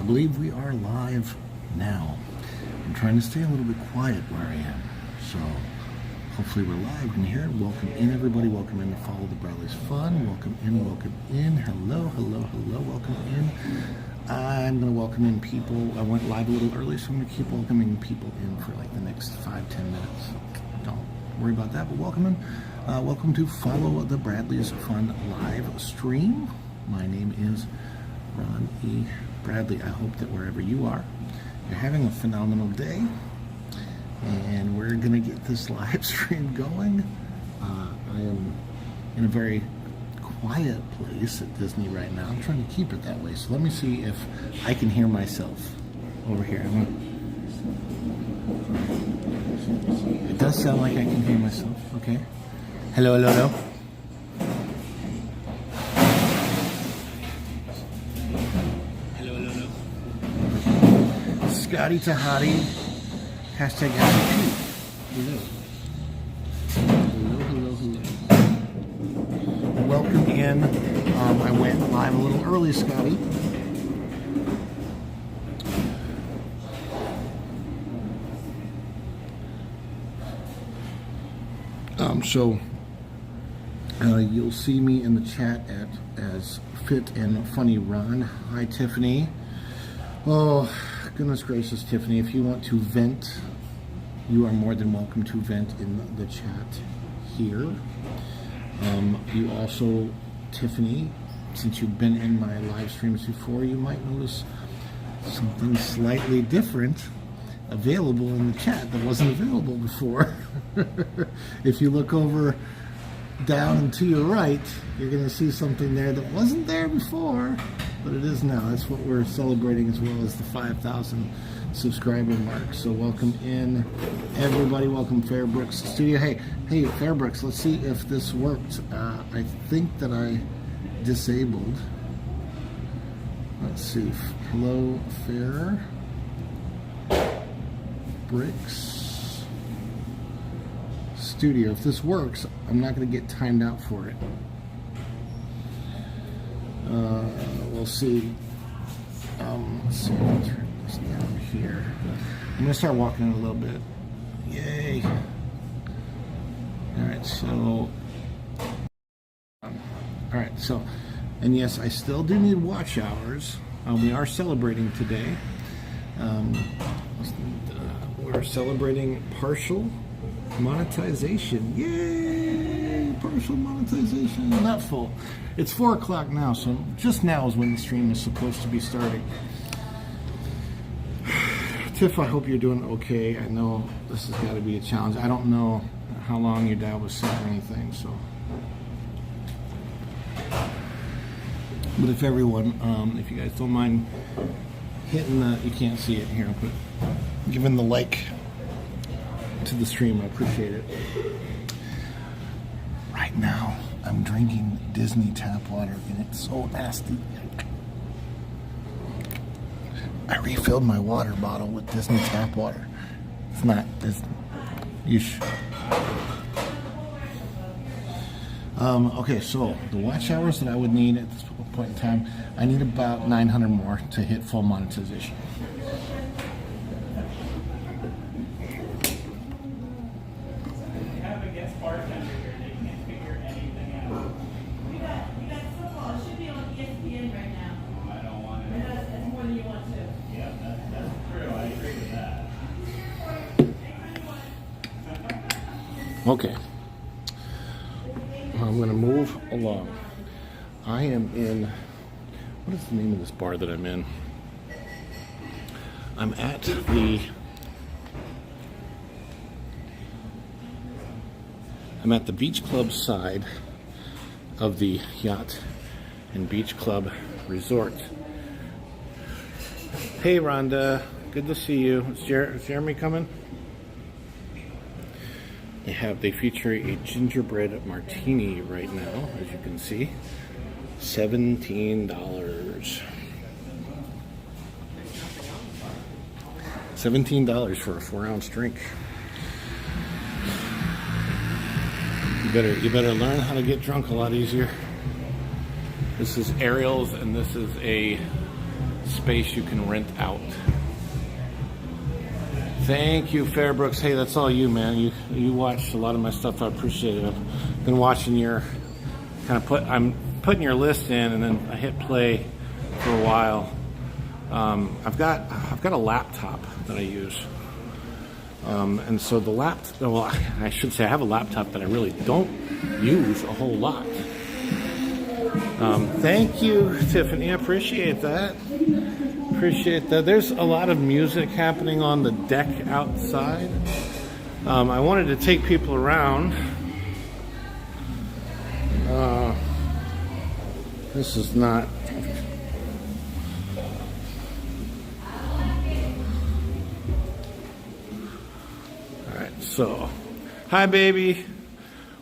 believe we are live now. I'm trying to stay a little bit quiet where I am, so hopefully we're live in here. Welcome in, everybody. Welcome in to Follow the Bradley's Fun. Welcome in, welcome in. Hello, hello, hello. Welcome in. I'm going to welcome in people. I went live a little early, so I'm going to keep welcoming people in for like the next 5-10 minutes. Don't worry about that, but welcome in. Welcome to Follow the Bradley's Fun live stream. My name is Ron E. Bradley. I hope that wherever you are, you're having a phenomenal day, and we're gonna get this live stream going. I am in a very quiet place at Disney right now. I'm trying to keep it that way, so let me see if I can hear myself over here. It does sound like I can hear myself. Okay. Hello, hello, hello. Scotty Tahati, hashtag happy. Hello. Hello, hello, hello. Welcome in. I went live a little early, Scotty. So you'll see me in the chat as Fit and Funny Ron. Hi, Tiffany. Oh, goodness gracious, Tiffany. If you want to vent, you are more than welcome to vent in the chat here. You also, Tiffany, since you've been in my live streams before, you might notice something slightly different available in the chat that wasn't available before. If you look over down and to your right, you're going to see something there that wasn't there before, but it is now. That's what we're celebrating, as well as the 5,000 subscriber mark. So welcome in, everybody. Welcome, Fairbrooks Studio. Hey, Fairbrooks, let's see if this worked. I think that I disabled. Let's see. Hello, Fairbrooks Studio. If this works, I'm not going to get timed out for it. We'll see. Let's see. I'll turn this down here. I'm going to start walking a little bit. Yay! All right. So, and yes, I still do need watch hours. We are celebrating today. We're celebrating partial monetization. Yay! Partial monetization. Not full. It's 4 o'clock now, so just now is when the stream is supposed to be starting. Tiff, I hope you're doing okay. I know this has got to be a challenge. I don't know how long your dad was sick or anything, so. But if everyone, if you guys don't mind hitting the, you can't see it here, but giving the like to the stream, I appreciate it. Right now, I'm drinking Disney tap water, and it's so nasty. I refilled my water bottle with Disney tap water. It's not, okay, so the watch hours that I would need at this point in time, I need about 900 more to hit full monetization. Okay, I'm going to move along. I am in, what is the name of this bar that I'm in? I'm at the Beach Club side of the Yacht and Beach Club Resort. Hey Rhonda, good to see you. Is Jeremy coming? They feature a gingerbread martini right now, as you can see. $17. $17 for a 4-ounce drink. You better learn how to get drunk a lot easier. This is Ariel's, and this is a space you can rent out. Thank you, Fairbrooks. Hey, that's all you, man. You watched a lot of my stuff. I appreciate it. I've been watching your I'm putting your list in, and then I hit play for a while. I've got a laptop that I use, and so the laptop. Well, I should say I have a laptop that I really don't use a whole lot. Thank you, Tiffany. I appreciate that. Appreciate that. There's a lot of music happening on the deck outside. I wanted to take people around. This is not. Alright, so hi baby.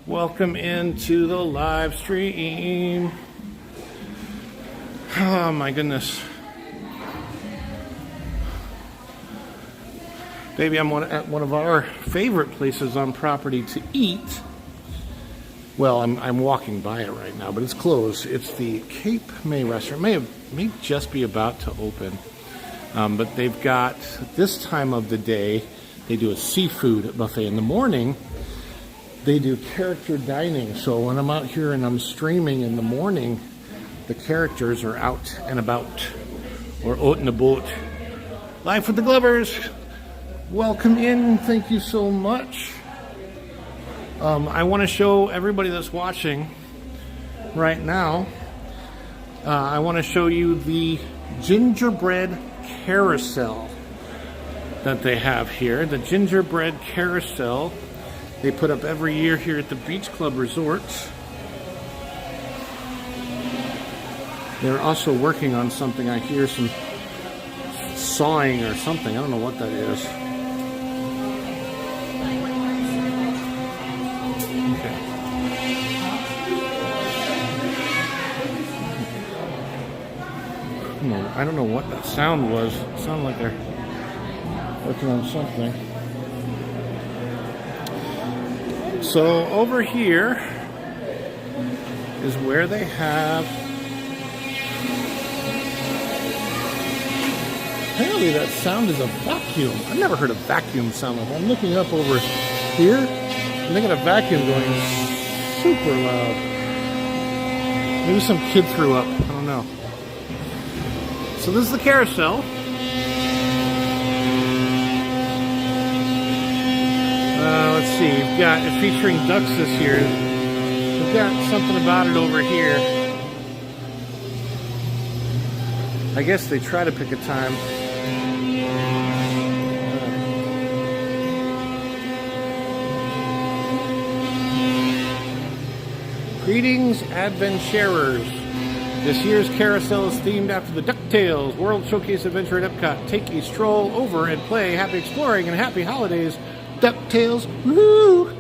Welcome into the live stream. Oh my goodness. Baby, I'm at one of our favorite places on property to eat. Well, I'm walking by it right now, but it's closed. It's the Cape May restaurant. May just be about to open. But they've got, this time of the day, they do a seafood buffet. In the morning, they do character dining. So when I'm out here and I'm streaming in the morning, the characters are out and about, or out in the boat. Live with the Glovers. Welcome in. Thank you so much. I want to show everybody that's watching right now, I want to show you the gingerbread carousel that they have here. The gingerbread carousel they put up every year here at the Beach Club Resorts. They're also working on something. I hear some sawing or something. I don't know what that is. I don't know what that sound was. It sounded like they're working on something. So over here is where they have. Apparently that sound is a vacuum. I've never heard a vacuum sound like that. I'm looking up over here, and they got a vacuum going super loud. Maybe some kid threw up. I don't know. So this is the carousel. Let's see, you've got it featuring ducks this year. We've got something about it over here. I guess they try to pick a time. Greetings, adventurers. This year's carousel is themed after the DuckTales World Showcase Adventure at Epcot. Take a stroll over and play. Happy exploring and happy holidays. DuckTales, woohoo!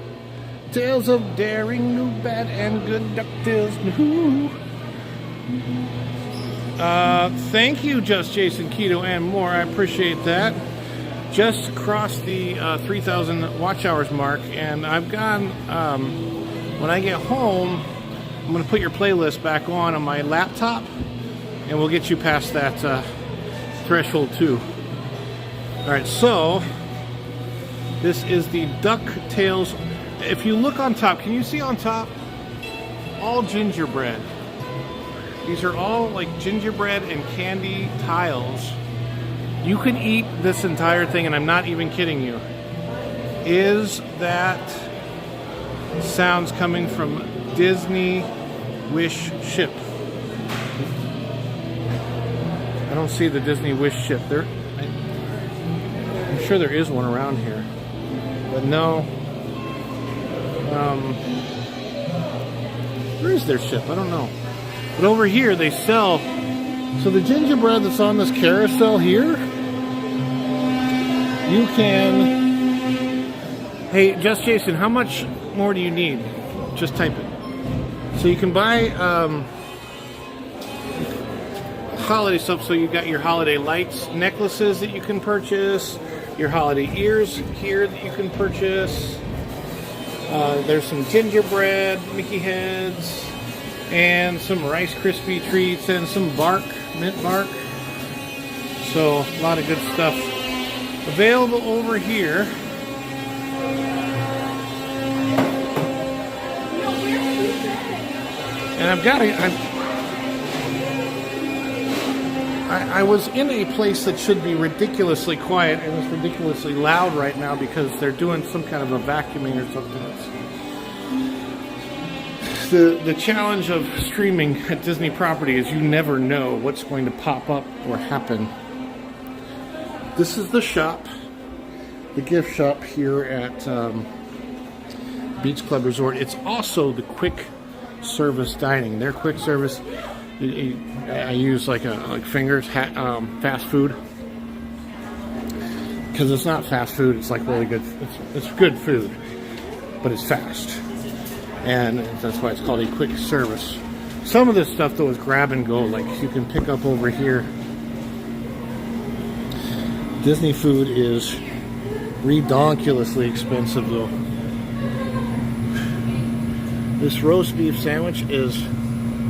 Tales of daring, new, bad, and good DuckTales, woohoo! Thank you, Just Jason, Keto, and more. I appreciate that. Just crossed the 3,000 watch hours mark, and I've gone, when I get home, I'm going to put your playlist back on my laptop, and we'll get you past that threshold too. Alright, so this is the DuckTales. If you look on top, can you see on top? All gingerbread. These are all like gingerbread and candy tiles. You can eat this entire thing, and I'm not even kidding you. Is that sounds coming from Disney Wish ship? I don't see the Disney Wish ship there. I'm sure there is one around here, but no. Where is their ship? I don't know. But over here they sell. So the gingerbread that's on this carousel here, you can. Hey, Just Jason, how much more do you need? Just type it. So you can buy holiday stuff. So you've got your holiday lights, necklaces that you can purchase, your holiday ears here that you can purchase. There's some gingerbread, Mickey heads, and some Rice Krispie treats, and some bark, mint bark. So a lot of good stuff available over here. And I was in a place that should be ridiculously quiet, and it's ridiculously loud right now because they're doing some kind of a vacuuming or something. The challenge of streaming at Disney property is you never know what's going to pop up or happen. This is the shop, the gift shop here at Beach Club Resort. It's also the quick service dining. Their quick service, I use like fingers, fast food, because it's not fast food. It's like really good. It's good food, but it's fast. And that's why it's called a quick service. Some of this stuff though is grab and go, like you can pick up over here. Disney food is redonkulously expensive though. This roast beef sandwich is,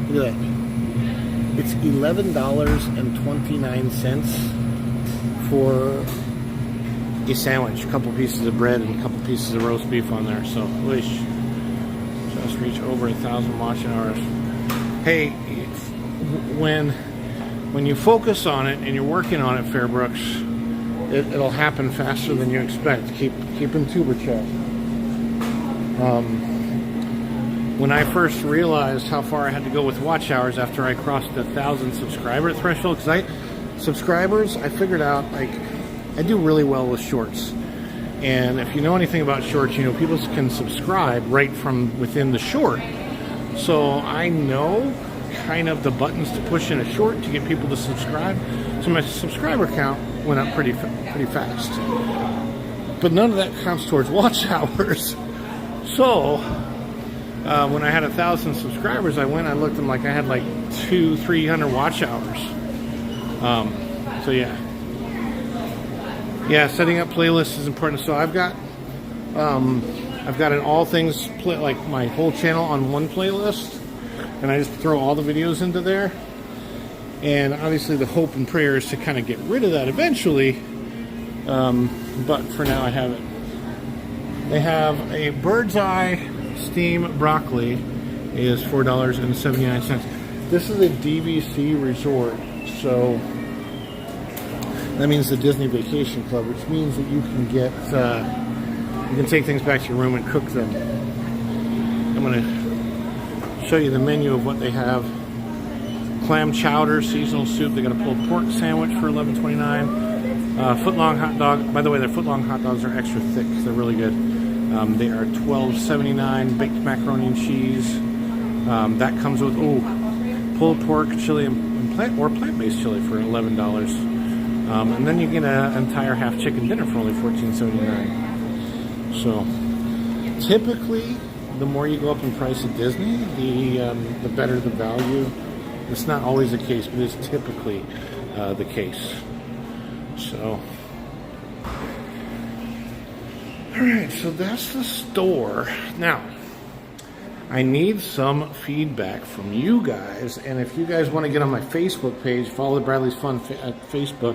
look at that, it's $11.29 for a sandwich. A couple pieces of bread and a couple pieces of roast beef on there. So, wish. Just reach over 1,000 watch hours. Hey, when you focus on it and you're working on it, Fairbrooks, it'll happen faster than you expect. Keep in tuber chat. When I first realized how far I had to go with watch hours after I crossed the 1,000 subscriber threshold, because I figured out like I do really well with shorts. And if you know anything about shorts, you know people can subscribe right from within the short. So I know kind of the buttons to push in a short to get people to subscribe. So my subscriber count went up pretty fast. But none of that counts towards watch hours. So when I had 1,000 subscribers, I looked and like I had like 200-300 watch hours. So yeah. Yeah, setting up playlists is important. So I've got an all things like my whole channel on one playlist, and I just throw all the videos into there. And obviously, the hope and prayer is to kind of get rid of that eventually. But for now, I have it. They have a bird's eye steam broccoli is $4.79. This is a DVC resort, so. That means the Disney Vacation Club, which means that you can get, you can take things back to your room and cook them. I'm going to show you the menu of what they have. Clam chowder, seasonal soup. They got a pulled pork sandwich for $11.29. Footlong hot dog. By the way, their footlong hot dogs are extra thick. They're really good. They are $12.79. Baked macaroni and cheese. That comes with pulled pork, chili, and plant-based chili for $11. And then you get an entire half chicken dinner for only $14.79. So, typically, the more you go up in price at Disney, the better the value. It's not always the case, but it's typically the case. So, alright, so that's the store. Now, I need some feedback from you guys, and if you guys want to get on my Facebook page, Follow the Bradley's Fun at Facebook.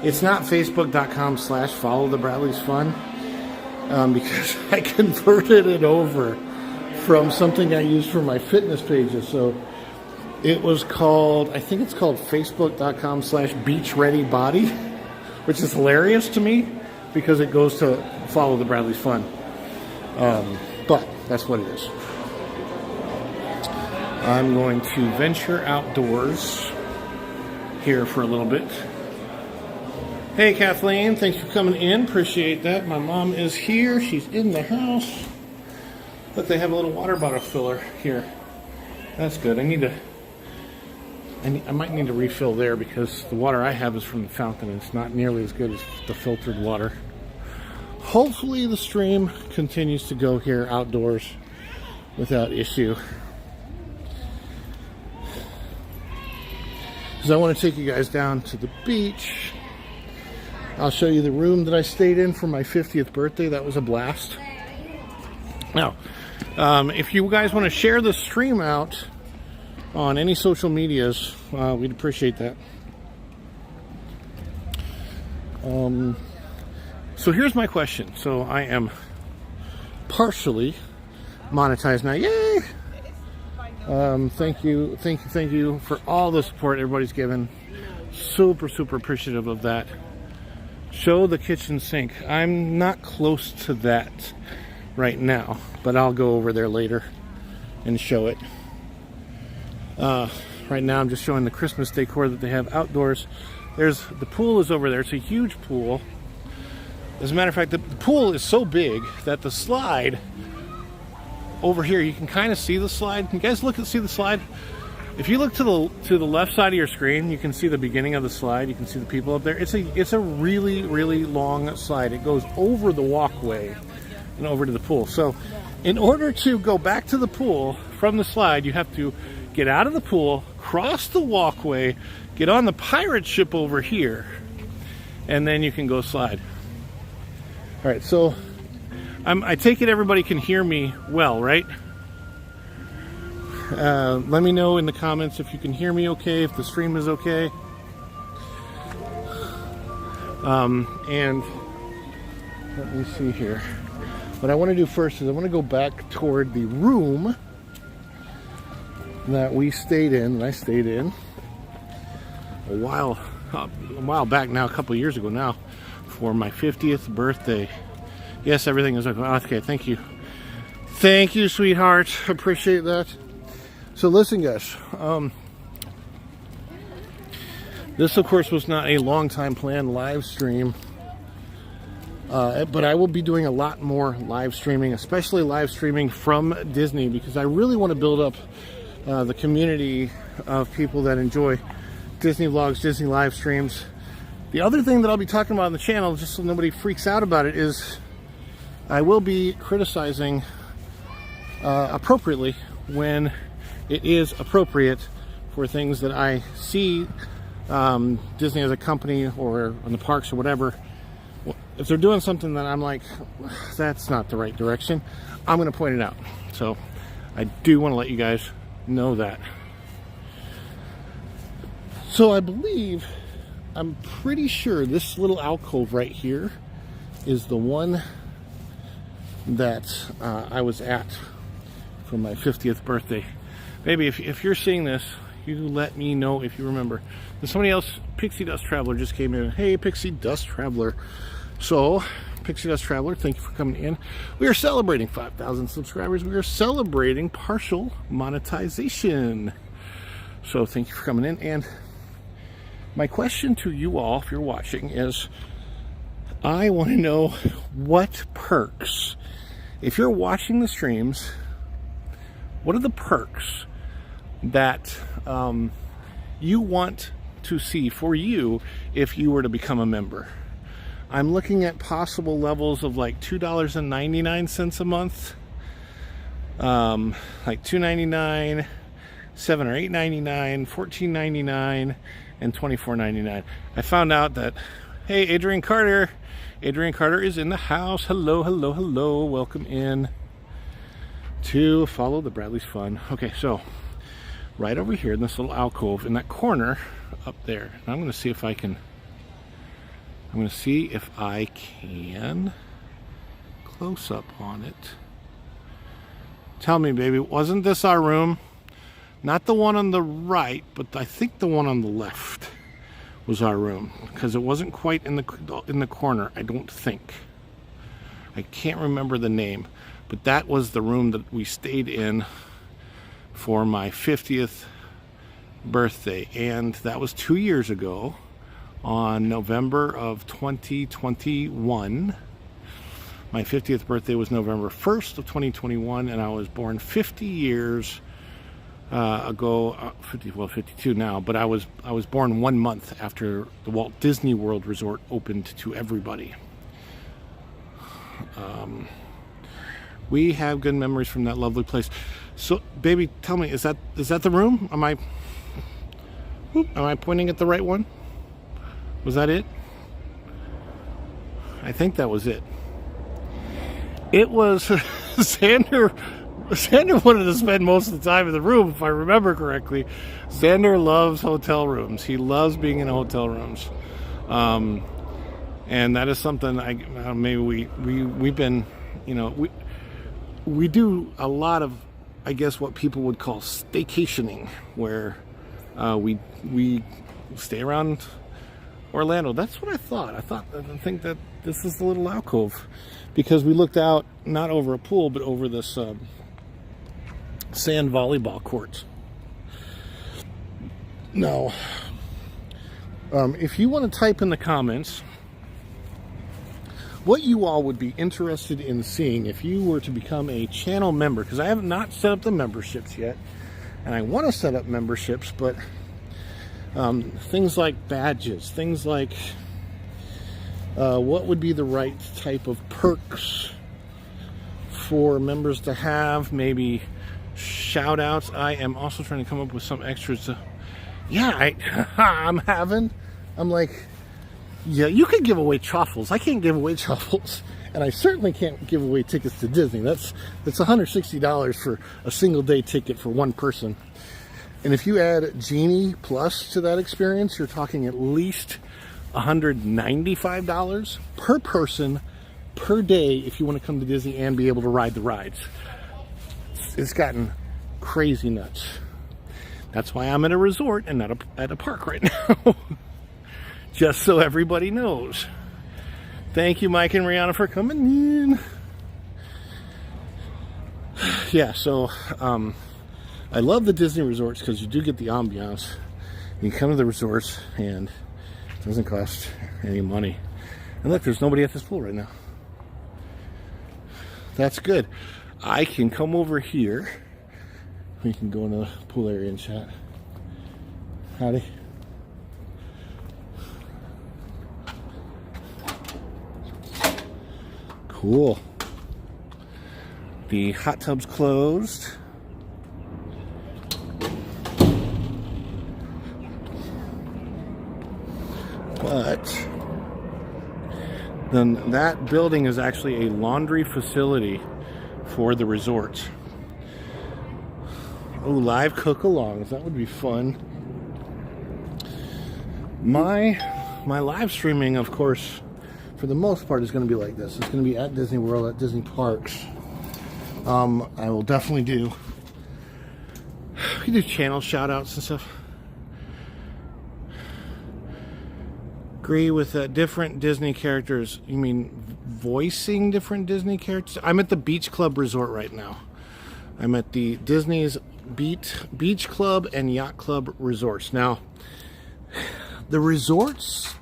It's not facebook.com/Follow the Bradley's Fun, because I converted it over from something I used for my fitness pages. So it was called, I think it's called facebook.com/BeachReadyBody, which is hilarious to me because it goes to Follow the Bradley's Fun. But that's what it is. I'm going to venture outdoors here for a little bit. Hey Kathleen, thanks for coming in. Appreciate that. My mom is here. She's in the house. But they have a little water bottle filler here. That's good. I might need to refill there because the water I have is from the fountain and it's not nearly as good as the filtered water. Hopefully the stream continues to go here outdoors without issue. Because I want to take you guys down to the beach. I'll show you the room that I stayed in for my 50th birthday. That was a blast. Now, if you guys want to share the stream out on any social medias, we'd appreciate that. So here's my question. So I am partially monetized now. Yay! Thank you for all the support everybody's given. Super appreciative of that. Show the kitchen sink. I'm not close to that right now, but I'll go over there later and show it. Right now I'm just showing the Christmas decor that they have outdoors. The pool is over there. It's a huge pool. As a matter of fact, the pool is so big that the slide over here, you can kind of see the slide. Can you guys see the slide? If you look to the left side of your screen, you can see the beginning of the slide. You can see the people up there. It's a really long slide. It goes over the walkway and over to the pool. So in order to go back to the pool from the slide, you have to get out of the pool, cross the walkway, get on the pirate ship over here, and then you can go slide. All right, so I take it everybody can hear me well, right? Let me know in the comments if you can hear me okay, if the stream is okay. And let me see here. What I want to do first is I want to go back toward the room that I stayed in a while back now, a couple years ago now, for my 50th birthday. Yes, everything is okay. Okay, thank you. Thank you, sweetheart. Appreciate that. So listen, guys. This, of course, was not a long-time planned live stream. But I will be doing a lot more live streaming, especially live streaming from Disney, because I really want to build up the community of people that enjoy Disney vlogs, Disney live streams. The other thing that I'll be talking about on the channel, just so nobody freaks out about it, is I will be criticizing appropriately when it is appropriate for things that I see Disney as a company or in the parks or whatever. If they're doing something that I'm like, that's not the right direction, I'm going to point it out. So I do want to let you guys know that. So I'm pretty sure this little alcove right here is the one that I was at for my 50th birthday. Baby, if you're seeing this, you let me know if you remember. There's somebody else, Pixie Dust Traveler just came in. Hey, Pixie Dust Traveler. So, Pixie Dust Traveler, thank you for coming in. We are celebrating 5,000 subscribers. We are celebrating partial monetization. So, thank you for coming in. And my question to you all, if you're watching, is I want to know what perks, if you're watching the streams, what are the perks that you want to see for you if you were to become a member? I'm looking at possible levels of like $2.99 a month, like $2.99, $7 or $8.99, $14.99, and $24.99. I found out that, hey, Adrian Carter is in the house. Hello, welcome in to Follow the Bradley's Fun. Okay, so right over here in this little alcove in that corner up there, and I'm going to see if I can close up on it. Tell me, baby, wasn't this our room? Not the one on the right, but I think the one on the left was our room, because it wasn't quite in the corner, I don't think. I can't remember the name, but that was the room that we stayed in for my 50th birthday, and that was 2 years ago on November of 2021. My 50th birthday was November 1st of 2021, and I was born 50 years ago, 52 now, but I was born 1 month after the Walt Disney World Resort opened to everybody. We have good memories from that lovely place. So, baby, tell me, is that the room? Am I pointing at the right one? Was that it? I think that was it. It was Xander wanted to spend most of the time in the room, if I remember correctly. Xander loves hotel rooms. He loves being in hotel rooms. And that is something maybe we've been, you know, we do a lot of, I guess, what people would call staycationing, where we stay around Orlando. That's what I thought. I think that this is the little alcove, because we looked out not over a pool but over this sand volleyball court. Now, if you want to type in the comments what you all would be interested in seeing if you were to become a channel member, because I have not set up the memberships yet, and I want to set up memberships, but things like badges, things like what would be the right type of perks for members to have, maybe shout outs. I am also trying to come up with some extras. I'm like, yeah, you could give away truffles. I can't give away truffles. And I certainly can't give away tickets to Disney. That's $160 for a single day ticket for one person. And if you add Genie Plus to that experience, you're talking at least $195 per person per day if you want to come to Disney and be able to ride the rides. It's gotten crazy nuts. That's why I'm at a resort and not at a park right now. Just so everybody knows. Thank you, Mike and Rihanna, for coming in. Yeah, so I love the Disney resorts because you do get the ambiance. You come to the resorts and it doesn't cost any money. And look, there's nobody at this pool right now. That's good. I can come over here. We can go in the pool area and chat. Howdy. Cool. The hot tub's closed. But then that building is actually a laundry facility for the resort. Oh, live cook-alongs. That would be fun. My live streaming, of course, for the most part, is going to be like this. It's going to be at Disney World, at Disney Parks. I will definitely do. We do channel shout-outs and stuff. Agree with different Disney characters. You mean voicing different Disney characters? I'm at the Beach Club Resort right now. I'm at the Disney's Beach Club and Yacht Club resorts. Now, the resorts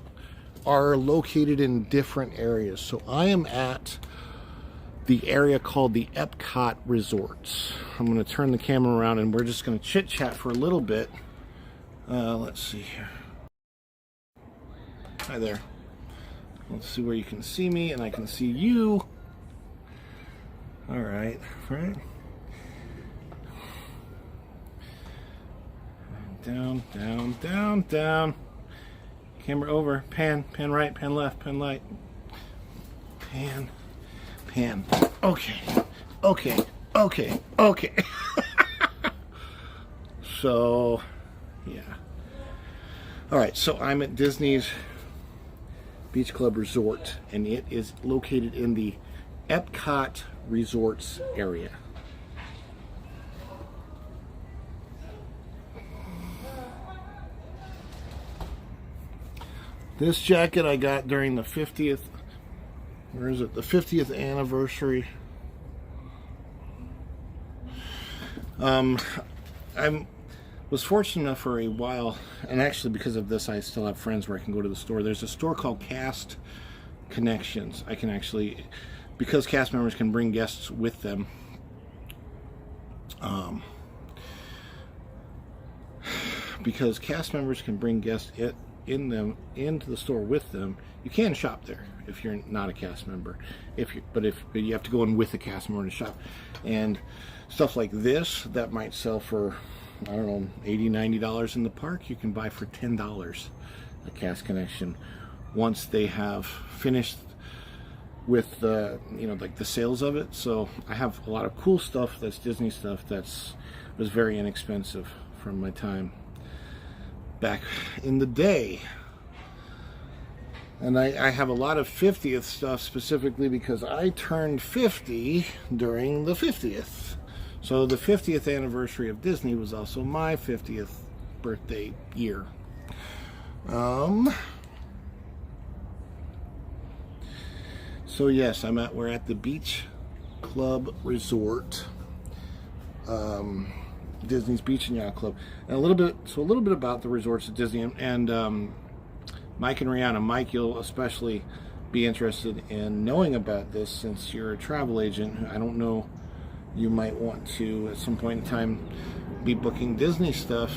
are located in different areas. So I am at the area called the Epcot Resorts. I'm going to turn the camera around and we're just going to chit chat for a little bit. Let's see here. Hi there. Let's see where you can see me and I can see you. All right, right. Down, down, down, down. Camera over. Pan, pan right, pan left, pan light. Pan, pan. Okay, okay, okay, okay. So, yeah. All right, so I'm at Disney's Beach Club Resort, and it is located in the Epcot Resorts area. This jacket I got during the 50th, where is it? The 50th anniversary. I was fortunate enough for a while, and actually because of this I still have friends where I can go to the store. There's a store called Cast Connections. I can actually, because cast members can bring guests with them, because cast members can bring guests into the store with them. You can shop there if you're not a cast member. But you have to go in with a cast member to shop. And stuff like this that might sell for, I don't know, $80, $90 in the park, you can buy for $10 a Cast Connection once they have finished with the, like the sales of it. So I have a lot of cool stuff that's Disney stuff was very inexpensive from my time back in the day. And I have a lot of 50th stuff specifically because I turned 50 during the 50th. So the 50th anniversary of Disney was also my 50th birthday year. So yes, we're at the Beach Club Resort. Disney's Beach and Yacht Club. And a little bit about the resorts at Disney and Mike and Rihanna. Mike, you'll especially be interested in knowing about this since you're a travel agent. I don't know, you might want to at some point in time be booking Disney stuff.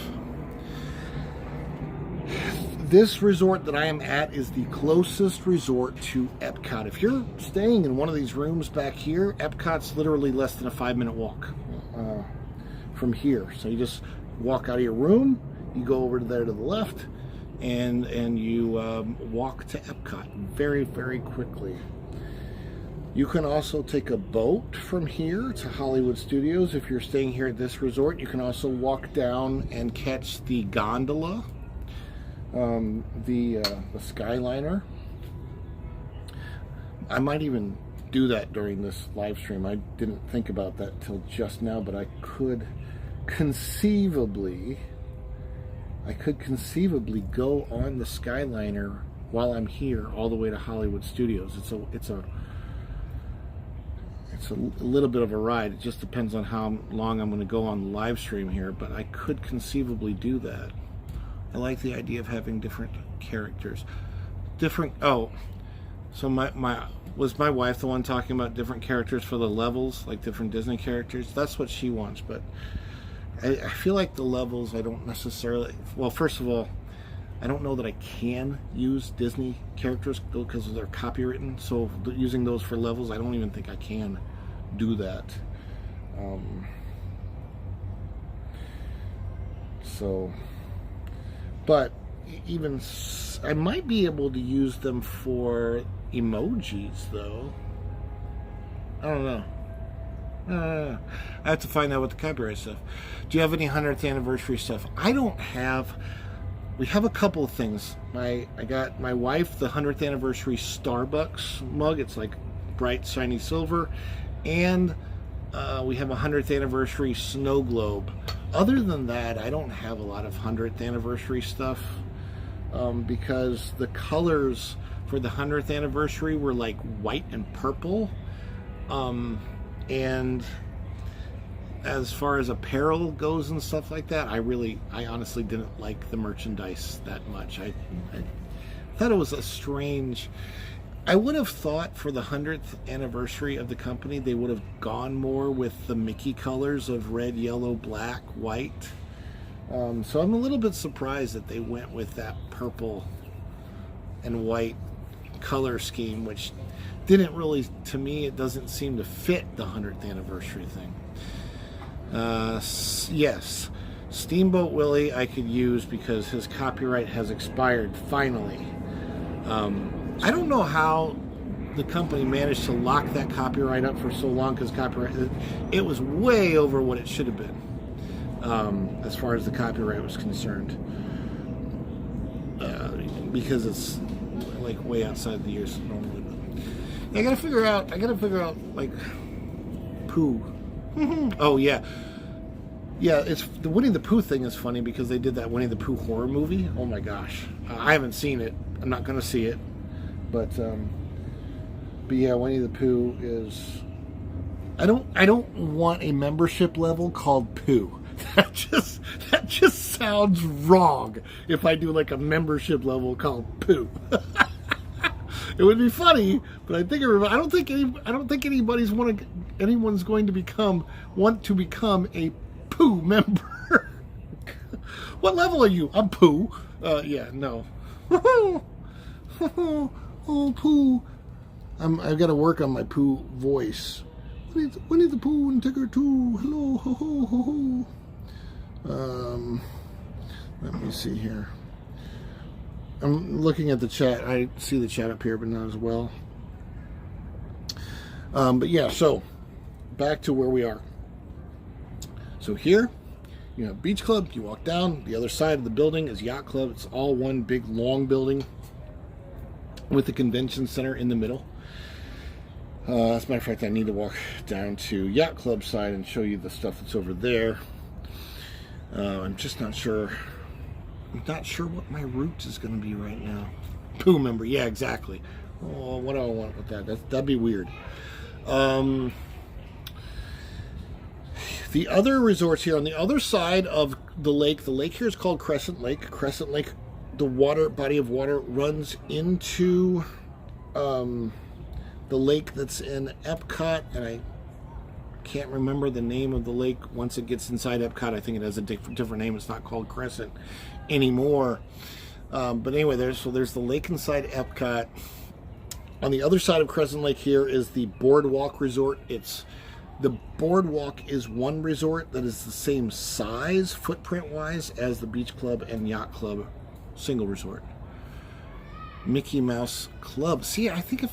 This resort that I am at is the closest resort to Epcot. If you're staying in one of these rooms back here, Epcot's literally less than a 5-minute walk from here. So you just walk out of your room, you go over there to the left, and you walk to Epcot very, very quickly. You can also take a boat from here to Hollywood Studios. If you're staying here at this resort, you can also walk down and catch the gondola, the Skyliner. I might even do that during this live stream. I didn't think about that till just now, but I could conceivably go on the Skyliner while I'm here all the way to Hollywood Studios. It's a little bit of a ride. It just depends on how long I'm going to go on the live stream here, but I could conceivably do that. I like the idea of having different characters. So was my wife the one talking about different characters for the levels, like different Disney characters? That's what she wants, but I feel like the levels, I don't necessarily... Well, first of all, I don't know that I can use Disney characters because they're copywritten, so using those for levels, I don't even think I can do that. But even... I might be able to use them for emojis, though. I don't know. I have to find out what the copyright stuff. Do you have any 100th anniversary stuff? I don't have. We have a couple of things. I got my wife the 100th anniversary Starbucks mug. It's like bright shiny silver, and we have a 100th anniversary snow globe. Other than that, I don't have a lot of 100th anniversary stuff because the colors for the 100th anniversary were like white and purple. And as far as apparel goes and stuff like that, I honestly didn't like the merchandise that much. I thought it was a strange... I would have thought for the 100th anniversary of the company, they would have gone more with the Mickey colors of red, yellow, black, white. So I'm a little bit surprised that they went with that purple and white color scheme, which didn't really, to me, it doesn't seem to fit the 100th anniversary thing. Yes, Steamboat Willie I could use because his copyright has expired finally. I don't know how the company managed to lock that copyright up for so long, because it was way over what it should have been as far as the copyright was concerned, because it's like way outside the years normally. I gotta figure out like Pooh. Oh yeah, it's the Winnie the Pooh thing is funny because they did that Winnie the Pooh horror movie. Oh my gosh, I haven't seen it. I'm not gonna see it, but yeah, Winnie the Pooh is. I don't want a membership level called Pooh. That just sounds wrong. If I do like a membership level called Pooh. It would be funny, but I don't think anyone's going to want to become a Pooh member. What level are you? I'm Pooh. Yeah, no. Oh, Pooh. I've got to work on my Pooh voice. Winnie the Pooh and Tigger too. Hello, ho ho ho ho. Let me see here. I'm looking at the chat. I see the chat up here, but not as well. But yeah, so back to where we are. So here, you have Beach Club. You walk down. The other side of the building is Yacht Club. It's all one big long building. with the convention center in the middle. As a matter of fact, I need to walk down to Yacht Club side and show you the stuff that's over there. I'm just not sure. I'm not sure what my route is going to be right now. Pooh member, yeah, exactly. Oh, what do I want with that? That'd be weird. The other resorts here on the other side of the lake here is called Crescent Lake. Crescent Lake, the body of water runs into the lake that's in Epcot, and I can't remember the name of the lake once it gets inside Epcot. I think it has a different name. It's not called Crescent anymore. But anyway, there's the lake inside Epcot. On the other side of Crescent Lake here is the Boardwalk Resort. The Boardwalk is one resort that is the same size, footprint-wise, as the Beach Club and Yacht Club single resort. Mickey Mouse Club. See, I think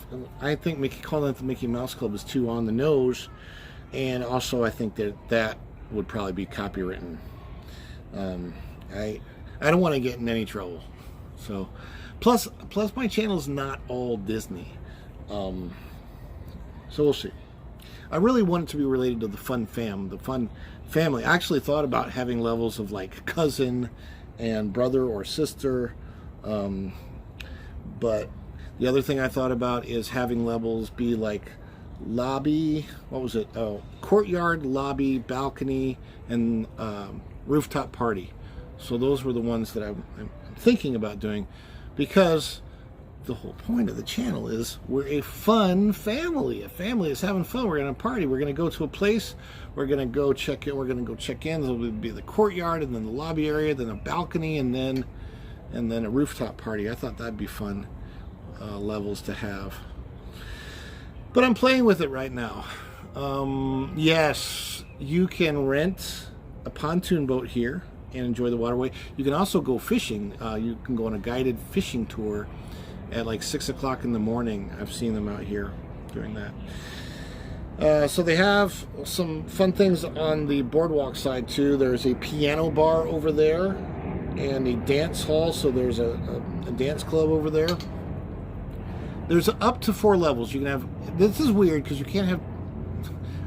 calling it the Mickey Mouse Club is too on the nose, and also I think that would probably be copywritten. I don't want to get in any trouble. So, plus my channel is not all Disney. So we'll see. I really want it to be related to the fun family. I actually thought about having levels of like cousin and brother or sister. But the other thing I thought about is having levels be like lobby, what was it? Oh, courtyard, lobby, balcony, and rooftop party. So those were the ones that I'm thinking about doing, because the whole point of the channel is we're a fun family. A family is having fun. We're going to party. We're going to go to a place. We're going to go check in. We're going to go check in. There'll be the courtyard, and then the lobby area, then a balcony, and then a rooftop party. I thought that'd be fun levels to have. But I'm playing with it right now. Yes, you can rent a pontoon boat here and enjoy the waterway. You can also go fishing. You can go on a guided fishing tour at like 6 o'clock in the morning. I've seen them out here doing that. So they have some fun things on the boardwalk side too. There's a piano bar over there and a dance hall. So there's a dance club over there. There's up to 4 levels. You can have, this is weird because you can't have,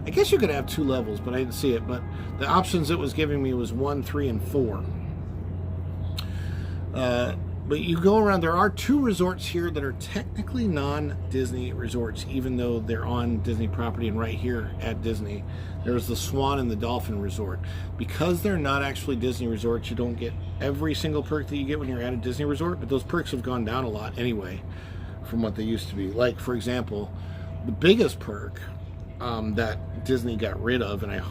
I guess you could have 2 levels, but I didn't see it. But the options it was giving me was 1, 3, and 4. But you go around, there are 2 resorts here that are technically non-Disney resorts, even though they're on Disney property and right here at Disney. There's the Swan and the Dolphin Resort. Because they're not actually Disney resorts, you don't get every single perk that you get when you're at a Disney resort, but those perks have gone down a lot anyway from what they used to be. Like, for example, the biggest perk that Disney got rid of, and it'd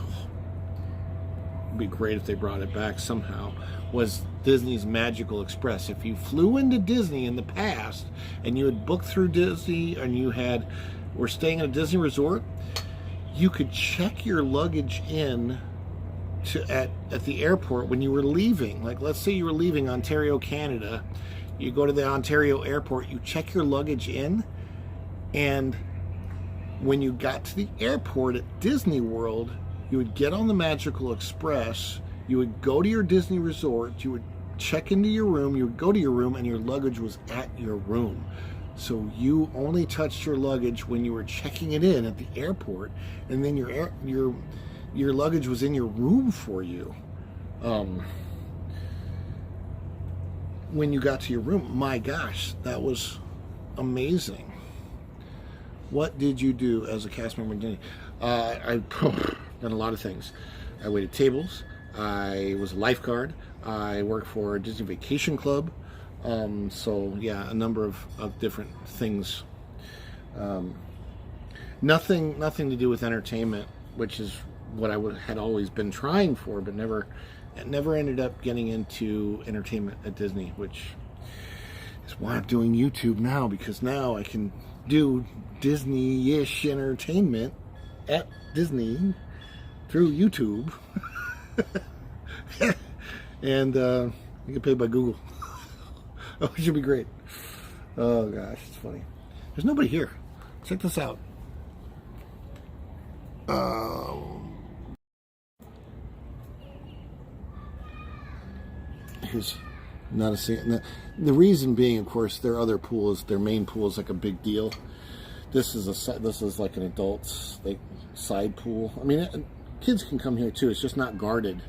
be great if they brought it back somehow, was Disney's Magical Express. If you flew into Disney in the past and you had booked through Disney and you were staying at a Disney resort, you could check your luggage in at the airport when you were leaving. Like, let's say you were leaving Ontario, Canada. You go to the Ontario airport, you check your luggage in, and when you got to the airport at Disney World, you would get on the Magical Express, you would go to your Disney resort, you would check into your room, you would go to your room, and your luggage was at your room. So you only touched your luggage when you were checking it in at the airport, and then your luggage was in your room for you. When you got to your room, my gosh, that was amazing. What did you do as a cast member in Disney? I've done a lot of things. I waited tables. I was a lifeguard. I worked for a Disney Vacation Club. So yeah, a number of different things. Nothing to do with entertainment, which is what I had always been trying for, but never ended up getting into entertainment at Disney, which is why I'm doing YouTube now, because now I can do Disney-ish entertainment at Disney through YouTube. And you get paid by Google. Oh, it should be great. Oh gosh, it's funny. There's nobody here. Check this out. Not a single. The reason being, of course, their other pool is their main pool is like a big deal. This is like an adult's like side pool. I mean, kids can come here too. It's just not guarded,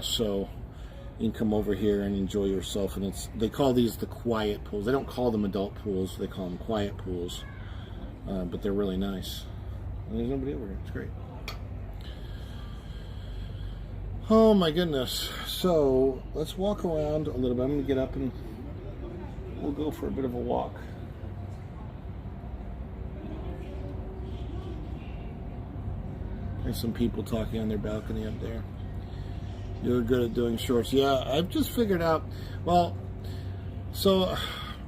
so you can come over here and enjoy yourself. And they call these the quiet pools. They don't call them adult pools. They call them quiet pools, but they're really nice. And there's nobody over here. It's great. Oh my goodness. So let's walk around a little bit. I'm going to get up and we'll go for a bit of a walk. There's some people talking on their balcony up there. You're good at doing shorts. Yeah, I've just figured out, well, so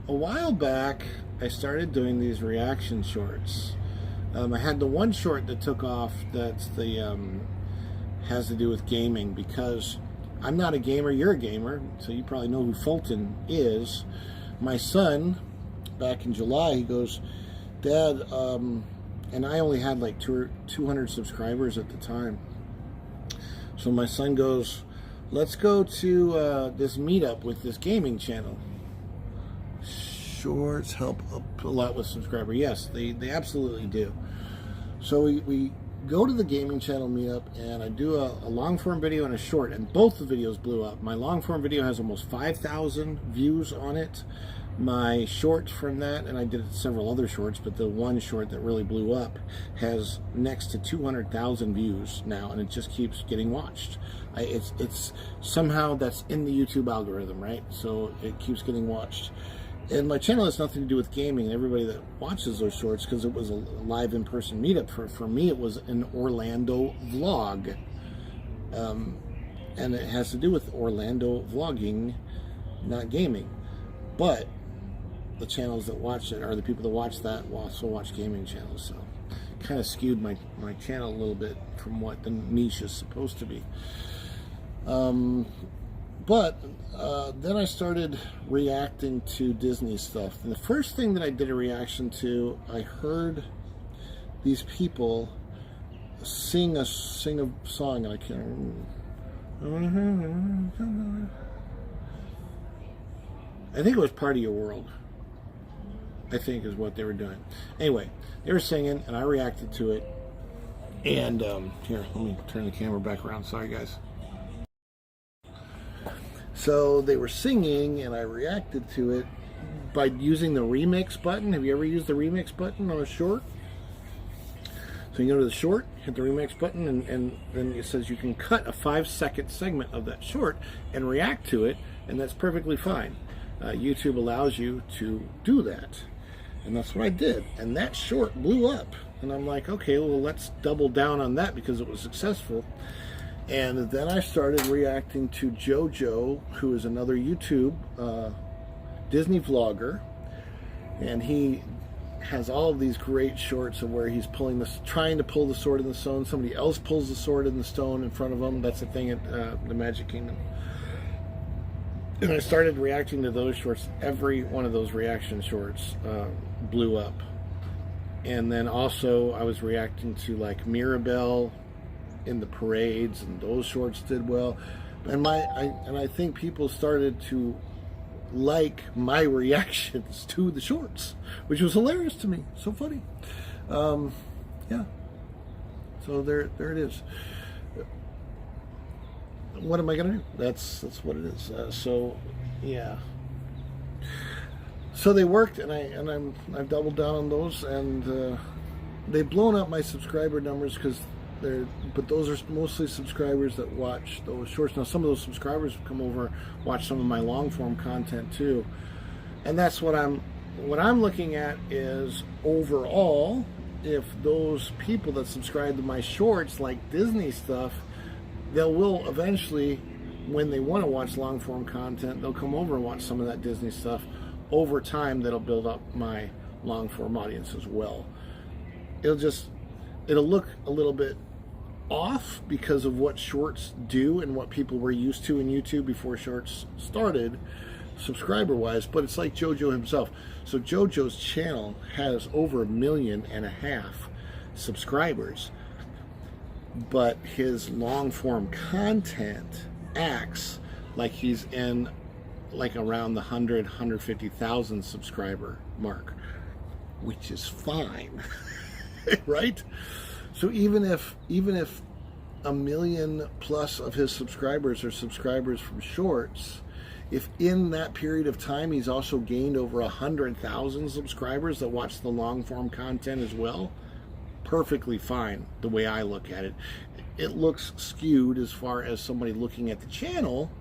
a while back I started doing these reaction shorts. I had the one short that took off that's the has to do with gaming, because I'm not a gamer, you're a gamer, so you probably know who Fulton is. My son, back in July, he goes, Dad, and I only had like 200 subscribers at the time. So my son goes, let's go to this meetup with this gaming channel. Shorts help a lot with subscribers. Yes, they absolutely do. So we go to the gaming channel meetup, and I do a long form video and a short, and both the videos blew up. My long form video has almost 5,000 views on it. My short from that, and I did several other shorts, but the one short that really blew up has next to 200,000 views now, and it just keeps getting watched. It's somehow that's in the YouTube algorithm, right? So it keeps getting watched. And my channel has nothing to do with gaming and everybody that watches those shorts, because it was a live in-person meetup. For me, it was an Orlando vlog. And it has to do with Orlando vlogging, not gaming. But the channels that watch it, or the people that watch that, will also watch gaming channels. So kind of skewed my channel a little bit from what the niche is supposed to be. But then I started reacting to Disney stuff. And the first thing that I did a reaction to, I heard these people sing a song, and I can't remember. I think it was Part of Your World, I think is what they were doing. Anyway, they were singing, and I reacted to it. And here, let me turn the camera back around. Sorry, guys. So they were singing, and I reacted to it by using the remix button. Have you ever used the remix button on a short? So you go to the short, hit the remix button, and then it says you can cut a 5-second segment of that short and react to it, and that's perfectly fine. YouTube allows you to do that, and that's what I did. And that short blew up, and I'm like, okay, well, let's double down on that because it was successful. And then I started reacting to JoJo, who is another YouTube Disney vlogger, and he has all of these great shorts of where he's trying to pull the sword in the stone. Somebody else pulls the sword in the stone in front of him. That's the thing at the Magic Kingdom. And I started reacting to those shorts. Every one of those reaction shorts blew up. And then also I was reacting to like Mirabelle in the parades, and those shorts did well. And I think people started to like my reactions to the shorts, which was hilarious to me. So funny. Yeah. So there it is. What am I gonna do? That's what it is. So yeah. So they worked, and I've doubled down on those, and they've blown up my subscriber numbers but those are mostly subscribers that watch those shorts. Now some of those subscribers have come over, watch some of my long form content too, and that's what I'm looking at is overall, if those people that subscribe to my shorts like Disney stuff, they will eventually, when they want to watch long form content, they'll come over and watch some of that Disney stuff. Over time, that'll build up my long form audience as well. It'll look a little bit off because of what shorts do and what people were used to in YouTube before shorts started, subscriber wise, but it's like JoJo himself. So JoJo's channel has over 1.5 million subscribers, but his long form content acts like he's in like around the 150,000 subscriber mark, which is fine, right? So even if 1 million plus of his subscribers are subscribers from shorts, if in that period of time he's also gained over 100,000 subscribers that watch the long form content as well, perfectly fine the way I look at it. It looks skewed as far as somebody looking at the channel,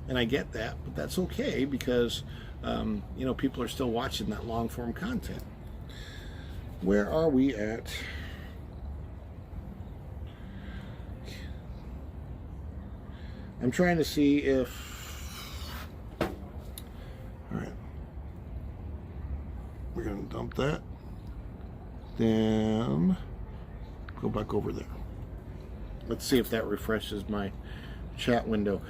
and I get that, but that's okay because people are still watching that long form content. Where are we at? I'm trying to see if... Alright. We're going to dump that. Then go back over there. Let's see if that refreshes my chat window.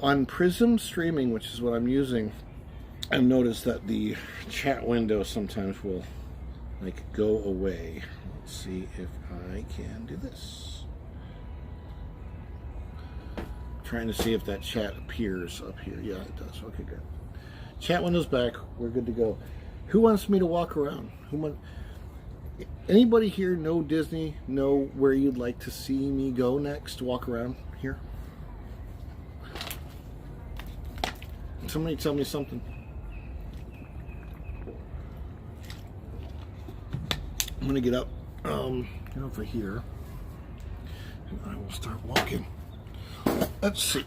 On Prism Streaming, which is what I'm using, I've noticed that the chat window sometimes will go away. Let's see if I can do this. Trying to see if that chat appears up here. Yeah, it does. Okay, good. Chat window's back. We're good to go. Who wants me to walk around? Anybody here know Disney? Know where you'd like to see me go next? Walk around here. Somebody tell me something. I'm gonna get up over here, and I will start walking. Let's see.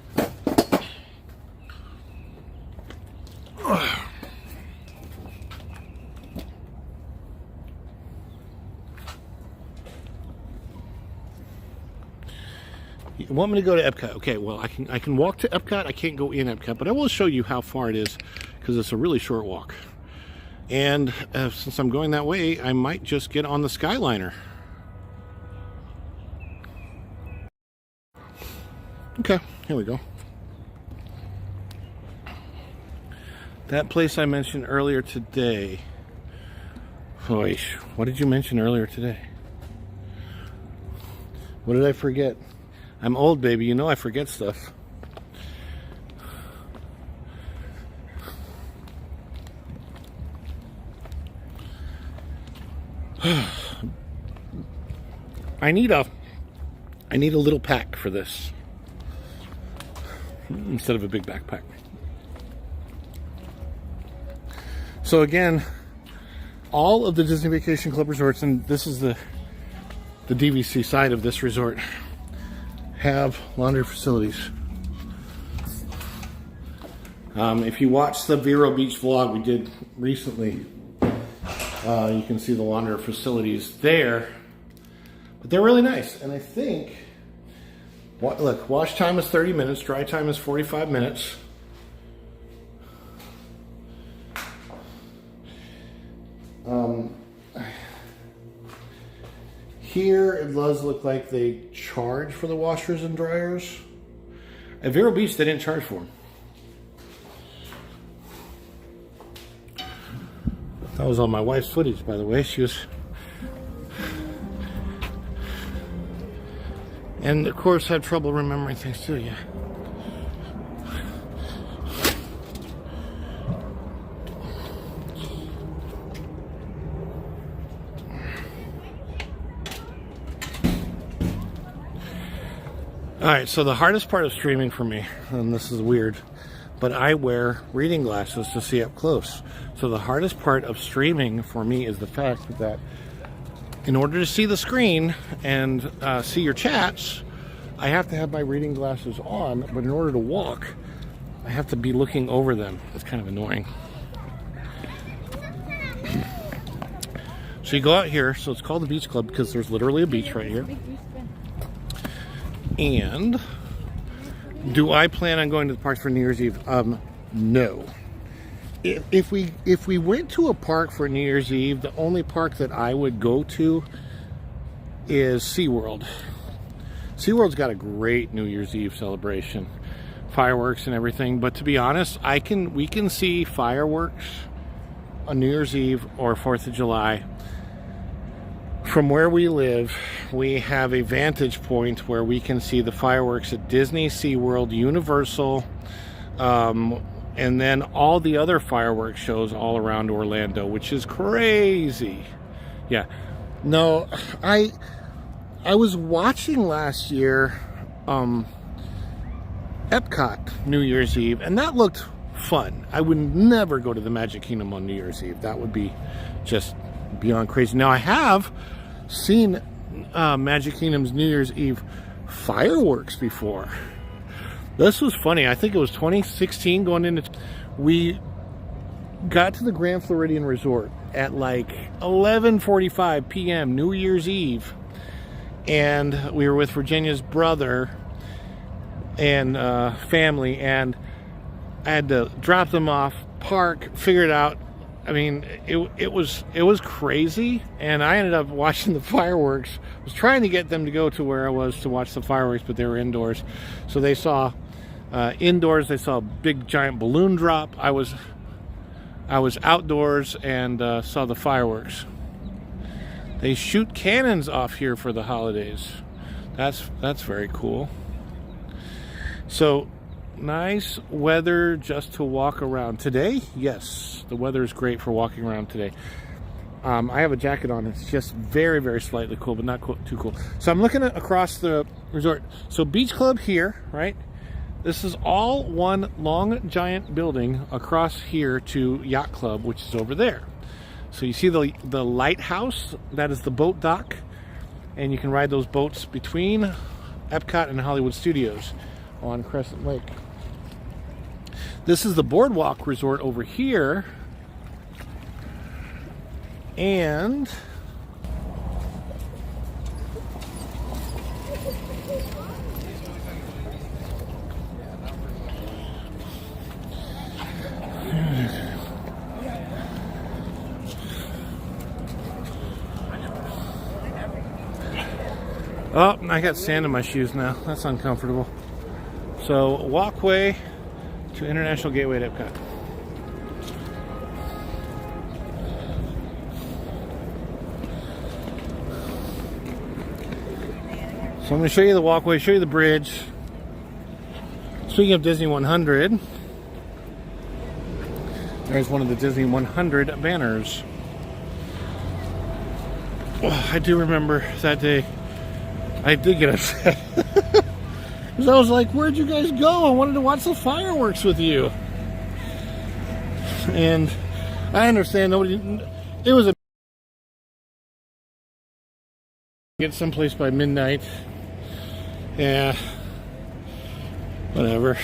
You want me to go to Epcot? Okay, well, I can walk to Epcot. I can't go in Epcot, but I will show you how far it is because it's a really short walk. And since I'm going that way, I might just get on the Skyliner. Okay, here we go. That place I mentioned earlier today. Oish, what did you mention earlier today? What did I forget? I'm old, baby. You know I forget stuff. I need a little pack for this instead of a big backpack. So again, all of the Disney Vacation Club resorts, and this is the DVC side of this resort, have laundry facilities. If you watch the Vero Beach vlog we did recently, you can see the laundry facilities there. But they're really nice. And I think, look, wash time is 30 minutes, dry time is 45 minutes. Here it does look like they charge for the washers and dryers. At Vero Beach, they didn't charge for them. That was on my wife's footage, by the way. She was... And of course, had trouble remembering things too, yeah. Alright, so the hardest part of streaming for me, and this is weird, but I wear reading glasses to see up close. So the hardest part of streaming for me is the fact that in order to see the screen and see your chats, I have to have my reading glasses on, but in order to walk, I have to be looking over them. It's kind of annoying. So you go out here, so it's called the Beach Club because there's literally a beach right here. And do I plan on going to the parks for New Year's Eve? No. If we went to a park for New Year's Eve, the only park that I would go to is SeaWorld. SeaWorld's got a great New Year's Eve celebration, fireworks and everything. But to be honest, we can see fireworks on New Year's Eve or 4th of July. From where we live, we have a vantage point where we can see the fireworks at Disney, SeaWorld, Universal, And then all the other fireworks shows all around Orlando, which is crazy. Yeah. No, I was watching last year Epcot New Year's Eve, and that looked fun. I would never go to the Magic Kingdom on New Year's Eve. That would be just beyond crazy. Now, I have seen Magic Kingdom's New Year's Eve fireworks before. This was funny. I think it was 2016 going into... We got to the Grand Floridian Resort at like 11:45 p.m. New Year's Eve. And we were with Virginia's brother and family. And I had to drop them off, park, figure it out. I mean, it was crazy, and I ended up watching the fireworks. I was trying to get them to go to where I was to watch the fireworks, but they were indoors. So they saw indoors. They saw a big giant balloon drop. I was outdoors and saw the fireworks. They shoot cannons off here for the holidays. That's very cool. So. Nice weather just to walk around today. Yes, the weather is great for walking around today. I have a jacket on. It's just very, very slightly cool, but not too cool. So I'm looking across the resort. So Beach Club here, right? This is all one long giant building across here to Yacht Club, which is over there. So you see the lighthouse, that is the boat dock, and you can ride those boats between Epcot and Hollywood Studios on Crescent Lake. This is the Boardwalk Resort over here. And oh, I got sand in my shoes now. That's uncomfortable. So, walkway to International Gateway at Epcot. So I'm going to show you the walkway, show you the bridge. Speaking of Disney 100, there's one of the Disney 100 banners. Oh, I do remember that day. I did get upset. Because I was like, where'd you guys go? I wanted to watch the fireworks with you. And I understand nobody... It was a... Get someplace by midnight. Yeah. Whatever.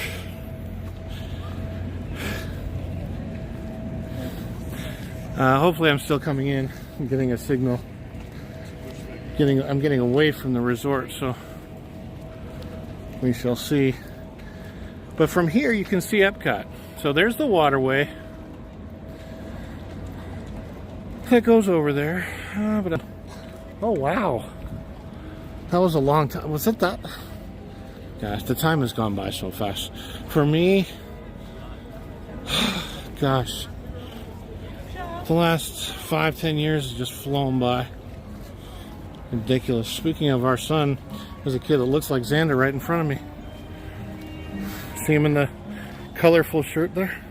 Hopefully I'm still coming in. I'm getting a signal. I'm getting away from the resort, so... we shall see. But from here you can see Epcot. So there's the waterway that goes over there. Oh wow, that was a long time. Was it that? Gosh, the time has gone by so fast. For me, gosh, the last 5-10 years has just flown by. Ridiculous. Speaking of our son, there's a kid that looks like Xander right in front of me. See him in the colorful shirt there?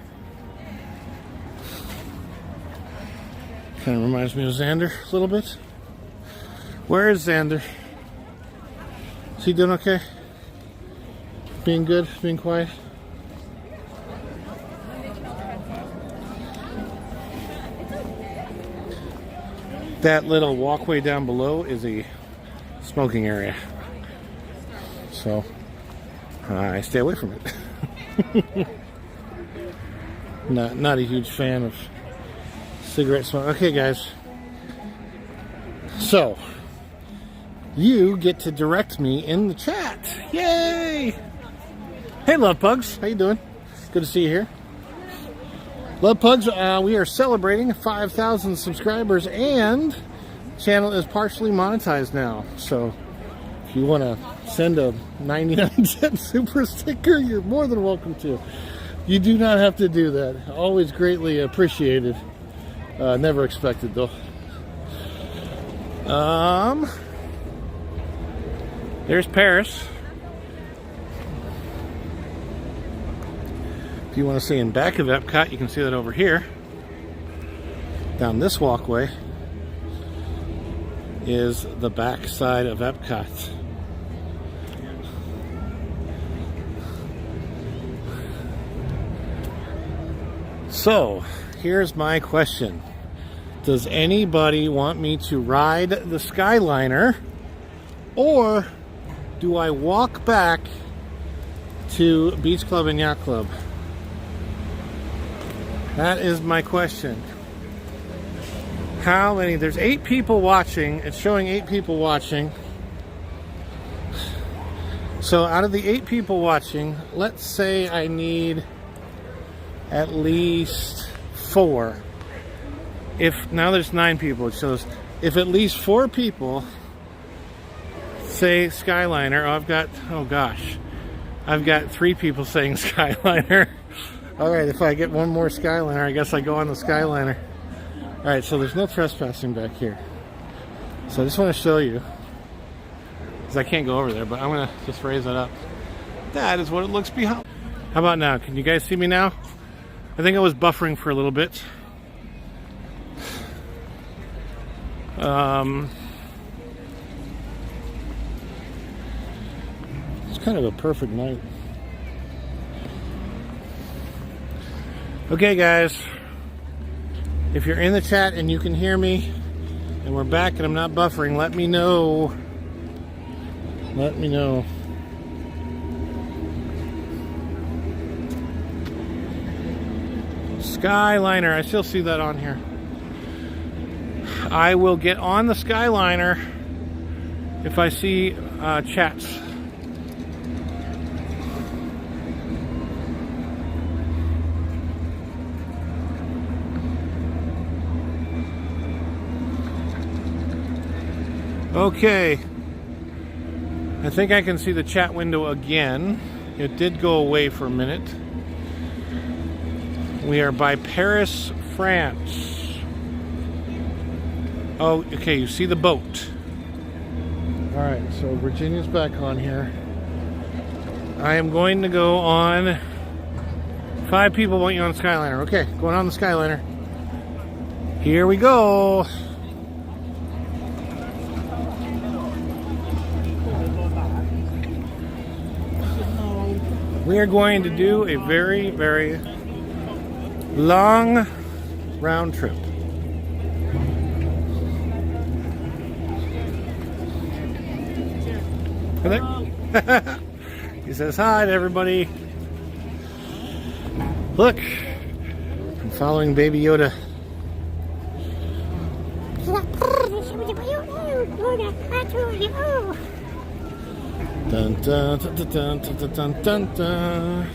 Kind of reminds me of Xander a little bit. Where is Xander? Is he doing okay? Being good? Being quiet? That little walkway down below is a smoking area. So, I stay away from it. Not a huge fan of cigarette smoke. Okay, guys. So, you get to direct me in the chat. Yay! Hey, Love Pugs. How you doing? Good to see you here. Love Pugs, we are celebrating 5,000 subscribers, and the channel is partially monetized now. So, if you want to send a 99-cent super sticker, you're more than welcome to. You do not have to do that. Always greatly appreciated. Never expected, though. There's Paris. If you want to see in back of Epcot, you can see that over here. Down this walkway is the back side of Epcot. So, here's my question. Does anybody want me to ride the Skyliner, or do I walk back to Beach Club and Yacht Club? That is my question. How many? There's 8 people watching. It's showing 8 people watching. So out of the 8 people watching, let's say I need at least 4. If now there's 9 people, it shows if at least 4 people say Skyliner. I've got 3 people saying Skyliner. All right, if I get one more Skyliner, I guess I go on the Skyliner. All right, so there's no trespassing back here. So I just want to show you, because I can't go over there, but I'm going to just raise it up. That is what it looks behind. How about now? Can you guys see me now? I think I was buffering for a little bit. It's kind of a perfect night. Okay, guys, if you're in the chat and you can hear me and we're back and I'm not buffering, let me know. Let me know. Skyliner, I still see that on here. I will get on the Skyliner if I see chats. Okay, I think I can see the chat window again. It did go away for a minute. We are by Paris, France. Oh, okay, you see the boat. All right, so Virginia's back on here. I am going to go on. 5 people want you on the Skyliner. Okay, going on the Skyliner. Here we go. We are going to do a very, very long round trip. Hello. He says hi to everybody. Look, I'm following Baby Yoda. Dun, dun, dun, dun, dun, dun, dun, dun.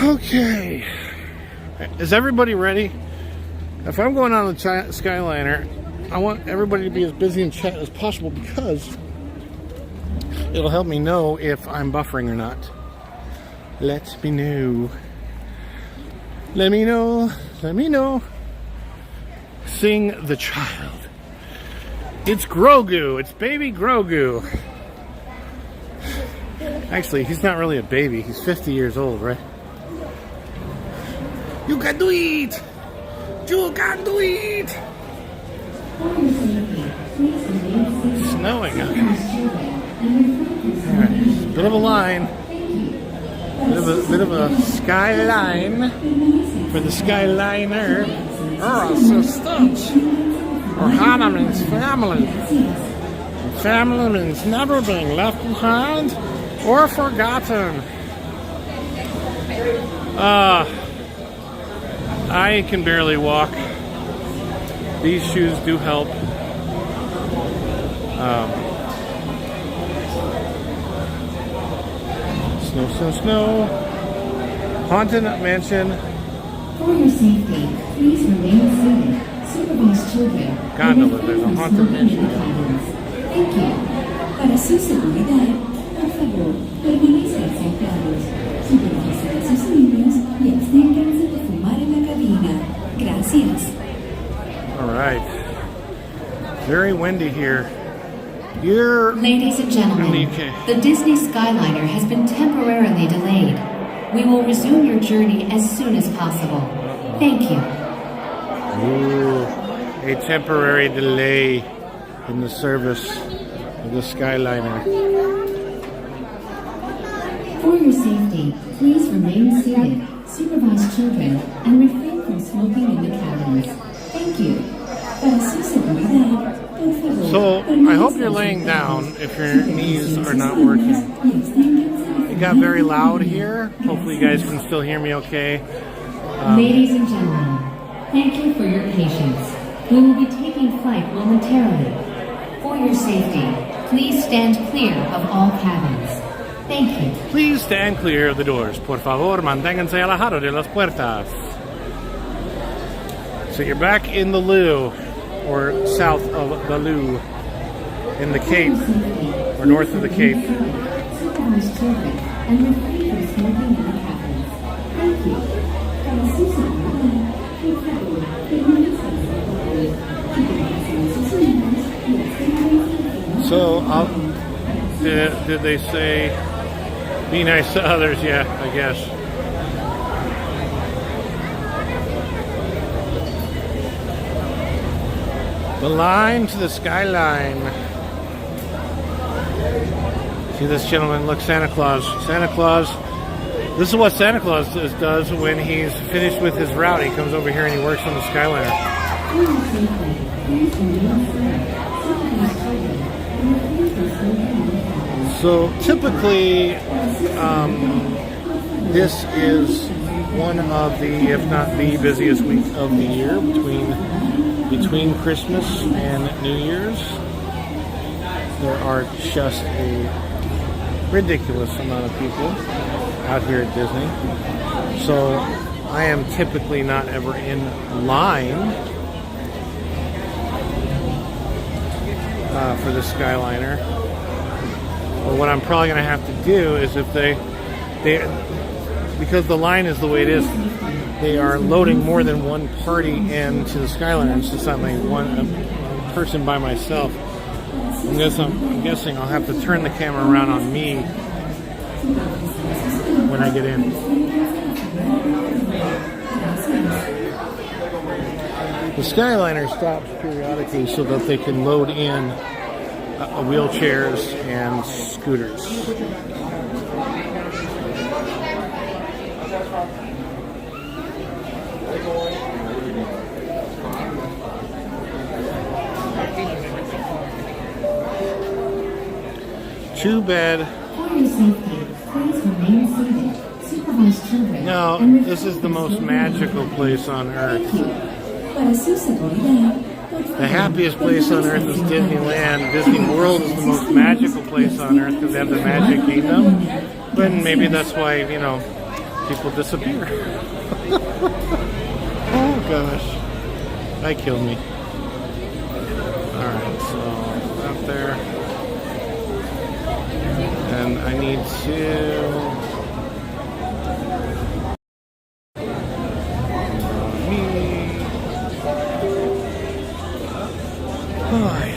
Okay, is everybody ready? If I'm going on the Skyliner, I want everybody to be as busy in chat as possible, because it'll help me know if I'm buffering or not. Let me know. Let me know. Let me know. Sing the child. It's Grogu. It's baby Grogu. Actually, he's not really a baby. He's 50 years old, right? You can do it! You can do it! It's snowing. Alright, bit of a line. Bit of a skyline for the Skyliner. Or assistant. Or Hannah means family. And family means never being left behind or forgotten. I can barely walk. These shoes do help. Snow, snow, snow. Haunted Mansion. For your safety, please remain seated. Supervise children. Gondola, there's a Haunted Mansion. Thank you. Para su seguridad, por favor, permanezcan sentados. Supervisen a sus niños y absténganse de fumar en la cabina. Gracias. All right. Very windy here. Ladies and gentlemen, the Disney Skyliner has been temporarily delayed. We will resume your journey as soon as possible. Thank you. Ooh, a temporary delay in the service of the Skyliner. For your safety, please remain seated, supervise children, and refrain from smoking in the cabins. Thank you. Para su seguridad, por favor, So, I hope you're laying down if your knees are not working. It got very loud here. Hopefully you guys can still hear me okay. Ladies and gentlemen, thank you for your patience. We will be taking flight momentarily. For your safety, please stand clear of all cabins. Thank you. Please stand clear of the doors. Por favor, manténganse alejados de las puertas. So you're back in the Lou, or south of the Lou, in the Cape, or north of the Cape. Supervise children and refrain from smoking in the cabins. Thank you. Para su seguridad, por favor, permanezcan sentados. Supervisen a sus niños y absténganse. So, did they say be nice to others? Yeah, I guess. The line to the skyline. See this gentleman, look, Santa Claus. Santa Claus, this is what Santa Claus does when he's finished with his route. He comes over here and he works on the Skyliner. So typically, this is one of the, if not the busiest week of the year between Christmas and New Year's. There are just a ridiculous amount of people out here at Disney. So I am typically not ever in line for the Skyliner. But what I'm probably going to have to do is if they because the line is the way it is, they are loading more than one party into the Skyliner. It's just not like one person by myself. I'm guessing I'll have to turn the camera around on me when I get in. The Skyliner stops periodically so that they can load in wheelchairs and scooters. Too bad. For your safety, please remain seated. Supervise children. No, this is the most magical place on earth. Para su seguridad, The happiest place on earth is Disneyland. Disney World is the most magical place on earth because they have the Magic Kingdom. But maybe that's why, people disappear. Oh gosh. That killed me. Alright, so up there. And I need to...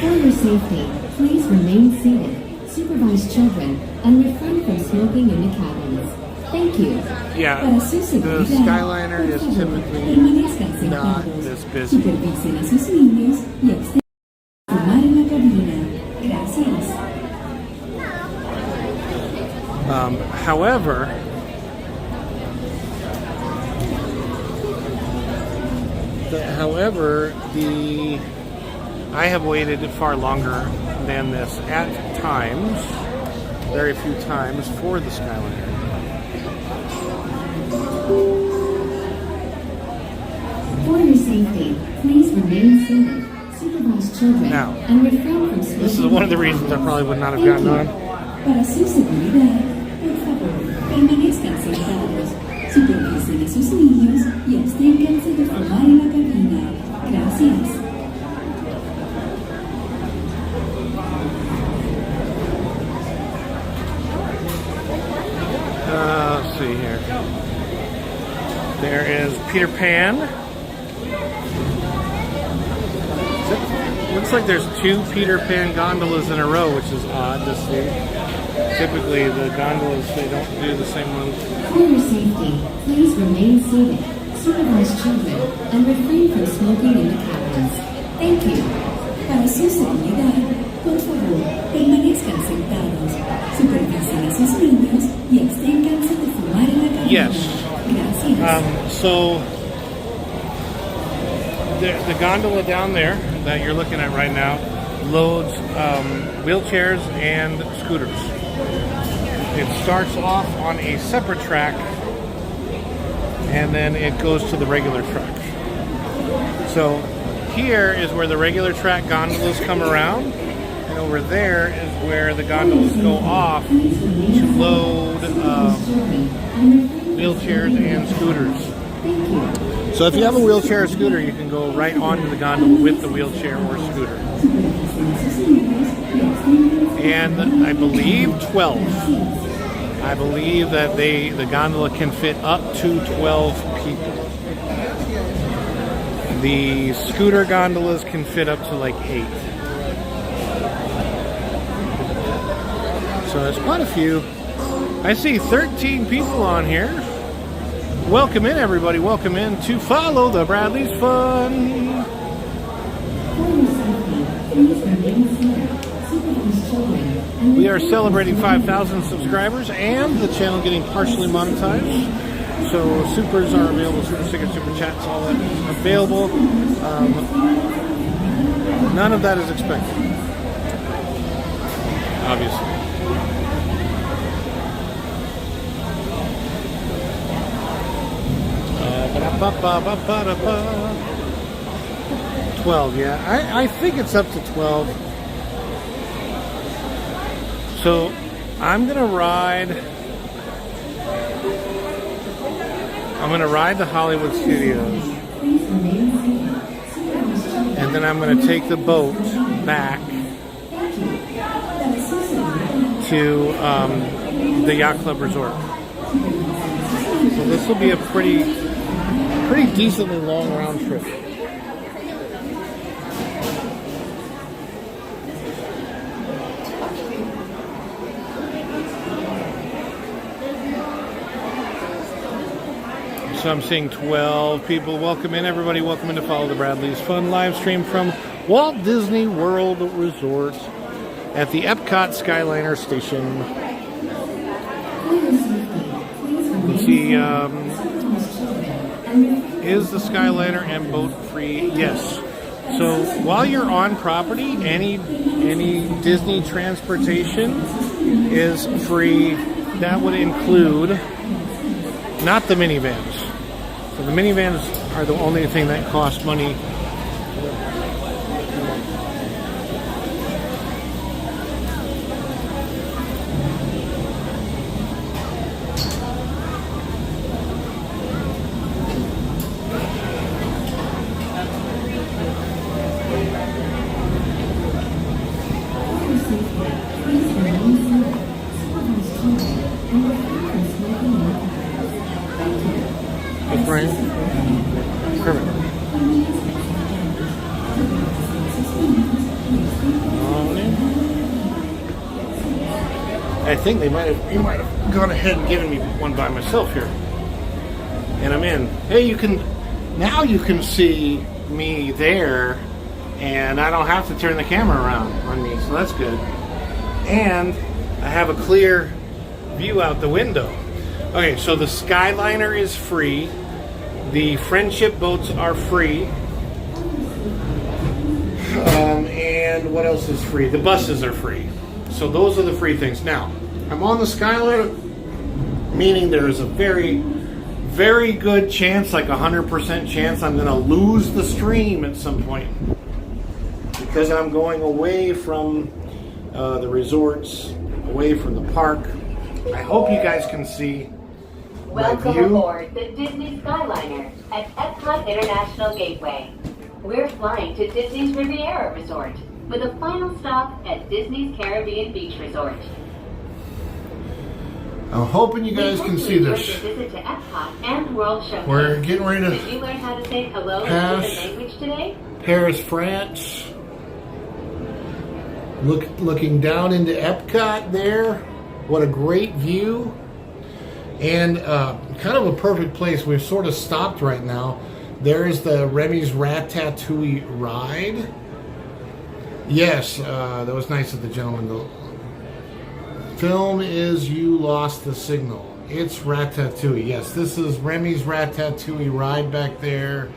For your safety, please remain seated, supervise children, and refrain from smoking in the cabins. Thank you. Yeah, Para su the seguridad, Skyliner por is favor, typically permanezcan not sentados. this busy. Supervisen a sus niños y absténganse de fumar en la cabina. Gracias. However, I have waited far longer than this at times, very few times, for the Skyliner. For your safety, please remain seated, supervise children, Now, and refrain from smoking. This is one of the reasons I probably would not have gotten on. Para su seguridad, por favor, permanezcan sentados, supervisen a sus niños y absténganse de fumar en la cabina. Gracias. Let's see here. There is Peter Pan. Looks like there's two Peter Pan gondolas in a row, which is odd to see. Typically, the gondolas, they don't do the same ones. For your safety, please remain seated, supervise children, and refrain from smoking in the cabins. Thank you. Para su seguridad, por favor, permanezcan sentados, supervisen a sus niños y absténganse de fumar en la cabina. Yes. Gracias. So, the gondola down there that you're looking at right now loads wheelchairs and scooters. It starts off on a separate track and then it goes to the regular track. So here is where the regular track gondolas come around, and over there is where the gondolas go off to load wheelchairs and scooters. So if you have a wheelchair or scooter, you can go right onto the gondola with the wheelchair or scooter. And I believe 12. I believe that the gondola can fit up to 12 people. The scooter gondolas can fit up to like 8. So there's quite a few. I see 13 people on here. Welcome in, everybody. Welcome in to follow the Bradley's Fun. We are celebrating 5,000 subscribers and the channel getting partially monetized. So supers are available, super stickers, super chats, all that is available. None of that is expected, obviously. Ba-da-ba-ba-ba-ba-da-ba. 12, yeah. I think it's up to 12. So I'm gonna ride the Hollywood Studios, and then I'm gonna take the boat back to the Yacht Club Resort. So this will be a pretty decently long round trip. So I'm seeing 12 people. Welcome in, everybody. Welcome in to follow the Bradley's Fun live stream from Walt Disney World Resort at the Epcot Skyliner station. You can see, is the Skyliner and boat free? Yes. So while you're on property, any Disney transportation is free. That would include not the minivans. So the minivans are the only thing that cost money. I think he might have gone ahead and given me one by myself here. And I'm in. Hey, you can see me there, and I don't have to turn the camera around on me, so that's good. And I have a clear view out the window. Okay, so the Skyliner is free. The Friendship boats are free. And what else is free? The buses are free. So those are the free things. Now, I'm on the Skyliner, meaning there is a very, very good chance, like 100% chance, I'm going to lose the stream at some point. Because I'm going away from the resorts, away from the park. I hope you guys can see my view. Welcome aboard the Disney Skyliner at Epcot International Gateway. We're flying to Disney's Riviera Resort, with a final stop at Disney's Caribbean Beach Resort. I'm hoping you guys can see this. Visit to Epcot and World Showcase. We're getting ready to Did you learn how to say hello in pass a different language today? Paris, France. Looking down into Epcot there. What a great view. And kind of a perfect place. We've sort of stopped right now. There's the Remy's Ratatouille ride. Yes, that was nice of the gentleman. The film is You Lost the Signal. It's Ratatouille. Yes, this is Remy's Ratatouille ride back there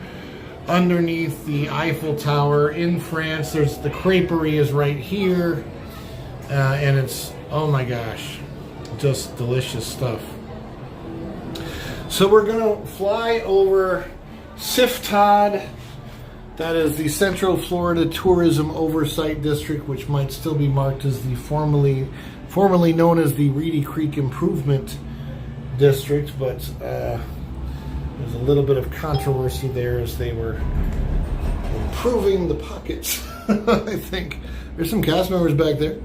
underneath the Eiffel Tower in France. There's the creperie is right here. And it's, oh my gosh, just delicious stuff. So we're going to fly over CFTOD. That is the Central Florida Tourism Oversight District, which might still be marked as the formerly known as the Reedy Creek Improvement District, but there's a little bit of controversy there as they were improving the pockets. I think there's some cast members back there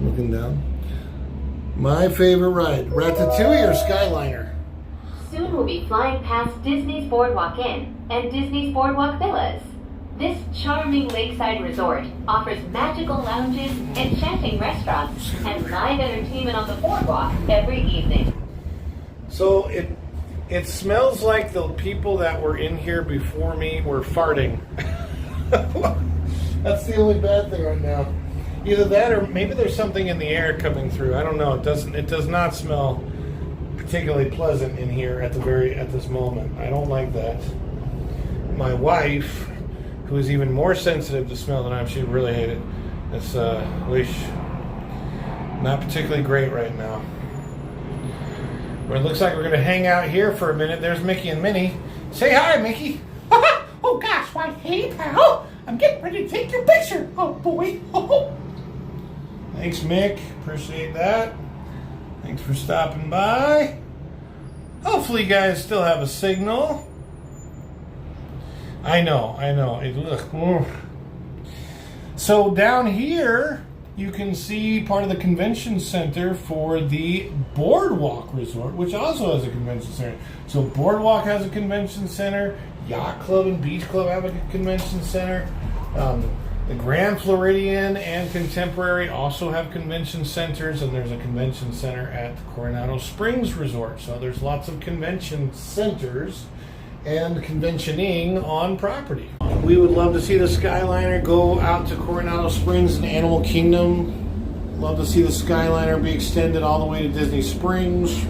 looking down. My favorite ride, Ratatouille or Skyliner? Soon we'll be flying past Disney's Boardwalk Inn and Disney's Boardwalk Villas. This charming lakeside resort offers magical lounges, enchanting restaurants, and live entertainment on the boardwalk every evening. So it smells like the people that were in here before me were farting. That's the only bad thing right now. Either that or maybe there's something in the air coming through. I don't know. It does not smell particularly pleasant in here at this moment. I don't like that. My wife, who is even more sensitive to smell than I am, she really hate it. It's not particularly great right now. But it looks like we're going to hang out here for a minute. There's Mickey and Minnie. Say hi, Mickey. Oh gosh, why hey pal, I'm getting ready to take your picture. Oh boy. Thanks, Mick. Appreciate that. Thanks for stopping by. Hopefully you guys still have a signal. I know. So down here, you can see part of the convention center for the Boardwalk Resort, which also has a convention center. So Boardwalk has a convention center. Yacht Club and Beach Club have a convention center. The Grand Floridian and Contemporary also have convention centers, and there's a convention center at the Coronado Springs Resort. So there's lots of convention centers and conventioning on property. We would love to see the Skyliner go out to Coronado Springs and Animal Kingdom. Love to see the Skyliner be extended all the way to Disney Springs.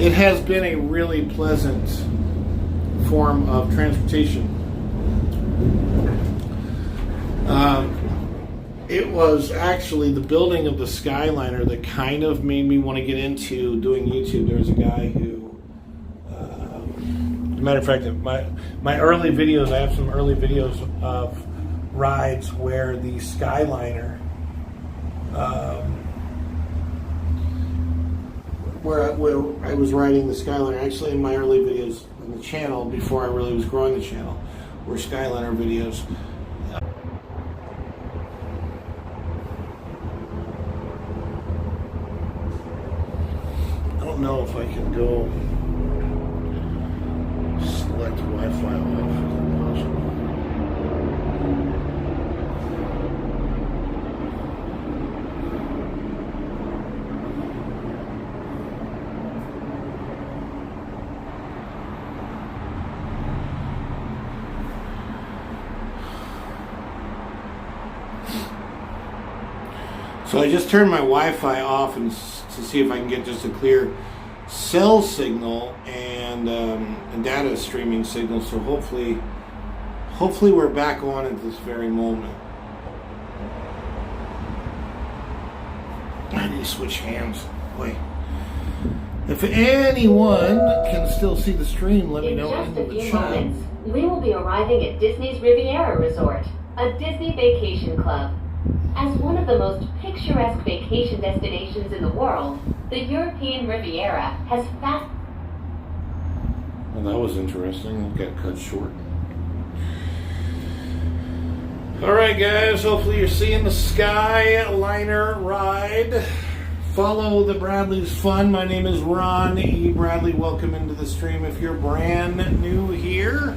It has been a really pleasant form of transportation. It was actually the building of the Skyliner that kind of made me want to get into doing YouTube. There was a guy who, as a matter of fact, my early videos, I have some early videos of rides where the Skyliner, where I was riding the Skyliner, actually in my early videos on the channel, before I really was growing the channel, were Skyliner videos. I don't know if I can go select Wi-Fi off. Is it possible? So I just turned my Wi-Fi off and to see if I can get just a clear cell signal and data streaming signal. So hopefully we're back on at this very moment. I need to switch hands. Wait. If anyone can still see the stream, let me know In just a in the few chat. moments, we will be arriving at Disney's Riviera Resort, a Disney vacation club. As one of the most picturesque vacation destinations in the world, the European Riviera has fast... Well, that was interesting. It got cut short. Alright guys, hopefully you're seeing the Skyliner ride. Follow the Bradley's Fun. My name is Ron E. Bradley. Welcome into the stream if you're brand new here.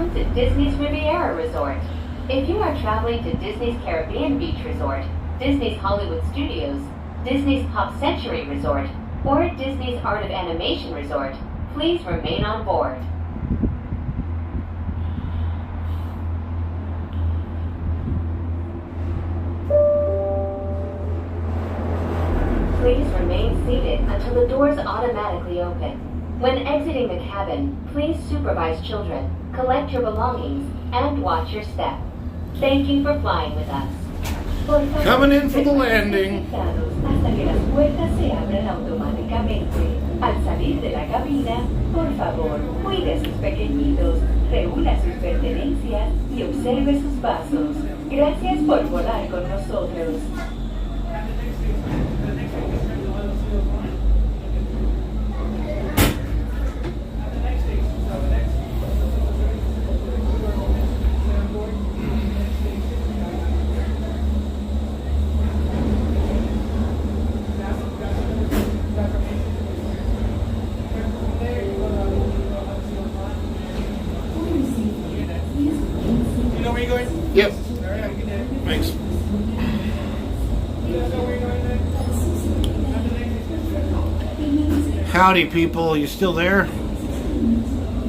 Welcome to Disney's Riviera Resort. If you are traveling to Disney's Caribbean Beach Resort, Disney's Hollywood Studios, Disney's Pop Century Resort, or Disney's Art of Animation Resort, please remain on board. Please remain seated until the doors automatically open. When exiting the cabin, please supervise children, collect your belongings, and watch your step. Thank you for flying with us. Coming in for the landing. Hasta que las puertas se abran automáticamente. Al salir de la cabina, por favor, cuide a sus pequeñitos, reúna sus pertenencias y observe sus pasos. Gracias por volar con nosotros. Yep. Thanks. Howdy, people. You still there?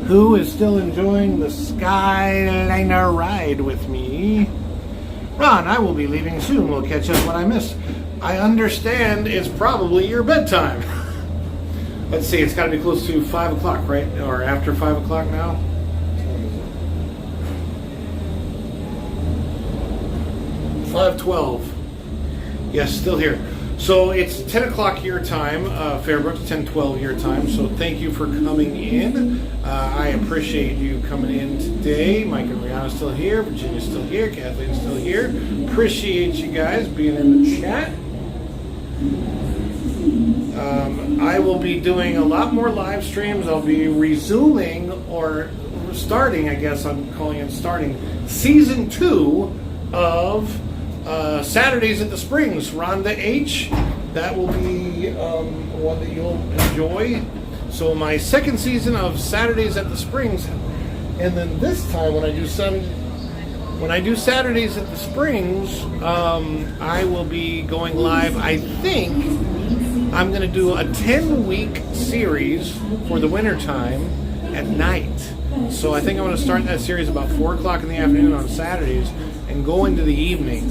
Who is still enjoying the Skyliner ride with me? Ron, I will be leaving soon. We'll catch up what I missed. I understand it's probably your bedtime. Let's see. It's got to be close to 5 o'clock, right? Or after 5 o'clock now? 5:12. Yes, still here. So it's 10 o'clock your time, Fairbrook, 10:12 your time. So thank you for coming in. I appreciate you coming in today. Mike and Rihanna's still here. Virginia's still here. Kathleen's still here. Appreciate you guys being in the chat. I will be doing a lot more live streams. I'll be resuming, or starting, I guess I'm calling it starting, season 2 of Saturdays at the Springs. Rhonda H. That will be one that you'll enjoy. So my second season of Saturdays at the Springs, and then this time when I do Saturdays at the Springs, I will be going live. I think I'm going to do a 10-week series for the wintertime at night. So I think I'm going to start that series about 4 o'clock in the afternoon on Saturdays and go into the evening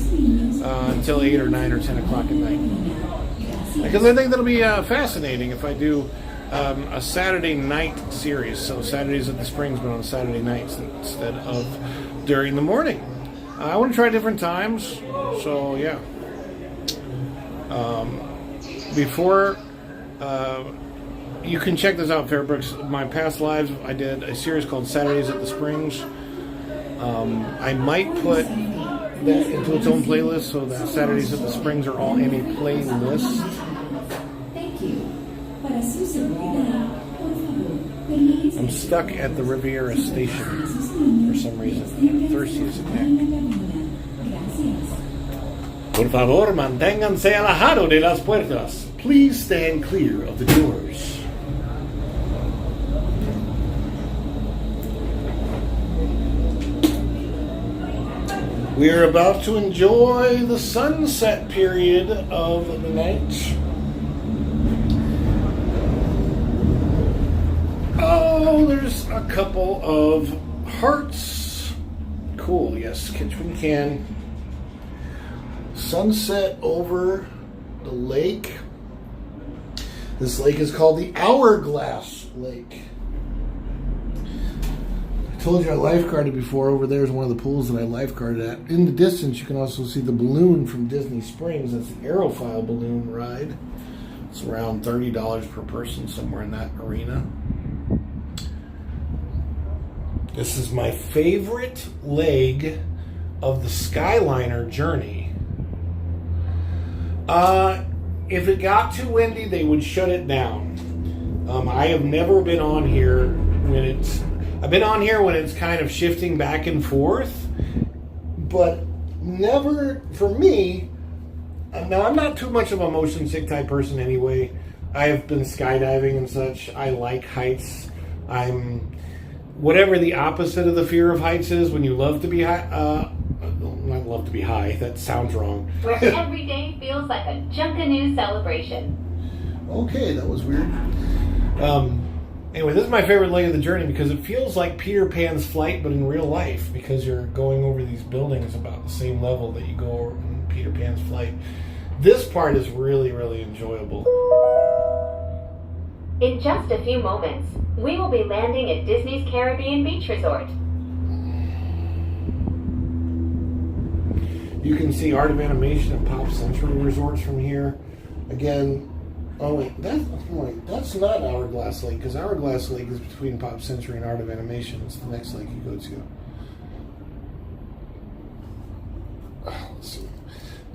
until 8 or 9 or 10 o'clock at night. Because I think that'll be fascinating if I do a Saturday night series. So Saturdays at the Springs, but on Saturday nights instead of during the morning. I want to try different times. So, yeah. Before... you can check this out, Fairbrooks. My past lives, I did a series called Saturdays at the Springs. I might put that into its own playlist so that Saturdays at the Springs are all in a playlist. Thank you. Para su seguridad, por favor, I'm stuck at the Riviera station for some reason. I'm thirsty as a heck. Por favor, manténganse alejado de las puertas. Please stand clear of the doors. We are about to enjoy the sunset period of the night. Oh, there's a couple of hearts. Cool, yes, Kitchen can. Sunset over the lake. This lake is called the Hourglass Lake. I told you I lifeguarded before. Over there is one of the pools that I lifeguarded at. In the distance, you can also see the balloon from Disney Springs. That's the Aerophile balloon ride. It's around $30 per person, somewhere in that arena. This is my favorite leg of the Skyliner journey. If it got too windy, they would shut it down. I have never been on here when it's... I've been on here when it's kind of shifting back and forth, but never, for me, now I'm not too much of a motion sick type person anyway. I have been skydiving and such. I like heights. whatever the opposite of the fear of heights is when you love to be high. Not love to be high. That sounds wrong. Where every day feels like a Junkanoo celebration. Okay, that was weird. Anyway, this is my favorite leg of the journey because it feels like Peter Pan's flight, but in real life, because you're going over these buildings about the same level that you go over in Peter Pan's flight. This part is really, really enjoyable. In just a few moments, we will be landing at Disney's Caribbean Beach Resort. You can see Art of Animation and Pop Century resorts from here. Again, that's not Hourglass Lake, because Hourglass Lake is between Pop Century and Art of Animation. It's the next lake you go to. Let's see.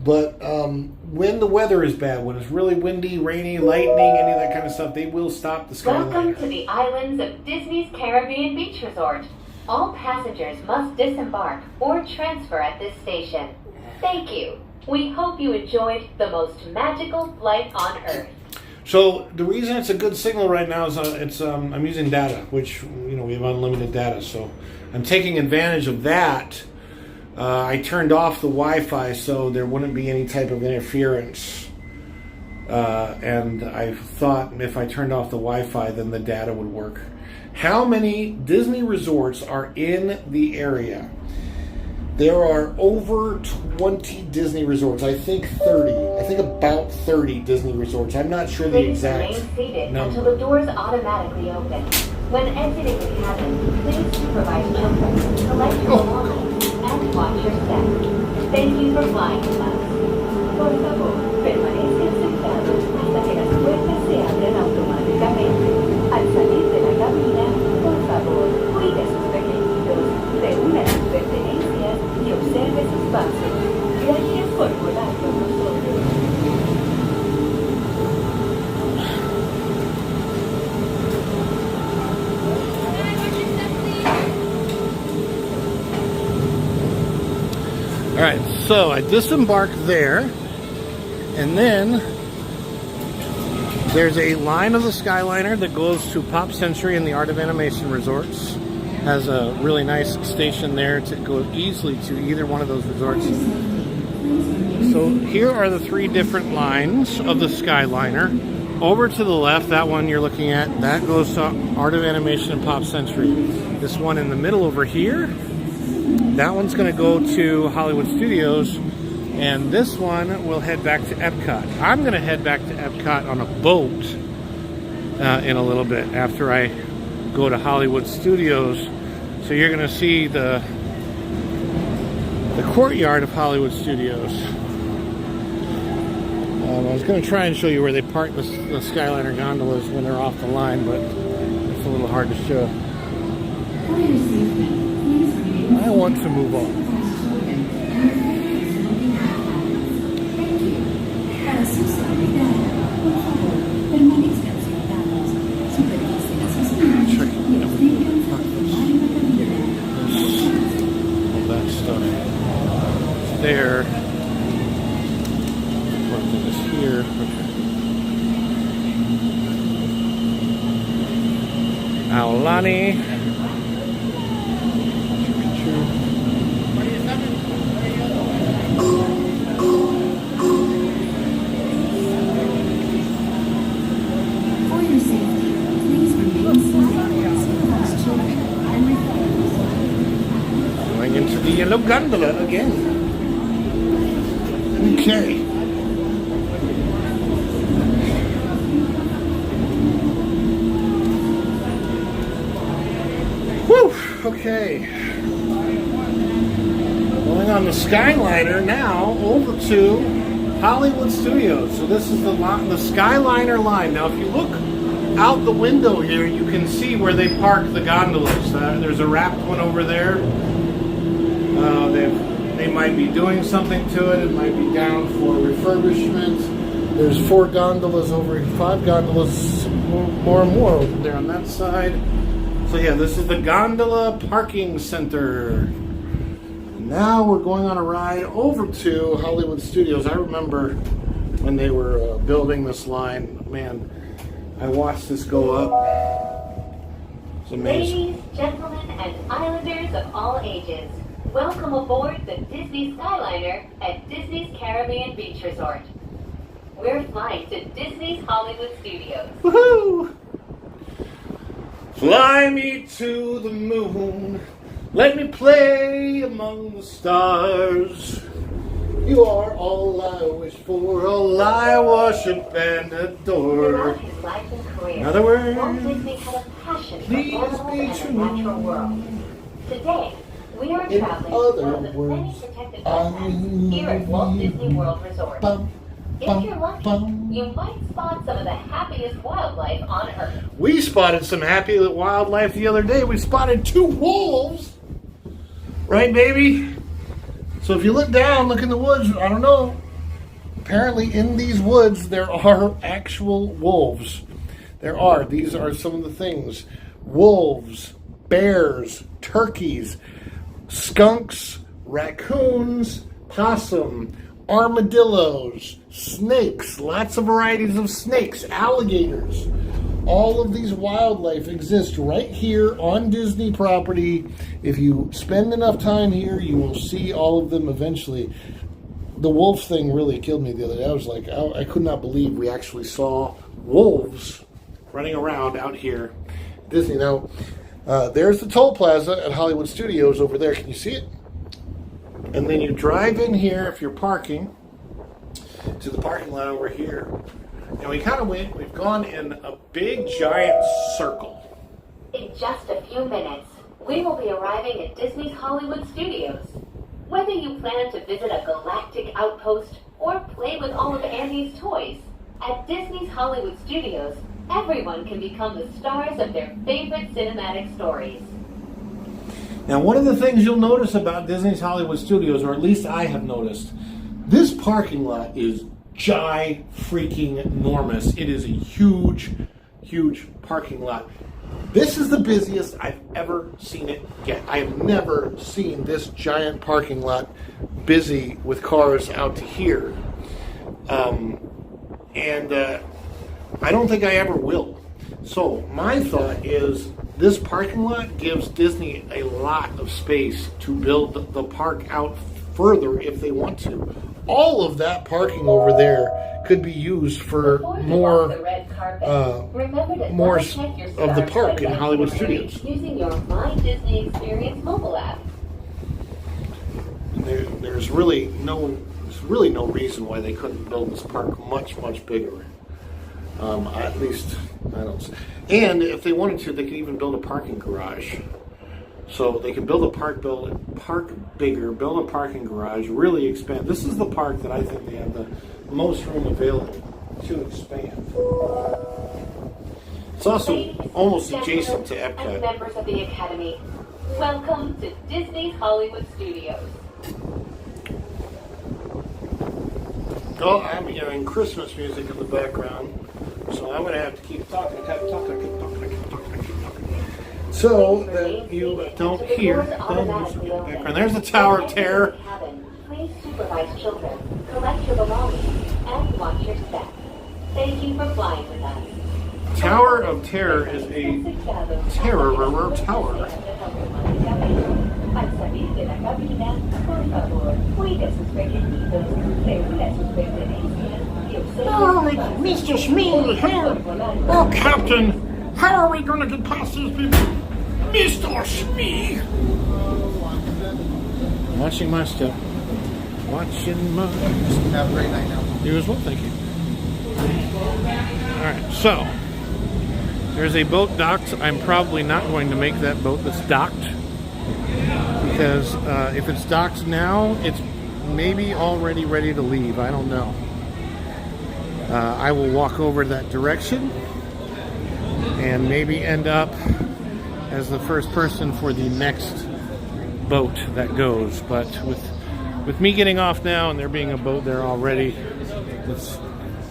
But when the weather is bad, when it's really windy, rainy, lightning, any of that kind of stuff, they will stop the Skyliner. Welcome to the islands of Disney's Caribbean Beach Resort. All passengers must disembark or transfer at this station. Thank you. We hope you enjoyed the most magical flight on Earth. So the reason it's a good signal right now is I'm using data, which we have unlimited data. So I'm taking advantage of that. I turned off the Wi-Fi so there wouldn't be any type of interference. And I thought if I turned off the Wi-Fi, then the data would work. How many Disney resorts are in the area? There are over 20 Disney resorts. I think 30. I think about 30 Disney resorts. I'm not sure the Please exact remain seated number. until the doors automatically open. When exiting the cabin, please supervise children, collect your belongings, and watch your step. Thank you for flying with us. Por favor, permanezcan sentados hasta que las puertas se abran automáticamente. Al salir de la cabina, por favor, cuide sus pequeñitos, reúna sus pertenencias y observe sus pasos. Gracias por volar con nosotros. All right, so I disembarked there, and then there's a line of the Skyliner that goes to Pop Century and the Art of Animation resorts. Has a really nice station there to go easily to either one of those resorts. So here are the three different lines of the Skyliner. Over to the left, that one you're looking at, that goes to Art of Animation and Pop Century. This one in the middle over here, that one's going to go to Hollywood Studios, and this one will head back to Epcot. I'm going to head back to Epcot on a boat in a little bit after I go to Hollywood Studios. So you're going to see the courtyard of Hollywood Studios. I was going to try and show you where they park the Skyliner gondolas when they're off the line, but it's a little hard to show. I want to move on. Para su seguridad, por favor, permanezcan sentados, supervisen a sus niños y abstengan de fumar en la cabina. All that stuff there. One thing is here. Okay. Aulani. For your safety, please remain seated, supervise children, and refrain. Going into the yellow gondola again. Okay. Whew. Okay. Going on the Skyliner now over to Hollywood Studios. So this is the Skyliner line. Now if you look out the window here, you can see where they park the gondolas. There's a wrapped one over there. They might be doing something to it. It might be down for refurbishment. There's 4 gondolas over here, 5 gondolas, more and more over there on that side. So yeah, this is the gondola parking center. Now we're going on a ride over to Hollywood Studios. I remember when they were building this line, man, I watched this go up. It's amazing. Ladies, gentlemen, and islanders of all ages, welcome aboard the Disney Skyliner at Disney's Caribbean Beach Resort. We're flying to Disney's Hollywood Studios. Woohoo! Fly me to the moon. Let me play among the stars. You are all I wish for, all I worship and adore. Throughout his life and career, In other words, Walt Disney had a passion for please animals be and the true. natural world. Today, we are In traveling other to one of the many words, protected I wetlands here at Walt Disney World Resort. Bum, If you're lucky, bum. you might spot some of the happiest wildlife on Earth. we spotted some happy wildlife the other day. We spotted 2 wolves. Right, baby? So if you look down, look in the woods, I don't know. Apparently in these woods there are actual wolves. There are. These are some of the things. Wolves, bears, turkeys, skunks, raccoons, possum, armadillos, snakes, lots of varieties of snakes, alligators. All of these wildlife exist right here on Disney property. If you spend enough time here, you will see all of them eventually. The wolf thing really killed me the other day. I was like, I could not believe we actually saw wolves running around out here at Disney. Now, there's the toll plaza at Hollywood Studios over there. Can you see it? And then you drive in here if you're parking to the parking lot over here. And we kind of we've gone in a big giant circle. In just a few minutes, we will be arriving at Disney's Hollywood Studios. Whether you plan to visit a galactic outpost or play with all of Andy's toys, at Disney's Hollywood Studios, everyone can become the stars of their favorite cinematic stories. Now, one of the things you'll notice about Disney's Hollywood Studios, or at least I have noticed, this parking lot is freaking enormous. It is a huge, huge parking lot. This is the busiest I've ever seen it get. I have never seen this giant parking lot busy with cars out to here. And I don't think I ever will. So my thought is this parking lot gives Disney a lot of space to build the park out further if they want to. All of that parking over there could be used for more of the park in Hollywood Studios. Using your My Disney Experience mobile app. There's really no reason why they couldn't build this park much bigger. At least I don't see. And if they wanted to, they could even build a parking garage. So they can build a park bigger, build a parking garage, really expand. This is the park that I think they have the most room available to expand. It's also almost adjacent to And Epcot. members of the Academy, welcome to Disney's Hollywood Studios. Oh, I'm hearing Christmas music in the background, so I'm going to have to keep talking. So that you don't hear the music in the background. There's the Tower of Terror. Please supervise children, collect your belongings, and watch your step. Thank you for flying with us. Tower of Terror is a terror tower. Al salir de la cabina, por favor, cuide sus pequeñitos, reúna sus pertenencias y observe. Oh, Mr. Smee here. Oh, Captain, how are we going to get past these people? Mr. Smee. Watching my step. Watching my step. Have a great night now. You as well, thank you. Alright, so there's a boat docked. I'm probably not going to make that boat that's docked, because if it's docked now, it's maybe already ready to leave. I don't know. I will walk over that direction and maybe end up as the first person for the next boat that goes. But with me getting off now and there being a boat there already, it's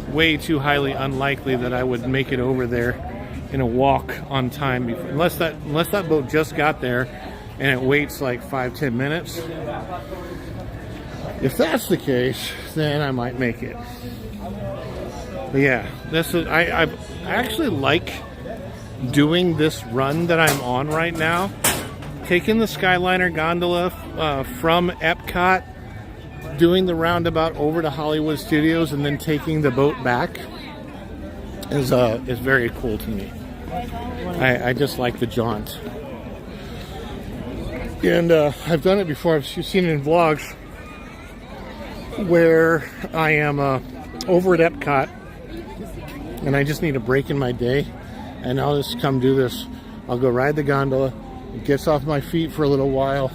way too highly unlikely that I would make it over there in a walk on time before, unless that boat just got there and it waits like 5-10 minutes. If that's the case, then I might make it. But yeah, this is I actually like doing this run that I'm on right now, taking the Skyliner gondola from Epcot, doing the roundabout over to Hollywood Studios, and then taking the boat back is very cool to me. I just like the jaunt. And I've done it before. I've seen it in vlogs where I am over at Epcot and I just need a break in my day, and I'll just come do this. I'll go ride the gondola. It gets off my feet for a little while.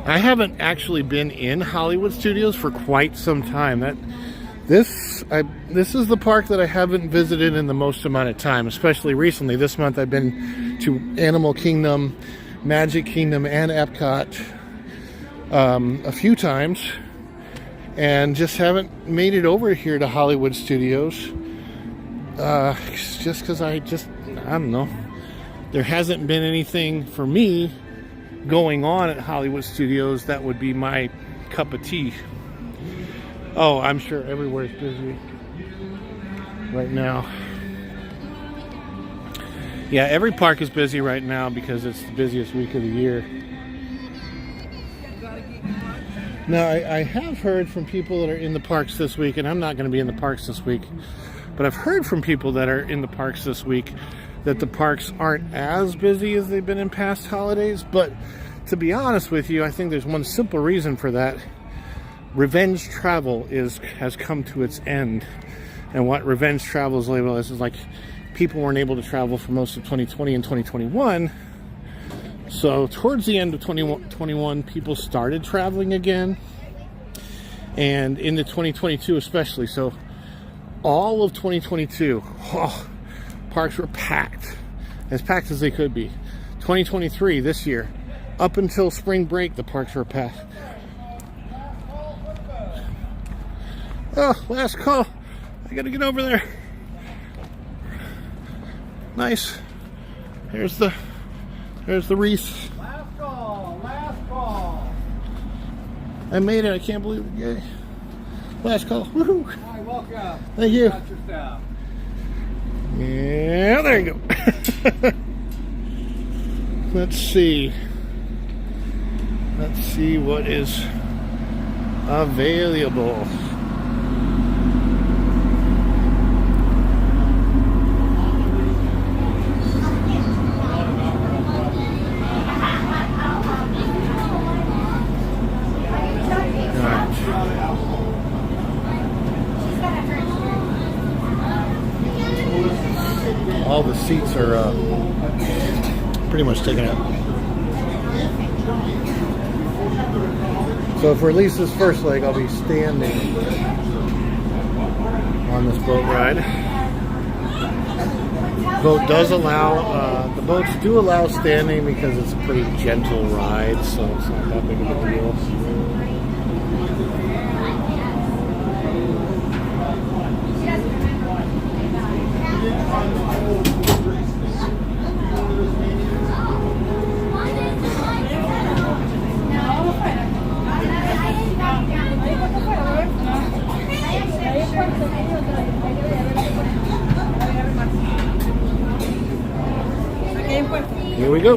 I haven't actually been in Hollywood Studios for quite some time. This is the park that I haven't visited in the most amount of time, especially recently. This month I've been to Animal Kingdom, Magic Kingdom, and Epcot a few times, and just haven't made it over here to Hollywood Studios. Just because I don't know. There hasn't been anything for me going on at Hollywood Studios that would be my cup of tea. Oh, I'm sure everywhere's busy right now. Yeah, every park is busy right now because it's the busiest week of the year. Now, I have heard from people that are in the parks this week, and I'm not going to be in the parks this week, but I've heard from people that are in the parks this week that the parks aren't as busy as they've been in past holidays. But to be honest with you, I think there's one simple reason for that. Revenge travel has come to its end. And what revenge travel is labeled as is like people weren't able to travel for most of 2020 and 2021. So towards the end of 2021, people started traveling again. And into 2022 especially. So all of 2022, parks were packed. As packed as they could be. 2023, this year, up until spring break, the parks were packed. Oh, last call. I gotta get over there. Nice. There's the wreath. Last call. I made it. I can't believe it. Yay. Last call. Woohoo. Hi, welcome. Thank you. Got your stuff. Yeah, there you go. Let's see. Let's see what is available. All the seats are pretty much taken out. So for at least this first leg, I'll be standing on this boat ride. The boats do allow standing because it's a pretty gentle ride, so it's not that big of a deal. Here we go.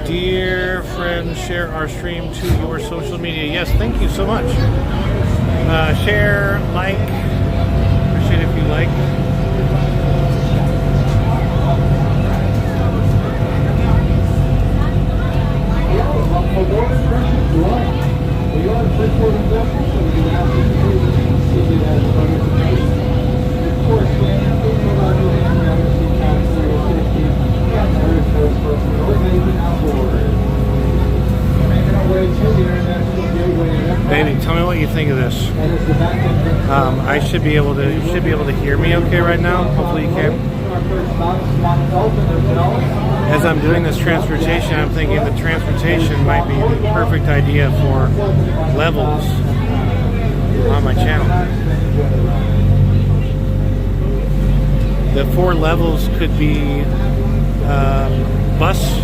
Dear friends, share our stream to your social media. Yes, thank you so much. Share, like. Appreciate it if you like. Baby, tell me what you think of this. I should be able to. You should be able to hear me okay right now. Hopefully you can. As I'm doing this transportation, I'm thinking the transportation might be the perfect idea for levels on my channel. The 4 levels could be bus.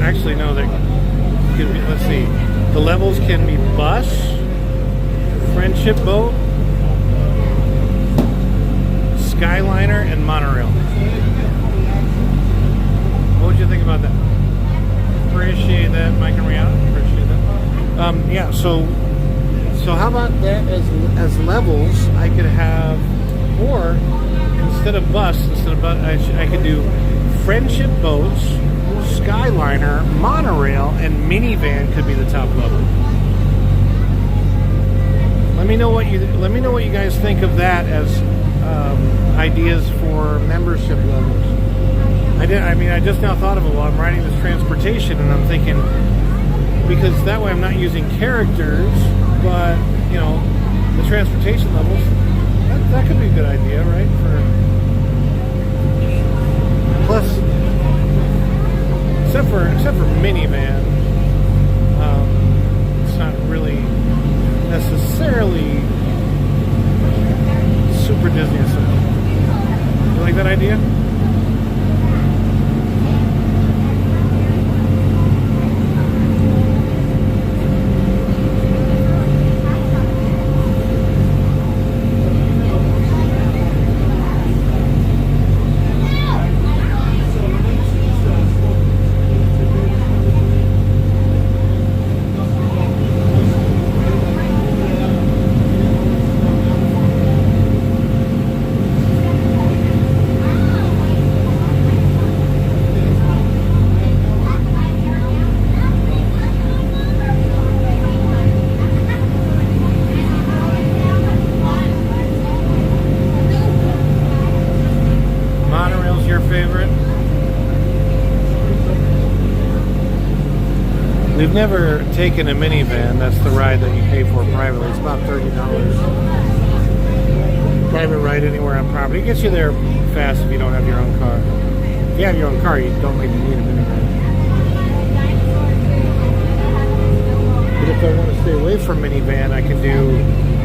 Actually, no, they could be. Let's see. The levels can be bus, Friendship Boat, Skyliner, and Monorail. What would you think about that? Appreciate that, Mike and Rihanna. Appreciate that. Yeah. So how about that as levels? I could have, or instead of bus, I could do Friendship Boats, Skyliner, Monorail, and Minivan could be the top level. Let me know what you guys think of that as ideas for membership levels. I just now thought of it while I'm writing this transportation, and I'm thinking, because that way I'm not using characters, but the transportation levels. That could be a good idea, right? Plus, except for Minivan, it's not really necessarily super Disney. You like that idea? We've never taken a minivan. That's the ride that you pay for privately. It's about $30. Private ride anywhere on property. It gets you there fast if you don't have your own car. If you have your own car, you don't really need a minivan. But if I want to stay away from minivan, I can do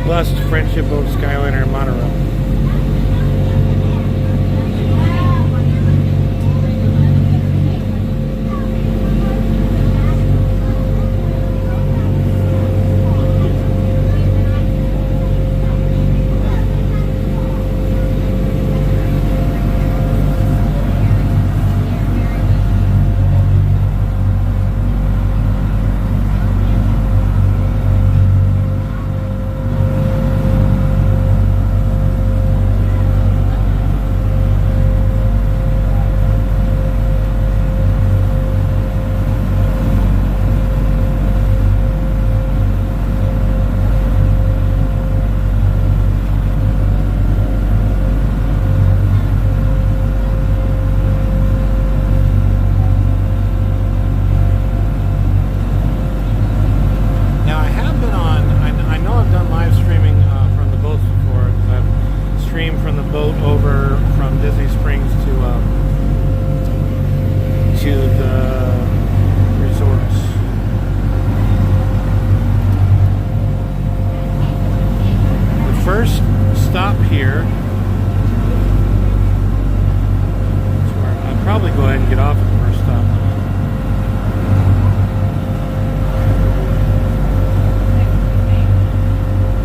Lust, Friendship Boat, Skyliner, and Monorail. First stop here. I'll probably go ahead and get off at the first stop.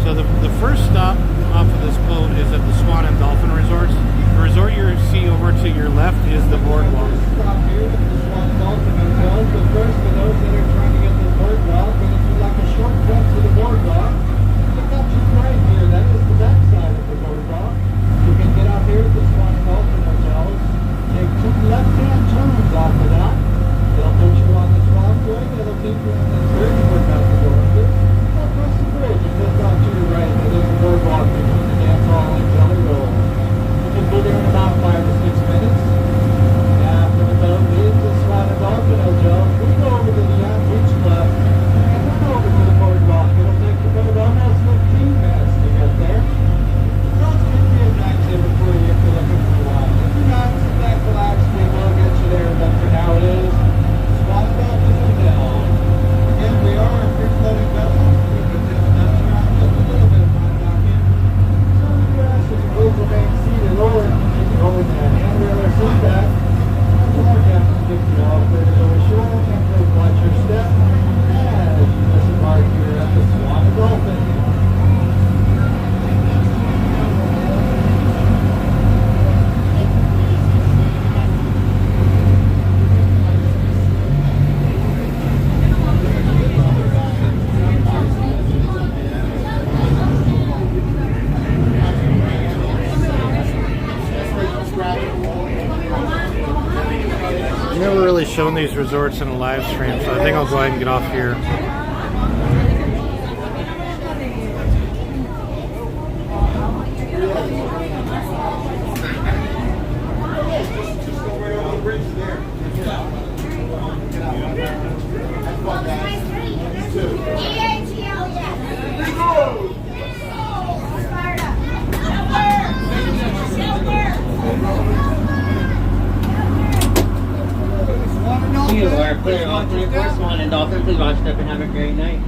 So the first stop off of this boat is at the Swan and Dolphin Resorts. The resort you see over to your left is the boardwalk. Stop here at the Swan and Dolphin Hotel. But first, for those that are trying to get to the boardwalk, and if you'd like a shortcut to the boardwalk, look up to the right here. That is the back side of the boardwalk. You can get out here at the Swan and Dolphin Hotels. Take two left-hand turns off of that. It'll put you on this walkway. It'll keep you on this bridge we're about to go under. Across the bridge and look out to your right. It is the boardwalk between the dance hall and Jelly Roll. You can be there in about 5 to 6 minutes. After the boat leaves the Swan and Dolphin Hotel, we go over shown these resorts in a live stream, so I think I'll go ahead and get off here. You are clear all three of course, Swan and Dolphin. Please watch up and have a great night.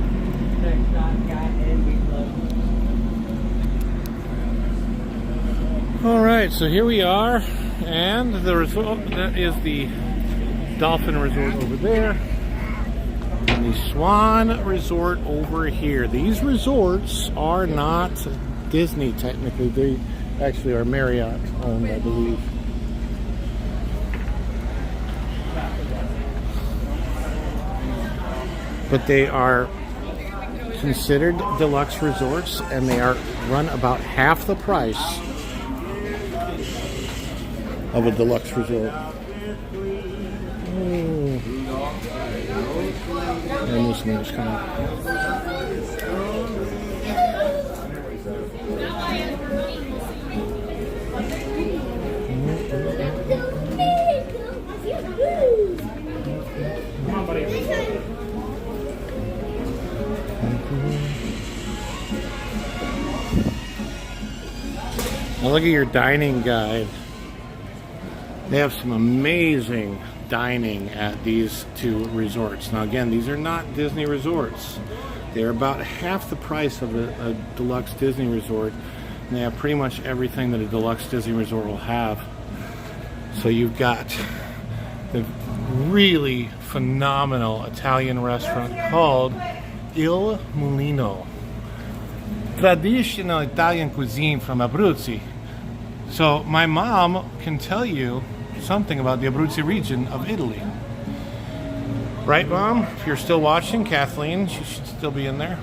Alright, so here we are, and the resort, that is the Dolphin Resort over there, and the Swan Resort over here. These resorts are not Disney technically, they actually are Marriott owned, I believe. But they are considered deluxe resorts, and they are run about half the price of a deluxe resort. And this one is coming. Now look at your dining guide. They have some amazing dining at these two resorts. Now again, these are not Disney resorts. They're about half the price of a deluxe Disney resort, and they have pretty much everything that a deluxe Disney resort will have. So you've got the really phenomenal Italian restaurant called Il Mulino. Traditional Italian cuisine from Abruzzi. So my mom can tell you something about the Abruzzi region of Italy. Right, Mom? If you're still watching, Kathleen, she should still be in there.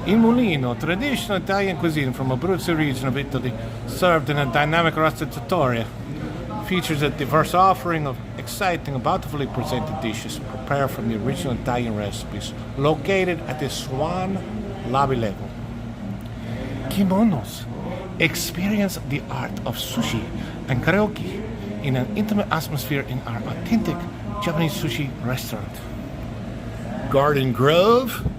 Il Mulino, traditional Italian cuisine from Abruzzi region of Italy, served in a dynamic rustic trattoria. Features a diverse offering of exciting, bountifully presented dishes prepared from the original Italian recipes, located at the Swan lobby level. Kimonos. Experience the art of sushi and karaoke in an intimate atmosphere in our authentic Japanese sushi restaurant. Garden Grove.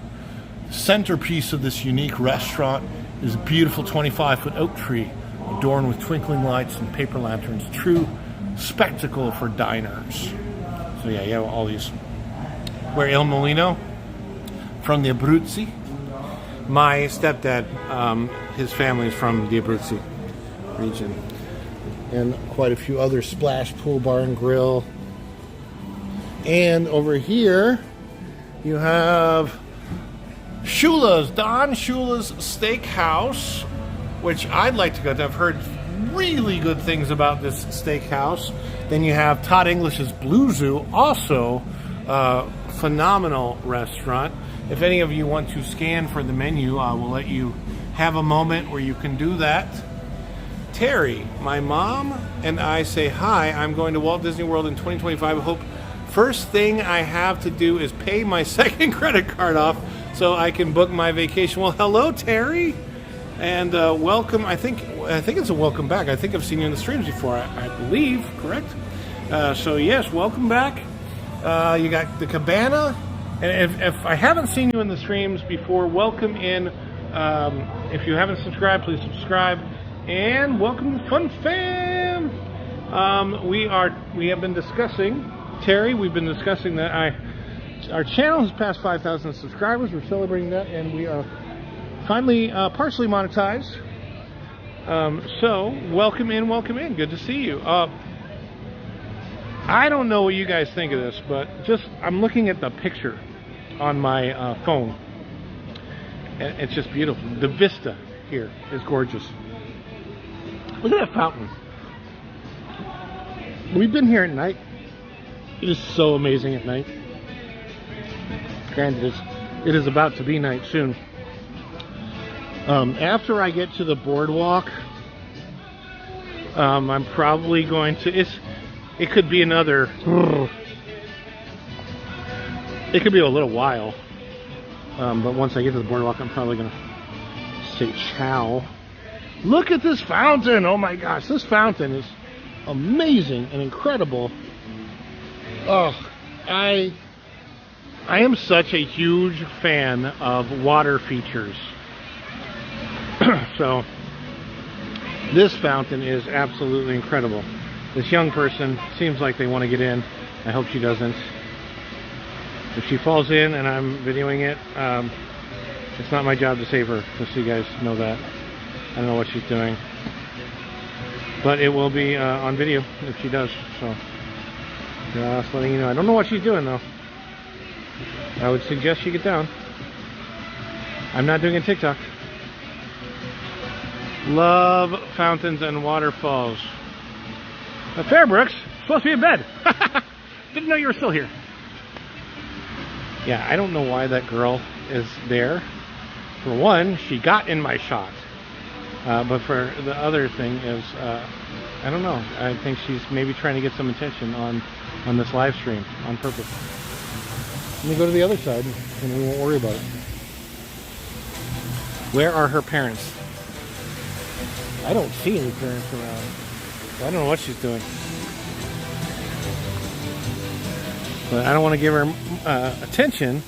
Centerpiece of this unique restaurant is a beautiful 25-foot oak tree adorned with twinkling lights and paper lanterns. True spectacle for diners. So yeah, you have all these. We're Il Mulino from the Abruzzi. My stepdad, his family is from the Abruzzi region. And quite a few other Splash Pool Bar and Grill. And over here, you have Shula's, Don Shula's Steakhouse, which I'd like to go to. I've heard really good things about this steakhouse. Then you have Todd English's Blue Zoo, also a phenomenal restaurant. If any of you want to scan for the menu, I will let you have a moment where you can do that. Terry, my mom and I say hi. I'm going to Walt Disney World in 2025. I hope first thing I have to do is pay my second credit card off so I can book my vacation. Well, hello, Terry, and welcome. I think it's a welcome back. I think I've seen you in the streams before, I believe, correct? So yes, welcome back. You got the cabana. And if I haven't seen you in the streams before, welcome in. If you haven't subscribed, please subscribe. And welcome to Fun Fam. We have been discussing, Terry, we've been discussing that our channel has passed 5,000 subscribers. We're celebrating that, and we are finally partially monetized. So welcome in, welcome in. Good to see you. I don't know what you guys think of this, but I'm looking at the picture on my phone, and it's just beautiful. The vista here is gorgeous. Look at that fountain. We've been here at night. It is so amazing at night. Granted, it is about to be night soon. After I get to the boardwalk, I'm probably going to. It could be another It could be a little while, but once I get to the boardwalk, I'm probably gonna say ciao. Look at this fountain! Oh my gosh, this fountain is amazing and incredible. Oh, I am such a huge fan of water features. So this fountain is absolutely incredible. This young person seems like they want to get in. I hope she doesn't. If she falls in and I'm videoing it, it's not my job to save her, just so you guys know that. I don't know what she's doing, but it will be on video if she does. So just letting you know. I don't know what she's doing though. I would suggest she get down. I'm not doing a TikTok. Love fountains and waterfalls. Fairbrook's supposed to be in bed. Didn't know you were still here. Yeah, I don't know why that girl is there. For one, she got in my shot. But for the other thing is, I don't know. I think she's maybe trying to get some attention on this live stream on purpose. Let me go to the other side and we won't worry about it. Where are her parents? I don't see any parents around. I don't know what she's doing. But I don't want to give her attention,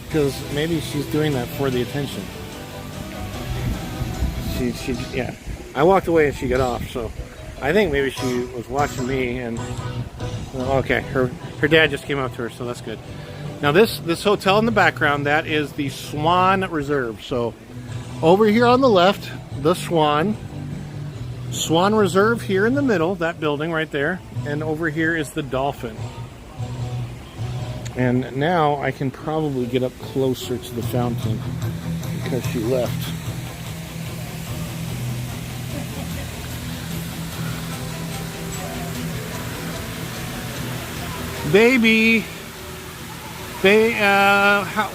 because maybe she's doing that for the attention. Yeah. I walked away and she got off, so I think maybe she was watching me and okay, her dad just came up to her, so that's good. Now this hotel in the background, that is the Swan Reserve. So over here on the left, the Swan Reserve here in the middle, that building right there, and over here is the Dolphin. And now I can probably get up closer to the fountain because she left. Baby,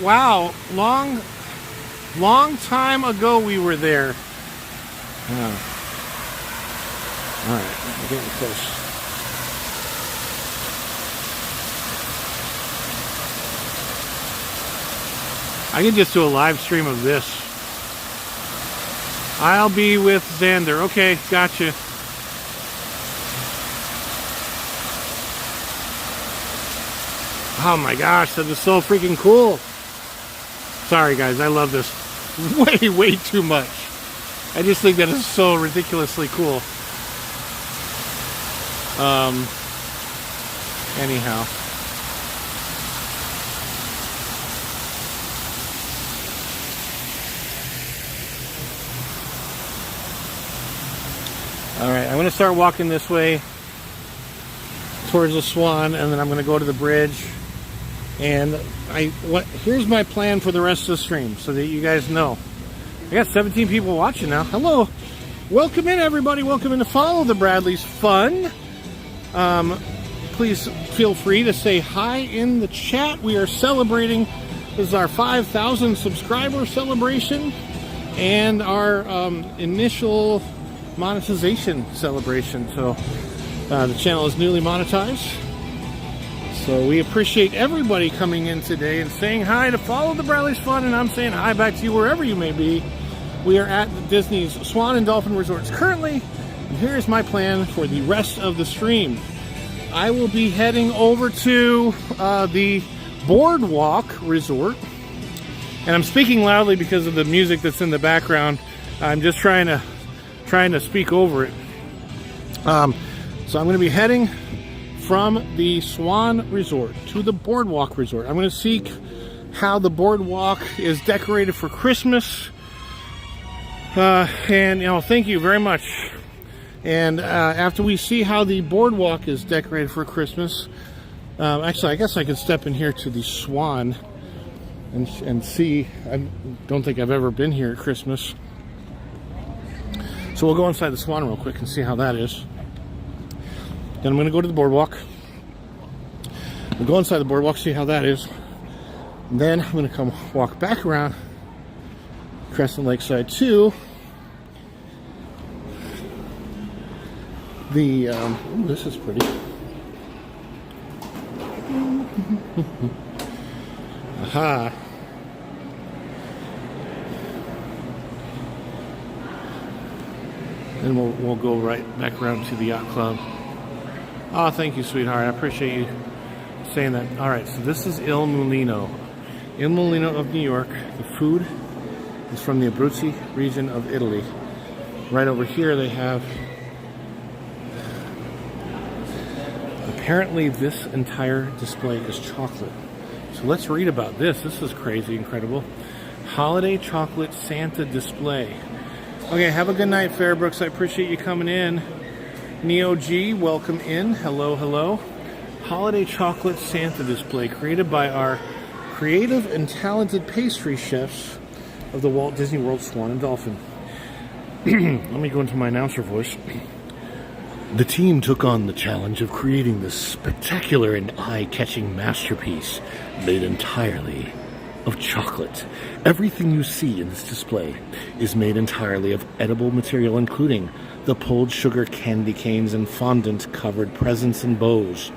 wow, long time ago we were there. Oh. All right, I'm getting close. I can just do a live stream of this. I'll be with Xander. Okay, gotcha. Oh my gosh, that is so freaking cool. Sorry guys, I love this way too much. I just think that is so ridiculously cool. Anyhow. Alright, I'm going to start walking this way towards the Swan, and then I'm going to go to the bridge. And here's my plan for the rest of the stream, so that you guys know. I got 17 people watching now. Hello. Welcome in, everybody. Welcome in to Follow the Bradleys Fun. Please feel free to say hi in the chat. We are celebrating. This is our 5,000 subscriber celebration and our initial monetization celebration. So the channel is newly monetized. So we appreciate everybody coming in today and saying hi to Follow the Bradleys Fun, and I'm saying hi back to you wherever you may be. We are at Disney's Swan and Dolphin Resorts currently, and here's my plan for the rest of the stream. I will be heading over to the Boardwalk Resort, and I'm speaking loudly because of the music that's in the background. I'm just trying to speak over it. So I'm going to be heading from the Swan Resort to the Boardwalk Resort. I'm going to see how the boardwalk is decorated for Christmas. And thank you very much. And after we see how the boardwalk is decorated for Christmas, actually I guess I could step in here to the Swan and see. I don't think I've ever been here at Christmas. So we'll go inside the Swan real quick and see how that is. Then I'm going to go to the boardwalk. We'll go inside the boardwalk, see how that is. And then I'm going to come walk back around Crescent Lakeside to the, ooh, this is pretty. Aha. And we'll go right back around to the yacht club. Oh, thank you, sweetheart. I appreciate you saying that. All right, so this is Il Mulino. Il Mulino of New York. The food is from the Abruzzi region of Italy. Right over here they have... Apparently this entire display is chocolate. So let's read about this. This is crazy, incredible. Holiday chocolate Santa display. Okay, have a good night, Fairbrooks. I appreciate you coming in. Neo G, welcome in. Hello, hello. Holiday chocolate Santa display created by our creative and talented pastry chefs of the Walt Disney World Swan and Dolphin. Let me go into my announcer voice. The team took on the challenge of creating this spectacular and eye-catching masterpiece made entirely of chocolate. Everything you see in this display is made entirely of edible material, including the pulled sugar candy canes and fondant-covered presents and bows.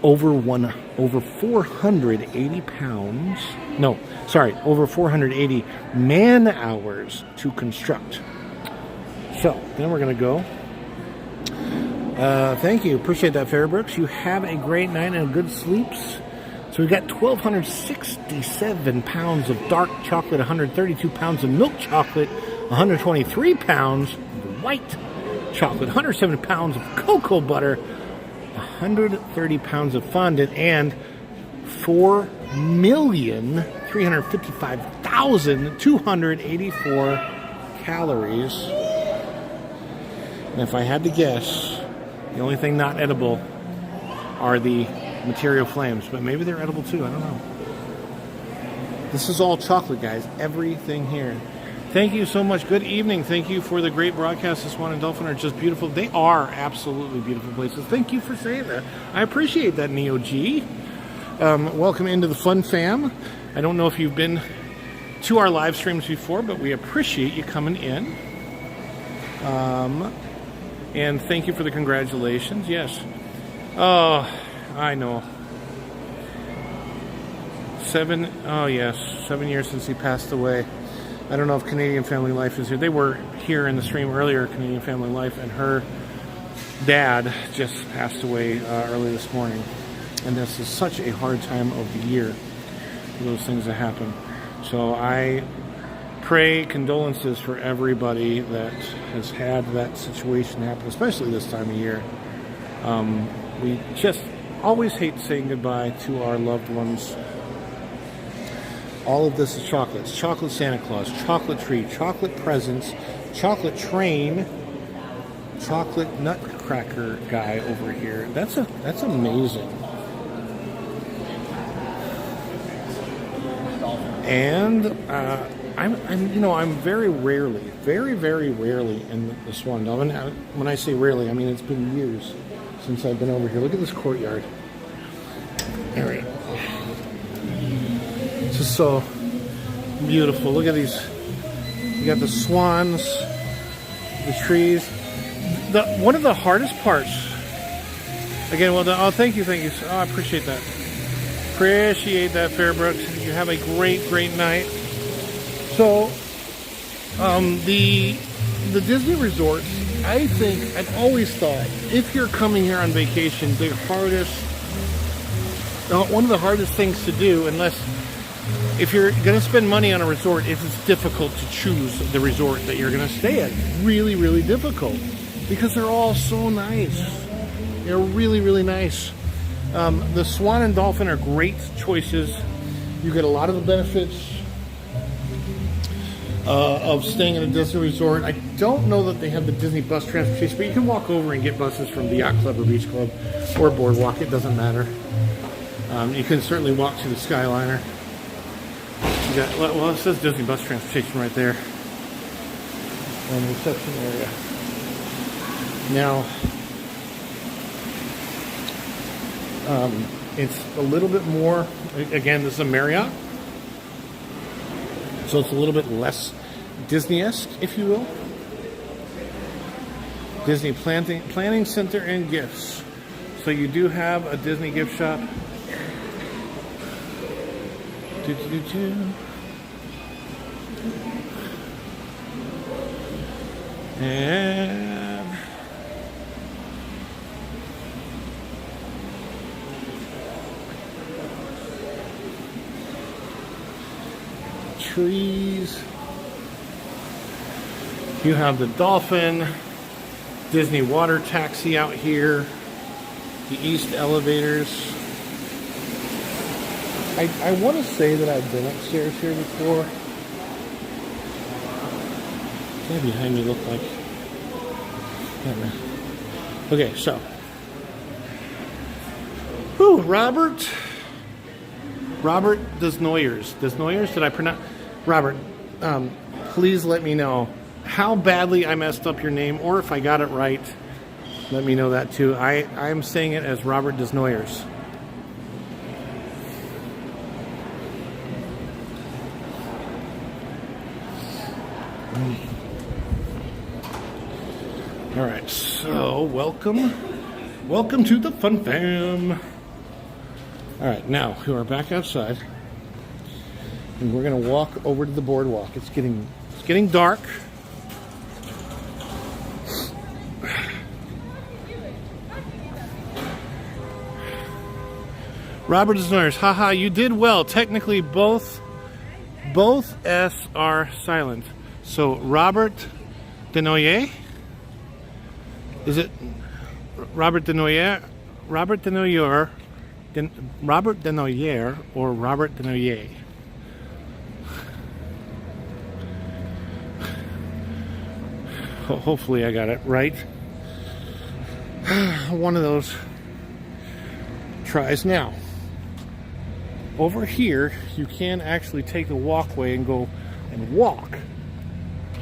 Over 480 pounds... No, sorry, over 480 man-hours to construct. So, then we're going to go. Thank you. Appreciate that, Fairbrooks. You have a great night and good sleeps. So we've got 1,267 pounds of dark chocolate, 132 pounds of milk chocolate, 123 pounds of white chocolate, 170 pounds of cocoa butter, 130 pounds of fondant, and 4,355,284 calories. And if I had to guess, the only thing not edible are the material flames, but maybe they're edible too. I don't know. This is all chocolate, guys. Everything here. Thank you so much. Good evening. Thank you for the great broadcast. The Swan and Dolphin are just beautiful. They are absolutely beautiful places. Thank you for saying that. I appreciate that, Neo G. Welcome into the Fun Fam. I don't know if you've been to our live streams before, but we appreciate you coming in. And thank you for the congratulations. Yes. Oh, I know. 7 years since he passed away. I don't know if Canadian Family Life is here. They were here in the stream earlier, Canadian Family Life, and her dad just passed away early this morning. And this is such a hard time of the year for those things that happen. So I pray condolences for everybody that has had that situation happen, especially this time of year. We just always hate saying goodbye to our loved ones. All of this is chocolate. It's chocolate Santa Claus, chocolate tree, chocolate presents, chocolate train, chocolate nutcracker guy over here. That's amazing. And I'm very rarely in the Swan Dolphin. When I say rarely, I mean it's been years since I've been over here. Look at this courtyard. All right. It's just so beautiful. Look at these. You got the swans, the trees. One of the hardest parts. Again, thank you. Oh, I appreciate that. Appreciate that, Fairbrooks. You have a great night. So, the Disney resorts, I think, I've always thought, if you're coming here on vacation, one of the hardest things to do, if you're going to spend money on a resort, it's difficult to choose the resort that you're going to stay at. Really difficult. Because they're all so nice. They're really nice. The Swan and Dolphin are great choices. You get a lot of the benefits of staying at a Disney resort. I don't know that they have the Disney bus transportation, but you can walk over and get buses from the Yacht Club or Beach Club or Boardwalk. It doesn't matter. You can certainly walk to the Skyliner. It says Disney bus transportation right there on the reception area. Now, it's a little bit more, again, this is a Marriott, so it's a little bit less Disney-esque, if you will. Disney Planning Center and Gifts. So you do have a Disney gift shop. And trees. You have the dolphin, Disney water taxi out here, the east elevators. I want to say that I've been upstairs here before. What does that behind me look like? Okay, so. Whew, Robert Desnoyers. Desnoyers, did I pronounce? Robert, please let me know how badly I messed up your name, or if I got it right, let me know that too. I'm saying it as Robert Desnoyers. All right, so welcome to the Fun Fam. All right, now we are back outside, and we're gonna walk over to the boardwalk. It's getting dark. Robert Desnoyers, haha, you did well. Technically, both S are silent. So Robert Desnoyers. Is it Robert Desnoyers? Robert Desnoyers? Robert Desnoyers or Robert Desnoyers? Hopefully I got it right. One of those tries. Now, over here, you can actually take the walkway and go and walk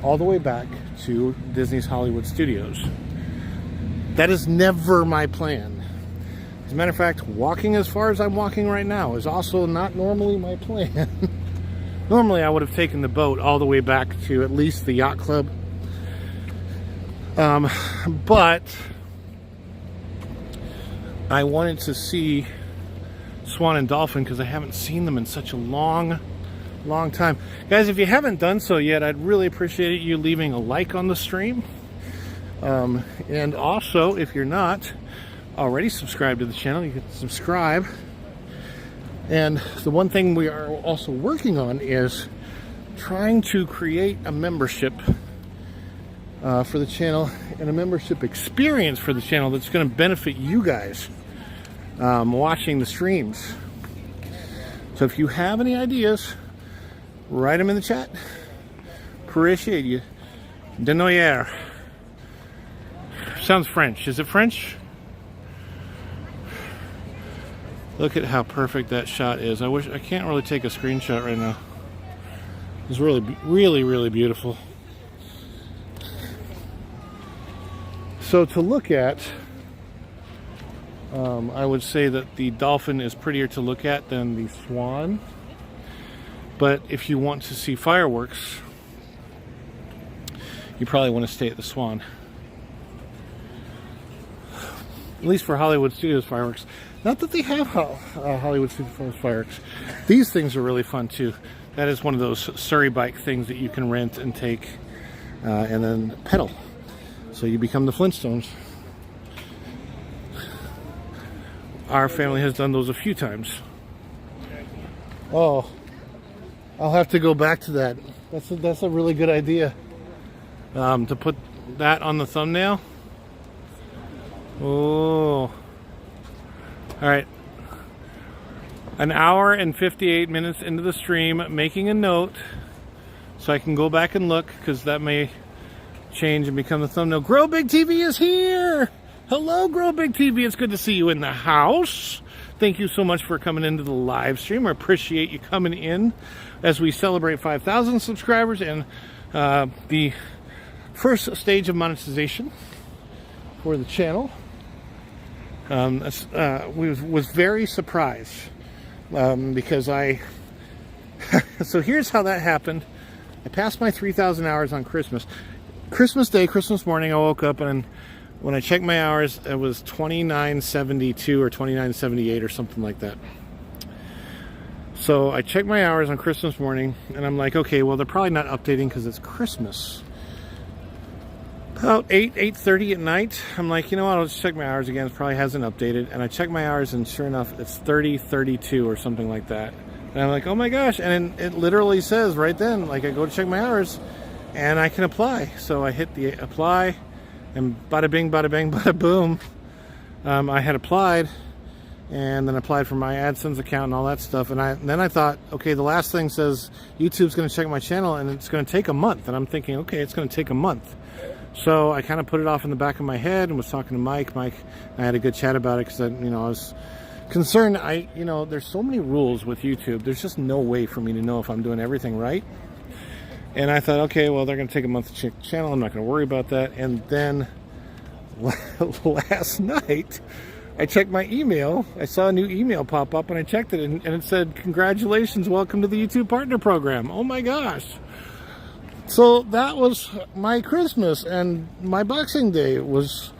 all the way back to Disney's Hollywood Studios. That is never my plan. As a matter of fact, walking as far as I'm walking right now is also not normally my plan. Normally, I would have taken the boat all the way back to at least the yacht club. But I wanted to see Swan and Dolphin because I haven't seen them in such a long time. Guys, if you haven't done so yet, I'd really appreciate you leaving a like on the stream. And also, if you're not already subscribed to the channel, you can subscribe. And the one thing we are also working on is trying to create a membership for the channel and a membership experience for the channel that's going to benefit you guys watching the streams. So if you have any ideas, write them in the chat. Appreciate you. Desnoyers. Sounds French. Is it French? Look at how perfect that shot is. I can't really take a screenshot right now. It's really beautiful. So to look at, I would say that the dolphin is prettier to look at than the swan. But if you want to see fireworks, you probably want to stay at the Swan. At least for Hollywood Studios fireworks. Not that they have Hollywood Studios fireworks. These things are really fun too. That is one of those Surrey bike things that you can rent and take and then pedal. So you become the Flintstones. Our family has done those a few times. Oh, I'll have to go back to that. That's a really good idea. To put that on the thumbnail. Oh. All right. An hour and 58 minutes into the stream, making a note so I can go back and look, because that may change and become the thumbnail. Grow Big TV is here. Hello, Grow Big TV. It's good to see you in the house. Thank you so much for coming into the live stream. I appreciate you coming in as we celebrate 5,000 subscribers and the first stage of monetization for the channel. Was very surprised because so here's how that happened. I passed my 3,000 hours on Christmas Day, Christmas morning. I woke up and when I checked my hours, it was 2972 or 2978 or something like that. So I checked my hours on Christmas morning, and I'm like, okay, well, they're probably not updating because it's Christmas. About 8:30 at night, I'm like, you know what, I'll just check my hours again. It probably hasn't updated. And I check my hours, and sure enough, it's 30:32 or something like that. And I'm like, oh my gosh. And it literally says right then, like, I go to check my hours, and I can apply. So I hit the apply, and bada bing, bada bang, bada boom. I had applied, and then applied for my AdSense account and all that stuff. And then I thought, okay, the last thing says YouTube's going to check my channel, and it's going to take a month. And I'm thinking, okay, it's going to take a month. So I kind of put it off in the back of my head and was talking to Mike. I had a good chat about it because I was concerned. There's so many rules with YouTube. There's just no way for me to know if I'm doing everything right. And I thought, okay, well, they're going to take a month to check the channel. I'm not going to worry about that. And then last night, I checked my email. I saw a new email pop up, and I checked it, and it said, congratulations, welcome to the YouTube Partner Program. Oh my gosh. So that was my Christmas, and my Boxing Day was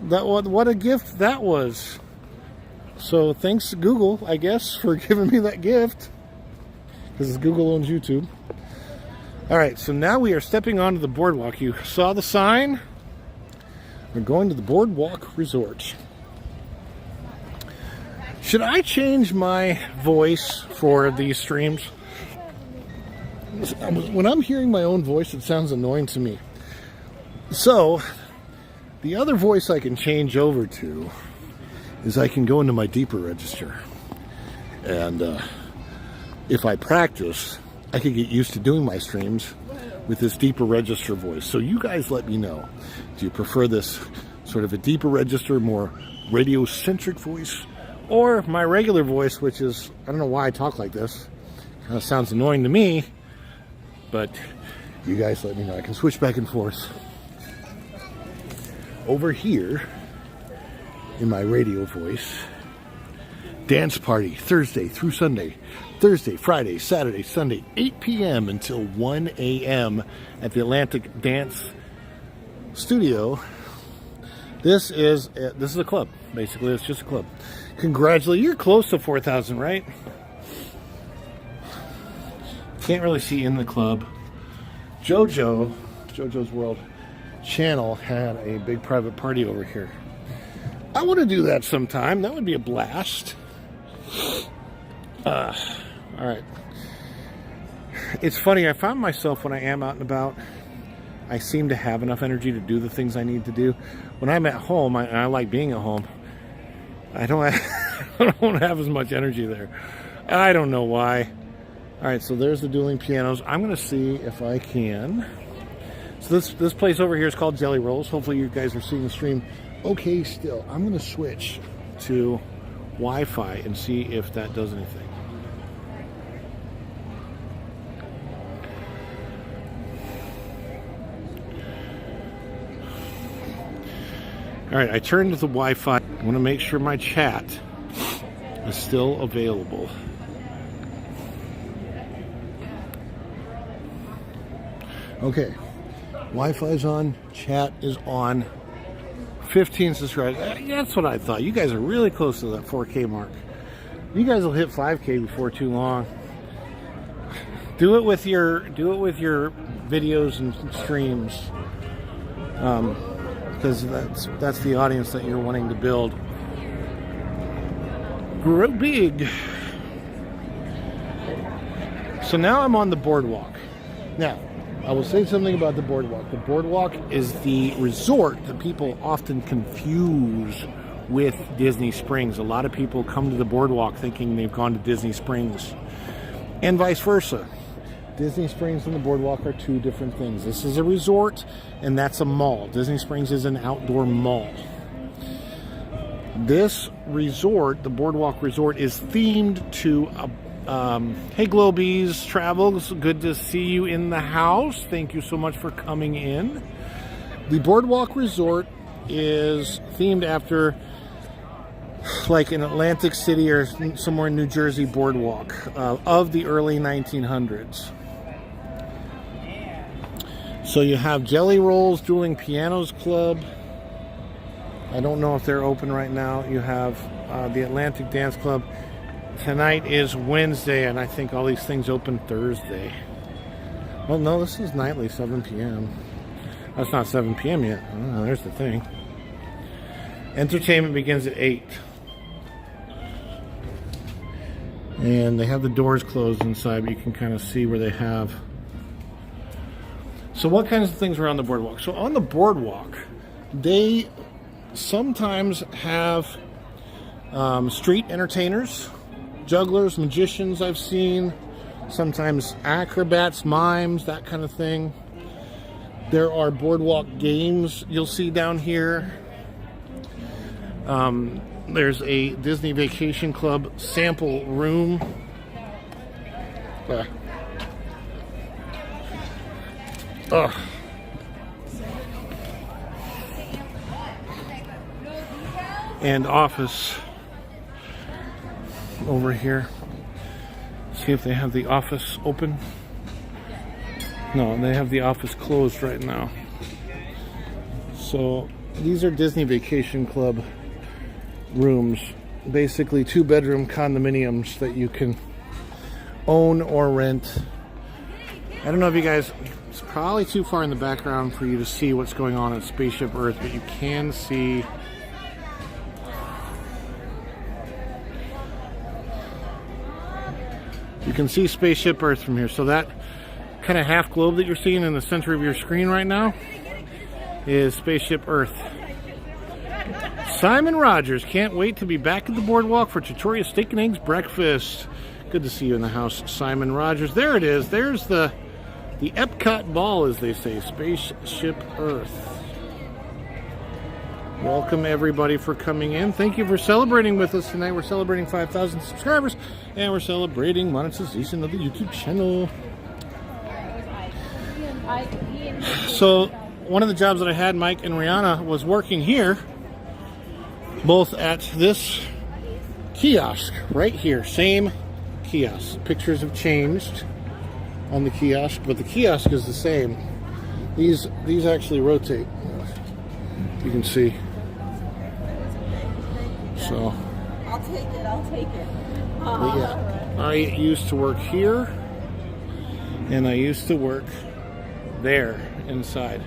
that. What a gift that was. So thanks to Google, I guess, for giving me that gift, because Google owns YouTube. All right, so now we are stepping onto the boardwalk. You saw the sign. We're going to the Boardwalk Resort. Should I change my voice for these streams? When I'm hearing my own voice, it sounds annoying to me. So, the other voice I can change over to is I can go into my deeper register. And if I practice, I can get used to doing my streams with this deeper register voice. So you guys let me know. Do you prefer this sort of a deeper register, more radio-centric voice? Or my regular voice, which is, I don't know why I talk like this. Kind of sounds annoying to me. But you guys let me know. I can switch back and forth. Over here, in my radio voice, dance party, Thursday through Sunday. Thursday, Friday, Saturday, Sunday, 8 p.m. until 1 a.m. at the Atlantic Dance Studio. This is a club. Basically, it's just a club. Congratulations. You're close to 4,000, right? Can't really see in the club. JoJo's World channel had a big private party over here. I want to do that sometime. That would be a blast. All right. It's funny. I found myself when I am out and about, I seem to have enough energy to do the things I need to do. When I'm at home, I like being at home. I don't have as much energy there. I don't know why. All right, so there's the dueling pianos. I'm going to see if I can. So this place over here is called Jelly Rolls. Hopefully you guys are seeing the stream okay still. I'm going to switch to Wi-Fi and see if that does anything. All right, I turned to the Wi-Fi. I want to make sure my chat is still available. Okay, Wi-Fi's on, chat is on, 15 subscribers. That's what I thought. You guys are really close to that 4K mark. You guys will hit 5K before too long. Do it with your videos and streams, because that's the audience that you're wanting to build. Grow big. So now I'm on the boardwalk. Now, I will say something about the boardwalk. The boardwalk is the resort that people often confuse with Disney Springs. A lot of people come to the boardwalk thinking they've gone to Disney Springs, and vice versa. Disney Springs and the boardwalk are two different things. This is a resort, and that's a mall. Disney Springs is an outdoor mall. This resort, the Boardwalk Resort, is themed to hey Globies Travels, good to see you in the house. Thank you so much for coming in. The Boardwalk Resort is themed after like an Atlantic City or somewhere in New Jersey boardwalk of the early 1900s. So you have Jelly Rolls Dueling Pianos Club. I don't know if they're open right now. You have the Atlantic Dance Club. Tonight is Wednesday, and I think all these things open Thursday. Well, no, this is nightly, 7 p.m. That's not 7 p.m. yet. Oh, there's the thing. Entertainment begins at 8. And they have the doors closed inside, but you can kind of see where they have. So what kinds of things are on the boardwalk? So on the boardwalk, they sometimes have street entertainers, jugglers, magicians I've seen, sometimes acrobats, mimes, that kind of thing. There are boardwalk games you'll see down here. There's a Disney Vacation Club sample room. And office over here. See if they have the office open. No, they have the office closed right now. So these are Disney Vacation Club rooms, basically 2-bedroom condominiums that you can own or rent. I don't know if you guys, it's probably too far in the background for you to see what's going on at Spaceship Earth, but you can see Spaceship Earth from here. So that kind of half globe that you're seeing in the center of your screen right now is Spaceship Earth. Simon Rogers can't wait to be back at the boardwalk for Trattoria Steak and Eggs breakfast. Good to see you in the house, Simon Rogers. There it is. There's the Epcot ball, as they say, Spaceship Earth. Welcome everybody for coming in. Thank you for celebrating with us tonight. We're celebrating 5,000 subscribers, and we're celebrating monetization of the YouTube channel. So one of the jobs that I had, Mike and Rihanna, was working here, both at this kiosk right here. Same kiosk. Pictures have changed on the kiosk, but the kiosk is the same. These actually rotate. You can see. So I'll take it. yeah, I used to work here, and I used to work there inside.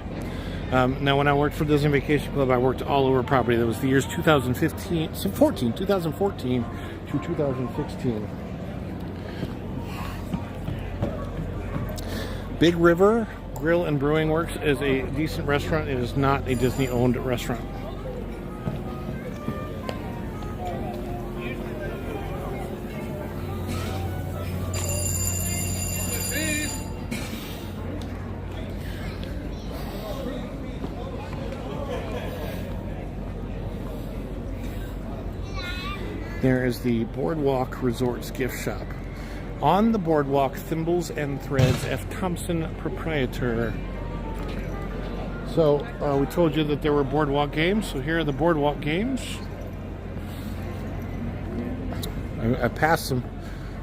Now, when I worked for Disney Vacation Club, I worked all over property. That was the years 2014 to 2016. Big River Grill and Brewing Works is a decent restaurant. It is not a Disney-owned restaurant. There is the Boardwalk Resorts gift shop. On the boardwalk, Thimbles and Threads, F. Thompson, proprietor. So, we told you that there were boardwalk games, so here are the boardwalk games. I passed them,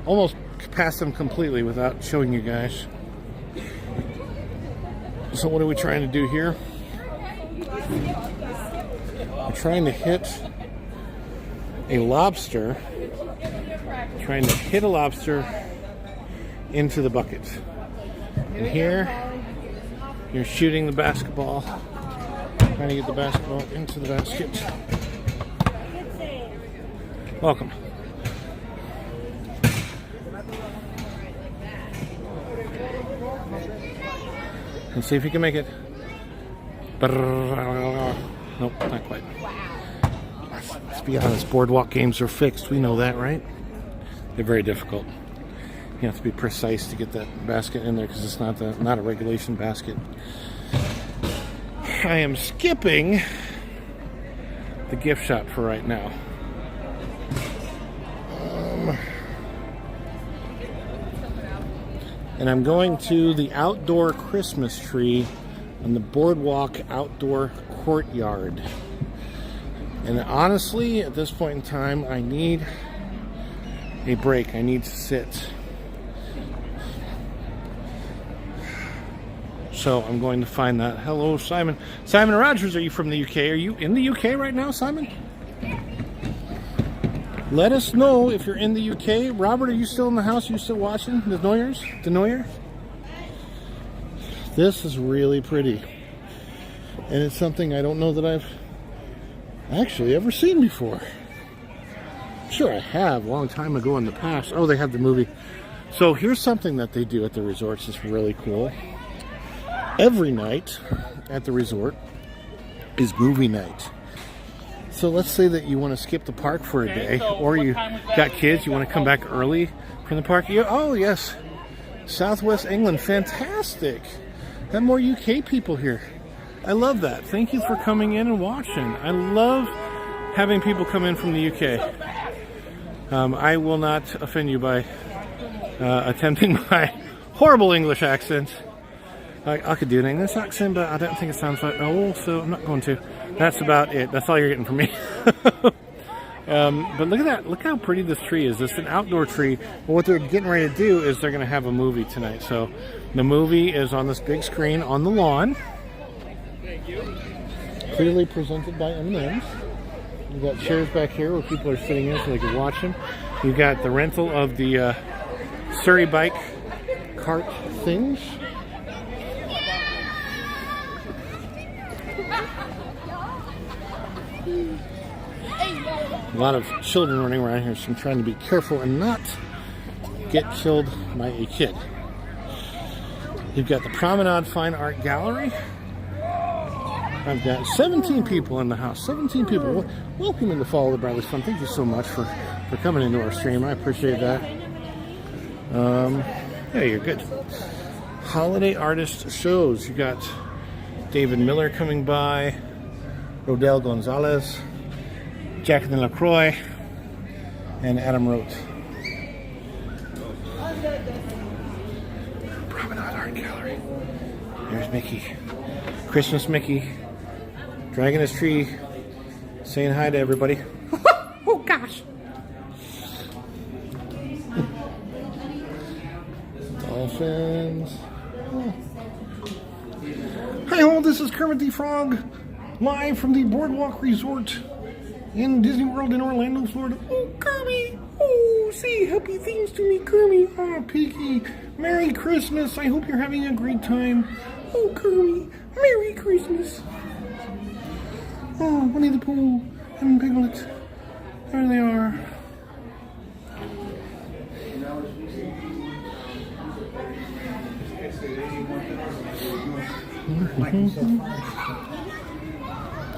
almost passed them completely without showing you guys. So what are we trying to do here? We're trying to hit a lobster. Trying to hit a lobster into the bucket. And here, you're shooting the basketball. Trying to get the basketball into the basket. Welcome. Let's see if you can make it. Nope, not quite. Let's be honest, boardwalk games are fixed. We know that, right? They're very difficult. You have to be precise to get that basket in there because it's not a regulation basket. I am skipping the gift shop for right now. And I'm going to the outdoor Christmas tree on the boardwalk outdoor courtyard. And honestly, at this point in time, I need a break. I need to sit. So I'm going to find that. Hello, Simon. Simon Rogers, are you from the UK? Are you in the UK right now, Simon? Let us know if you're in the UK. Robert, are you still in the house? Are you still watching the Noyers? This is really pretty. And it's something I don't know that I've actually ever seen before. Sure I have, a long time ago in the past. Oh, they have the movie. So here's something that they do at the resorts that's really cool. Every night at the resort is movie night. So let's say that you want to skip the park for a day, or you got kids, you want to come back early from the park. Oh yes, Southwest England, fantastic. Have more UK people here. I love that. Thank you for coming in and watching. I love having people come in from the UK. I will not offend you by attempting my horrible English accent. I could do an English accent, but I don't think it sounds like so I'm not going to. That's about it. That's all you're getting from me. But look at that. Look how pretty this tree is. It's an outdoor tree. But what they're getting ready to do is they're going to have a movie tonight. So the movie is on this big screen on the lawn. Clearly presented by M&M's. You've got chairs back here where people are sitting in so they can watch them. You've got the rental of the Surrey bike cart things. A lot of children running around here, so I'm trying to be careful and not get killed by a kid. You've got the Promenade Fine Art Gallery. I've got 17 people in the house. 17 people. Welcome into Follow the Bradley's Fun. Thank you so much for coming into our stream. I appreciate that. Yeah, you're good. Holiday artist shows. You got David Miller coming by, Rodel Gonzalez, Jacqueline LaCroix, and Adam Roth. Promenade Art Gallery. There's Mickey. Christmas Mickey. Dragging his tree. Saying hi to everybody. Oh gosh. Dolphins. Oh. Hi all, this is Kermit the Frog. Live from the Boardwalk Resort in Disney World in Orlando, Florida. Oh, Kermit! Oh, say happy things to me, Kermit. Oh, Piggy. Merry Christmas. I hope you're having a great time. Oh, Kermit. Merry Christmas. Oh, Winnie the Pooh and Piglet. There they are.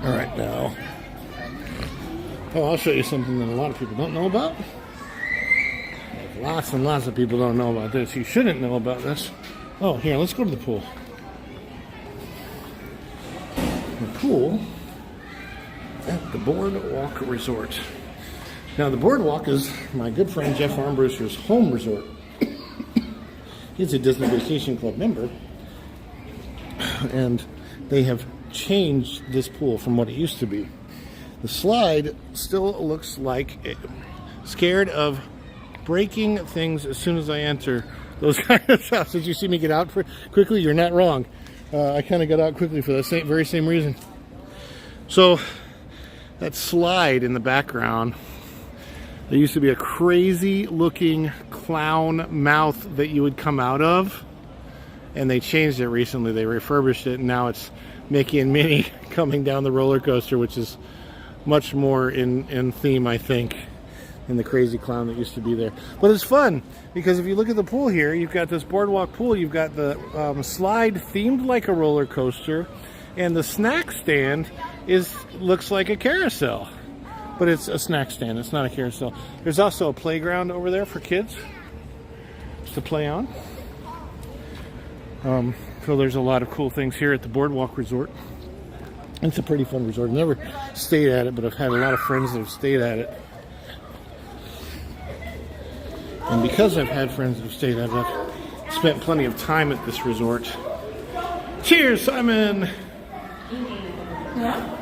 All right, now. Oh, I'll show you something that a lot of people don't know about. Lots and lots of people don't know about this. You shouldn't know about this. Oh, here, let's go to the pool. The pool at the Boardwalk Resort. Now, the Boardwalk is my good friend Jeff Armbruster's home resort. He's a Disney Vacation Club member, and they have changed this pool from what it used to be. The slide still looks like scared of breaking things as soon as I enter those kind of shops. Did you see me get out quickly? You're not wrong. I kind of got out quickly for the very same reason. So that slide in the background, there used to be a crazy looking clown mouth that you would come out of, and they changed it recently. They refurbished it, and now it's Mickey and Minnie coming down the roller coaster, which is much more in theme, I think, than the crazy clown that used to be there. But it's fun because if you look at the pool here, you've got this boardwalk pool, you've got the slide themed like a roller coaster, and the snack stand looks like a carousel, but it's a snack stand. It's not a carousel. There's also a playground over there for kids to play on. So there's a lot of cool things here at the Boardwalk Resort. It's a pretty fun resort. I've never stayed at it, but I've had a lot of friends that have stayed at it. And because I've had friends that have stayed at it, I've spent plenty of time at this resort. Cheers, Simon! Yeah?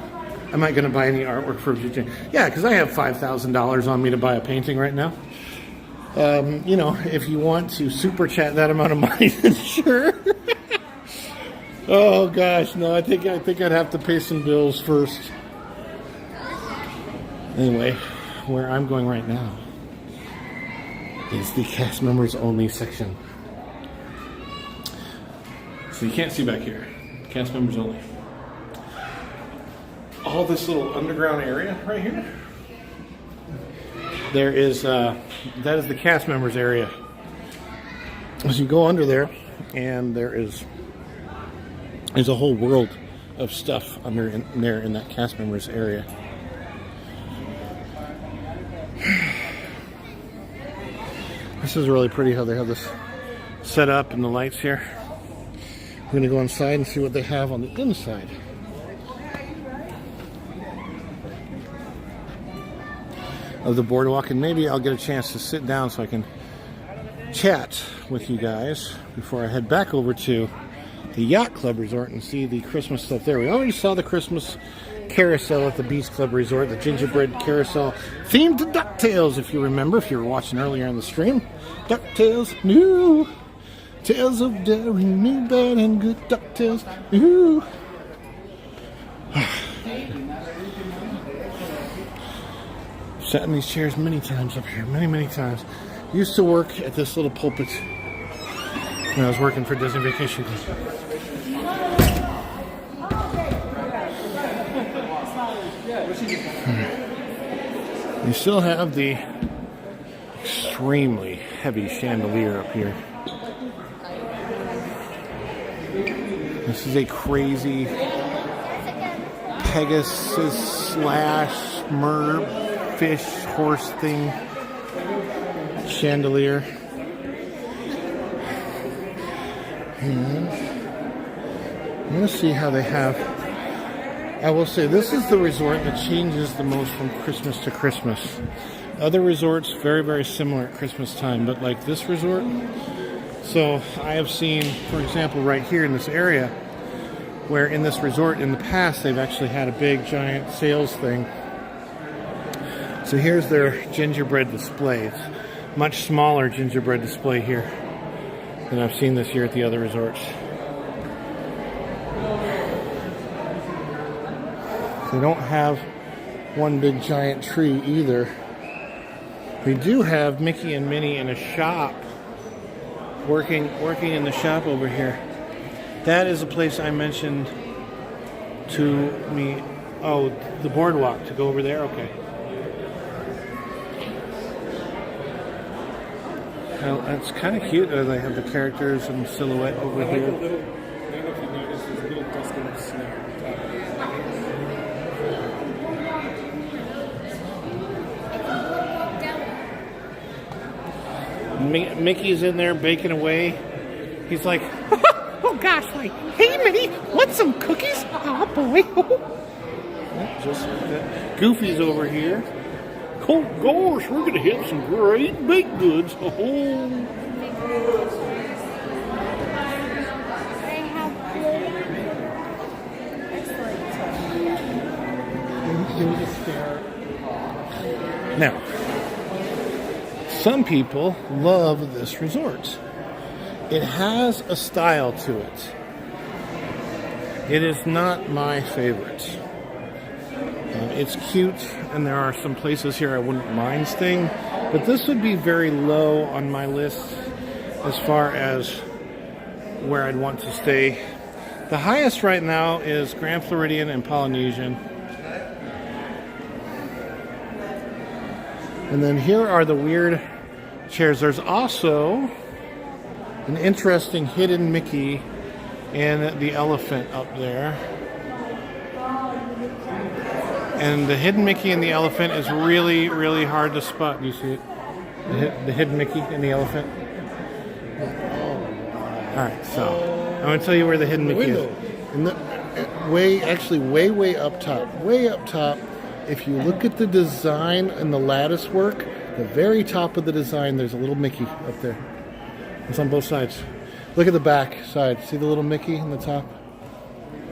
Am I going to buy any artwork for Virginia? Yeah, because I have $5,000 on me to buy a painting right now. You know, if you want to super chat that amount of money, then sure. Oh gosh, no, I think I'd have to pay some bills first. Anyway, where I'm going right now is the cast members only section. So you can't see back here. Cast members only. All this little underground area right here. There is that is the cast members area. As you go under there, and there's a whole world of stuff under in there in that cast members area. This is really pretty how they have this set up and the lights here. We're going to go inside and see what they have on the inside. Of the boardwalk, and maybe I'll get a chance to sit down so I can chat with you guys before I head back over to the Yacht Club Resort and see the Christmas stuff there. We already saw the Christmas carousel at the Beach Club Resort, the gingerbread carousel themed to DuckTales, if you remember, if you were watching earlier in the stream. DuckTales, new tales of daring, new, bad, and good DuckTales, new. Sat in these chairs many times up here, many times. Used to work at this little pulpit when I was working for Disney Vacation Club. You still have the extremely heavy chandelier up here. This is a crazy Pegasus / fish horse thing chandelier. I'm going to see how they have. I will say this is the resort that changes the most from Christmas to Christmas. Other resorts very similar at Christmas time, but like this resort. So I have seen, for example, right here in this area, where in this resort in the past they've actually had a big giant sales thing. So here's their gingerbread display. It's a much smaller gingerbread display here than I've seen this year at the other resorts. They don't have one big giant tree either. We do have Mickey and Minnie in a shop, working in the shop over here. That is a place I mentioned to me. Oh, the boardwalk, to go over there? Okay. Well, that's kind of cute. They have the characters and silhouette over here. I don't know if you noticed, there's a little dust in the snow. Mickey's in there baking away. He's like, Oh gosh, wait. Hey, Minnie, want some cookies? Oh boy. just like that. Goofy's over here. Oh gosh, we're gonna have some great baked goods. Oh. Now, some people love this resort. It has a style to it. It is not my favorite. It's cute, and there are some places here I wouldn't mind staying, but this would be very low on my list as far as where I'd want to stay. The highest right now is Grand Floridian and Polynesian. And then here are the weird chairs. There's also an interesting hidden Mickey and the elephant up there. And the hidden Mickey and the elephant is really, really hard to spot. Do you see it? The hidden Mickey and the elephant. Alright, so I'm going to tell you where the hidden Mickey is. In the, way up top. Way up top. If you look at the design and the lattice work, the very top of the design, there's a little Mickey up there. It's on both sides. Look at the back side. See the little Mickey in the top?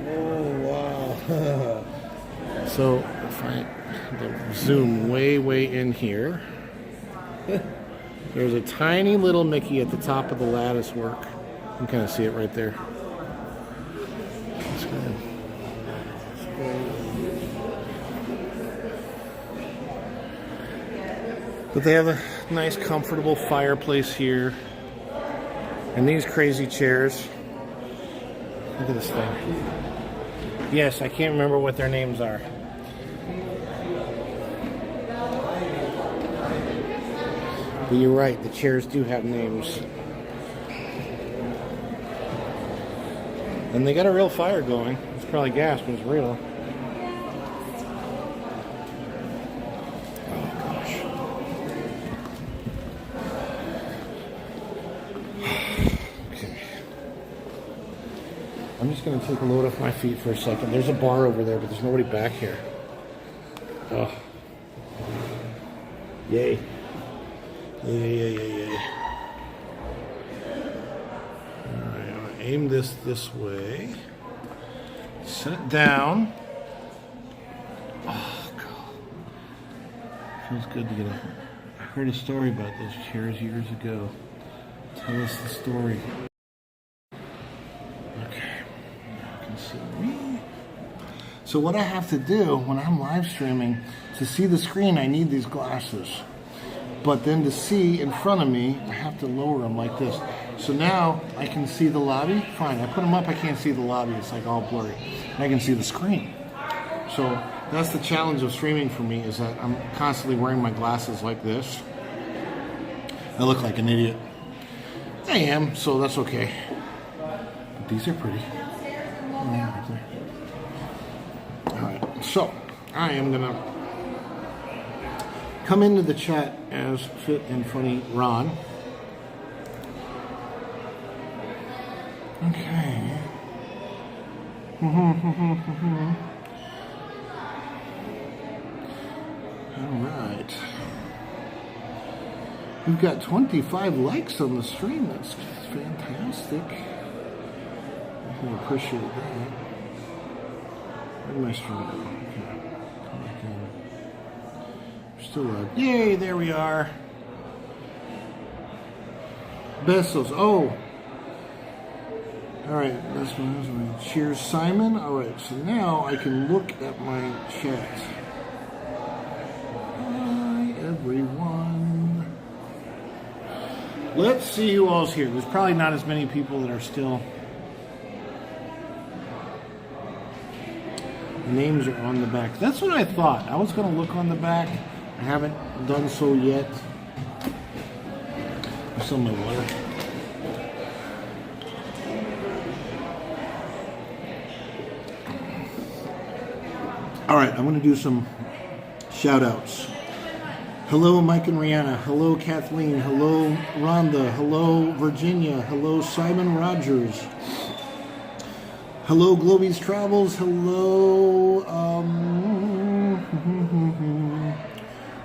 Oh, wow. So, if I zoom way in here, there's a tiny little Mickey at the top of the lattice work. You can kind of see it right there. That's good. But they have a nice, comfortable fireplace here. And these crazy chairs. Look at this thing. Yes, I can't remember what their names are. But you're right, the chairs do have names. And they got a real fire going. It's probably gas, but it's real. Oh gosh. Okay. I'm just going to take a load off my feet for a second. There's a bar over there, but there's nobody back here. Oh. Yay. Yay. Alright, I'm going to aim this way. Set it down. Oh, God. Feels good to get a... I heard a story about those chairs years ago. Tell us the story. Okay. You can see me. So what I have to do when I'm live streaming, to see the screen, I need these glasses. But then to see in front of me, I have to lower them like this. So now I can see the lobby. Fine, I put them up, I can't see the lobby. It's like all blurry. And I can see the screen. So that's the challenge of streaming for me, is that I'm constantly wearing my glasses like this. I look like an idiot. I am, so that's okay. But these are pretty. Alright, so I am going to come into the chat as Fit and Funny Ron. Okay. Alright. We've got 25 likes on the stream. That's fantastic. I appreciate that. Where'd my stream go? Okay. Come back in. Still live. Yay, there we are. Besos. Oh. Alright, that's one. Cheers, Simon. Alright, so now I can look at my chat. Hi, everyone. Let's see who all's here. There's probably not as many people that are still... Names are on the back. That's what I thought. I was going to look on the back. I haven't done so yet. There's some of my water. Alright, I'm going to do some shout outs. Hello, Mike and Rihanna. Hello, Kathleen. Hello, Rhonda. Hello, Virginia. Hello, Simon Rogers. Hello, Globies Travels. Hello,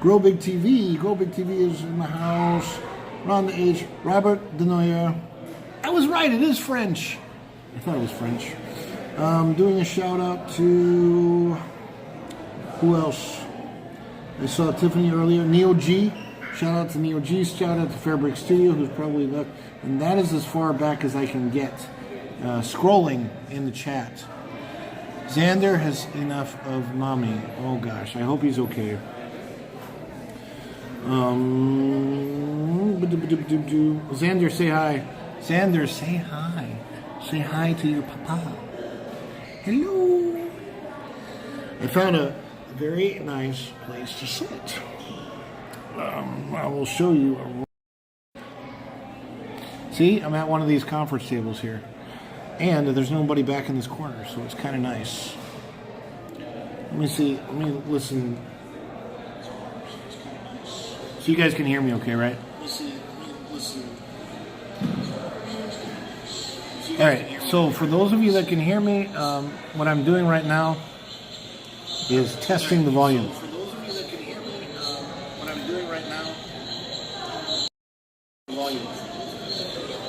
Grow Big TV. Grow Big TV is in the house. Ron the H. Robert Denoya. I was right. It is French. I thought it was French. Doing a shout out to who else? I saw Tiffany earlier. Neo G. Shout out to Neo G. Shout out to Fairbrick Studio, who's probably left. And that is as far back as I can get. Scrolling in the chat. Xander has enough of mommy. Oh gosh, I hope he's okay. Xander, say hi. Xander, say hi. Say hi to your papa. Hello. I found a very nice place to sit. I will show you. See, I'm at one of these conference tables here. And there's nobody back in this corner, so it's kind of nice. Let me see. Let me listen. So you guys can hear me okay, right? All right. So for those of you that can hear me, what I'm doing right now is testing the volume.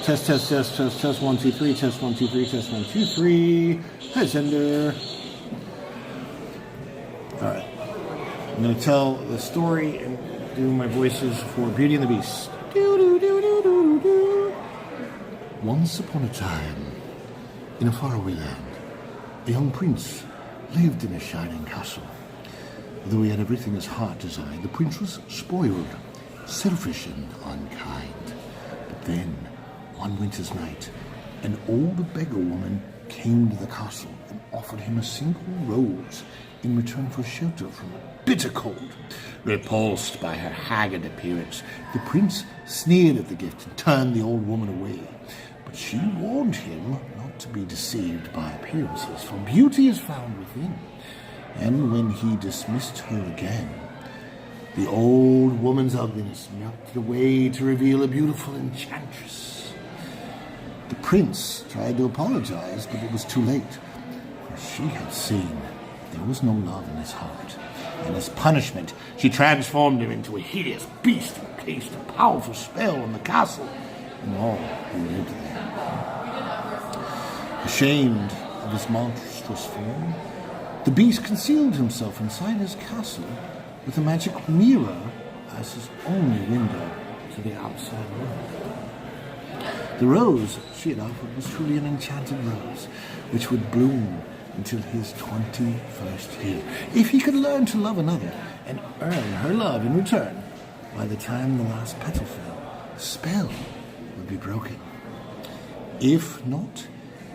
Test, 1, 2, 3, test, 1, 2, 3, test, 1, 2, 3. Hi, Zender. All right. I'm going to tell the story and do my voices for Beauty and the Beast. Once upon a time, in a faraway land, a young prince lived in a shining castle. Though he had everything his heart desired, the prince was spoiled. selfish and unkind. But then, one winter's night, an old beggar woman came to the castle and offered him a single rose in return for shelter from a bitter cold. Repulsed by her haggard appearance, the prince sneered at the gift and turned the old woman away. But she warned him not to be deceived by appearances, for beauty is found within. And when he dismissed her again, the old woman's ugliness melted away to reveal a beautiful enchantress. The prince tried to apologize, but it was too late, for she had seen there was no love in his heart. And as punishment, she transformed him into a hideous beast and placed a powerful spell on the castle and all who lived there. Ashamed of his monstrous form, the beast concealed himself inside his castle with a magic mirror as his only window to the outside world. The rose she had offered was truly an enchanted rose, which would bloom until his 21st year, if he could learn to love another and earn her love in return. By the time the last petal fell, the spell would be broken. If not,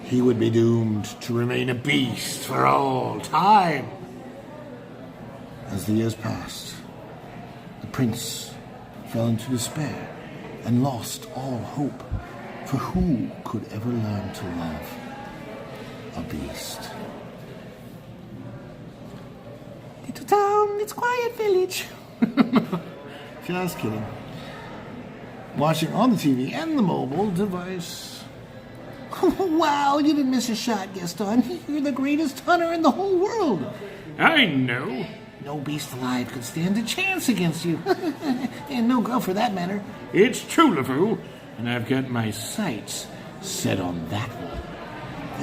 he would be doomed to remain a beast for all time. As the years passed, the prince fell into despair and lost all hope, for who could ever learn to love a beast? Little town, it's quiet village. Just kidding. Watching on the TV and the mobile device. Wow, you didn't miss a shot, Gaston. You're the greatest hunter in the whole world. I know. No beast alive could stand a chance against you. And no girl for that matter. It's true, LeFou, and I've got my sights set on that one.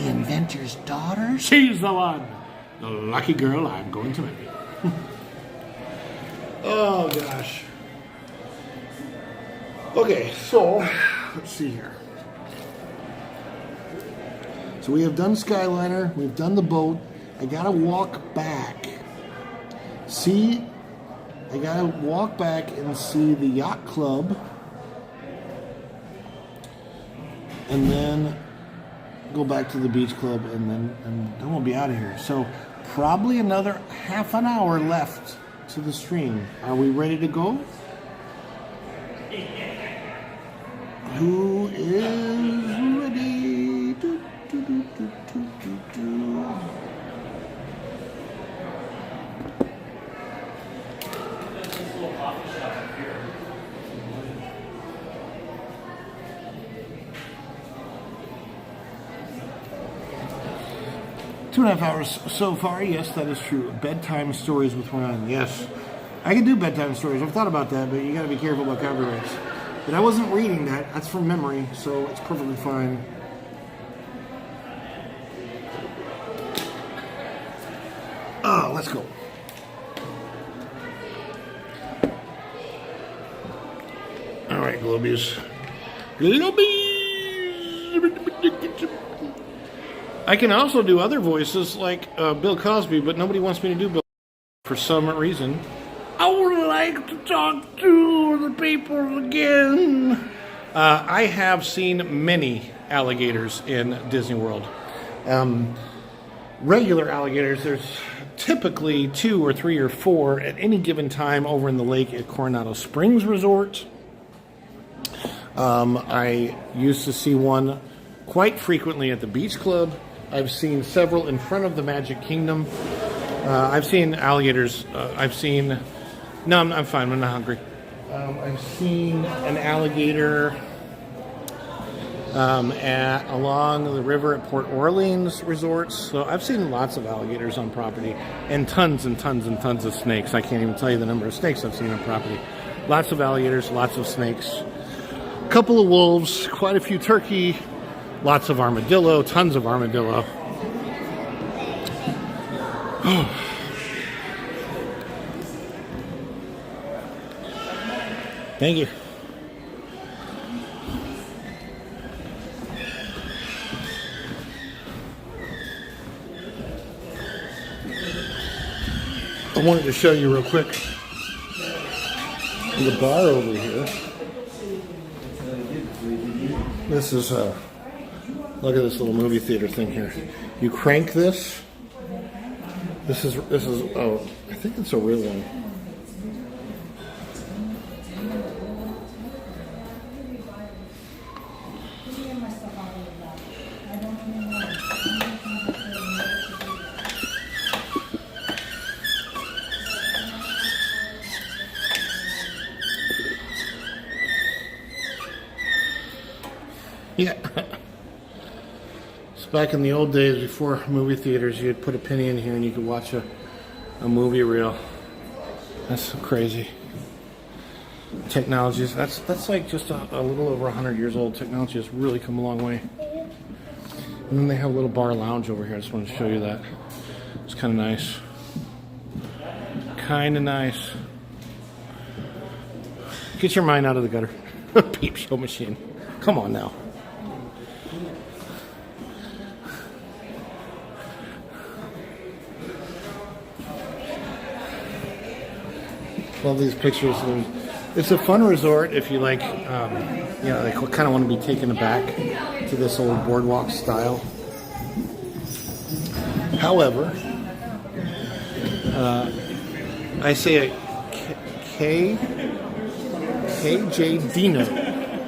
The inventor's daughter? She's the one. The lucky girl I'm going to marry. Oh, gosh. Okay, so, let's see here. So we have done Skyliner, we've done the boat. I gotta walk back. I gotta walk back and see the yacht club. And then go back to the beach club, and then we'll be out of here. So probably another half an hour left to the stream. Are we ready to go? Who is ready? Do, do, do, do, do, do, do. Two and a half hours so far. Yes, that is true. Bedtime stories with Ron. Yes, I can do bedtime stories. I've thought about that, but you got to be careful about copyrights. But I wasn't reading that. That's from memory, so it's perfectly fine. Oh, let's go. All right, Globies. Globies! I can also do other voices like Bill Cosby, but nobody wants me to do Bill for some reason. I would like to talk to the people again. I have seen many alligators in Disney World. Regular alligators, there's typically 2 or 3 or 4 at any given time over in the lake at Coronado Springs Resort. I used to see one quite frequently at the Beach Club. I've seen several in front of the Magic Kingdom. I've seen alligators. No, I'm fine. I'm not hungry. I've seen an alligator along the river at Port Orleans resorts. So I've seen lots of alligators on property, and tons and tons and tons of snakes. I can't even tell you the number of snakes I've seen on property. Lots of alligators, lots of snakes, a couple of wolves, quite a few turkey, lots of armadillo, tons of armadillo. Thank you. I wanted to show you real quick. the bar over here. This is look at this little movie theater thing here. You crank this. This is oh, I think it's a real one. Yeah. So back in the old days, before movie theaters, you'd put a penny in here and you could watch a movie reel. That's so crazy. Technology, that's like just a little over 100 years old. Technology has really come a long way. And then they have a little bar lounge over here. I just wanted to show you that. It's kind of nice. Kind of nice. Get your mind out of the gutter. Peep show machine. Come on now. Love these pictures. It's a fun resort if you like, you know, like kind of want to be taken aback to this old boardwalk style. However, I say a KJ Dino.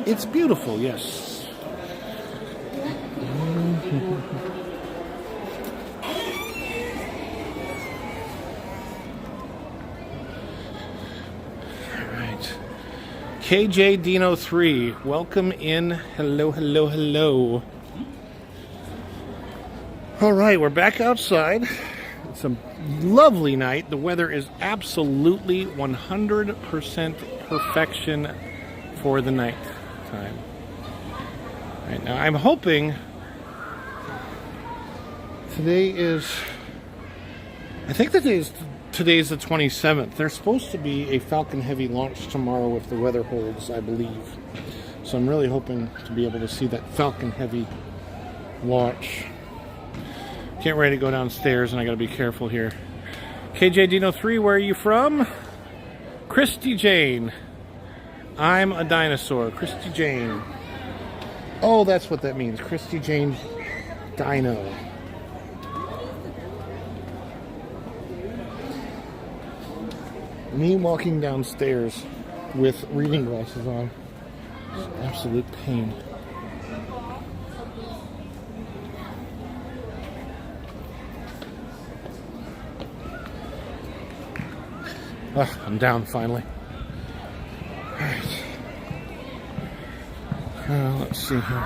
It's beautiful, yes. KJ Dino 3, welcome in. Hello, hello, hello. All right, we're back outside. It's a lovely night. The weather is absolutely 100% perfection for the night time. Right now, I'm hoping today is, I think today's the 27th. There's supposed to be a Falcon Heavy launch tomorrow if the weather holds, I believe. So I'm really hoping to be able to see that Falcon Heavy launch. Can't ready to go downstairs, and I gotta be careful here. KJ Dino 3, where are you from? Christy Jane. I'm a dinosaur. Christy Jane. Oh, that's what that means. Christy Jane Dino. Me walking downstairs with reading glasses on is an absolute pain. I'm down finally. Alright. Let's see here.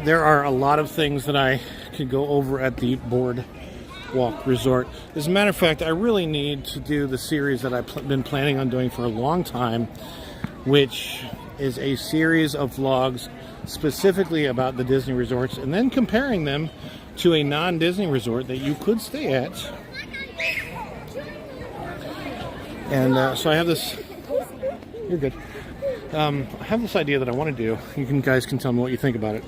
There are a lot of things that I could go over at the Boardwalk Resort. As a matter of fact, I really need to do the series that I've been planning on doing for a long time, which is a series of vlogs specifically about the Disney resorts and then comparing them to a non-Disney resort that you could stay at. And so I have this, you're good. I have this idea that I want to do. You guys can tell me what you think about it.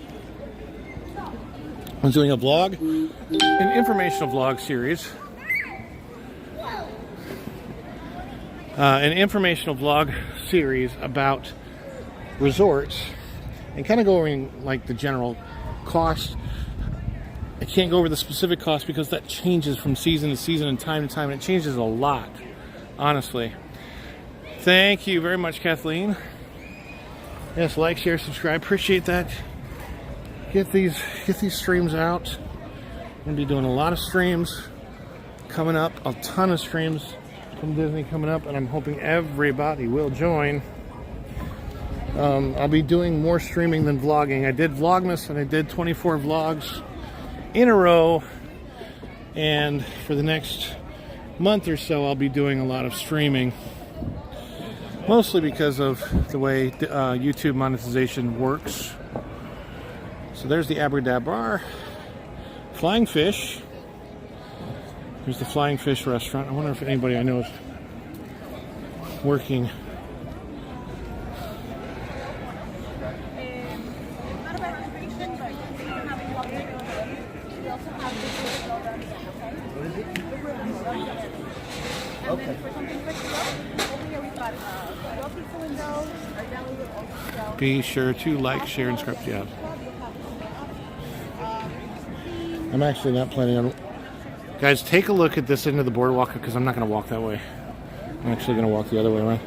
I'm doing a vlog, an informational vlog series. An informational vlog series about resorts and kind of going like the general cost. I can't go over the specific cost because that changes from season to season and time to time, and it changes a lot, honestly. Thank you very much, Kathleen. Yes, like, share, subscribe. Appreciate that. Get these streams out. I'm gonna be doing a lot of streams coming up, a ton of streams from Disney coming up, and I'm hoping everybody will join. I'll be doing more streaming than vlogging. I did Vlogmas and I did 24 vlogs in a row, and for the next month or so I'll be doing a lot of streaming, mostly because of the way YouTube monetization works. So there's the Abracadabra Flying Fish. Here's the Flying Fish restaurant. I wonder if anybody I know is working. And then for something quick to go, over here we've got grill pizza windows, our deli with also Be sure to like, share, and subscribe. Yeah. I'm actually not planning on... Guys, take a look at this end of the boardwalk because I'm not going to walk that way. I'm actually going to walk the other way around.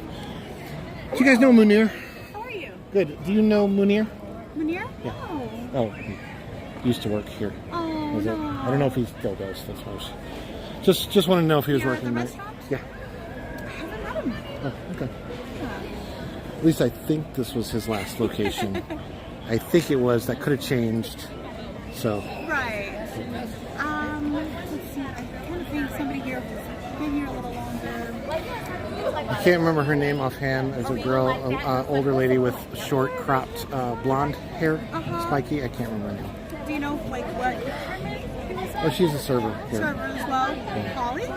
Do you guys know Munir? How are you? Good. Do you know Munir? Munir? Yeah. No. Oh, he used to work here. Oh, Was no. it? I don't know if he still does. That's why I was... Just want to know if he was Here at working the there. restaurant? Yeah. I haven't met him. Oh, okay. Yeah. At least I think this was his last location. I think it was. That could have changed. So... Right. Let's see. I kind of think somebody here who's been here a little longer. I can't remember her name offhand. There's a girl, older lady with short cropped blonde hair, spiky. I can't remember her name. Do you know like what? Oh, she's a server here. Server as well. Yeah. Holly?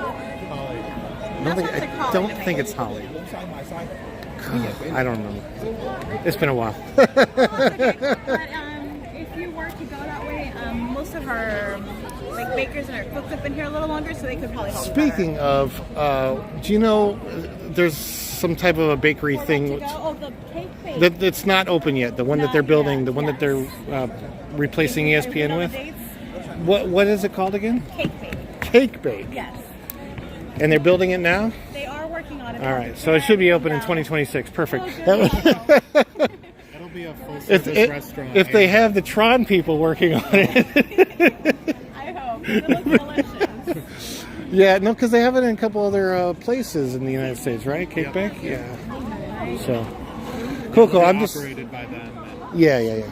I don't think it's Holly. I don't know. It's been a while. But if you were to go that way, most of our like bakers and our cooks have been here a little longer, so they could probably help. Speaking of, do you know there's some type of a bakery thing the cake bake. that's not open yet? The one that they're building, the one that they're replacing ESPN with. What is it called again? Cake bake. Cake Bake. Yes. And they're building it now? They are working on it. All right, so it should be open in 2026. Perfect. Oh, That'll be a full-service restaurant. If they have the Tron people working on it. I hope. It looks delicious. Yeah, no, because they have it in a couple other places in the United States, right? Cake Bake? Yeah. So, cool. I'm just... Operated by them. Yeah.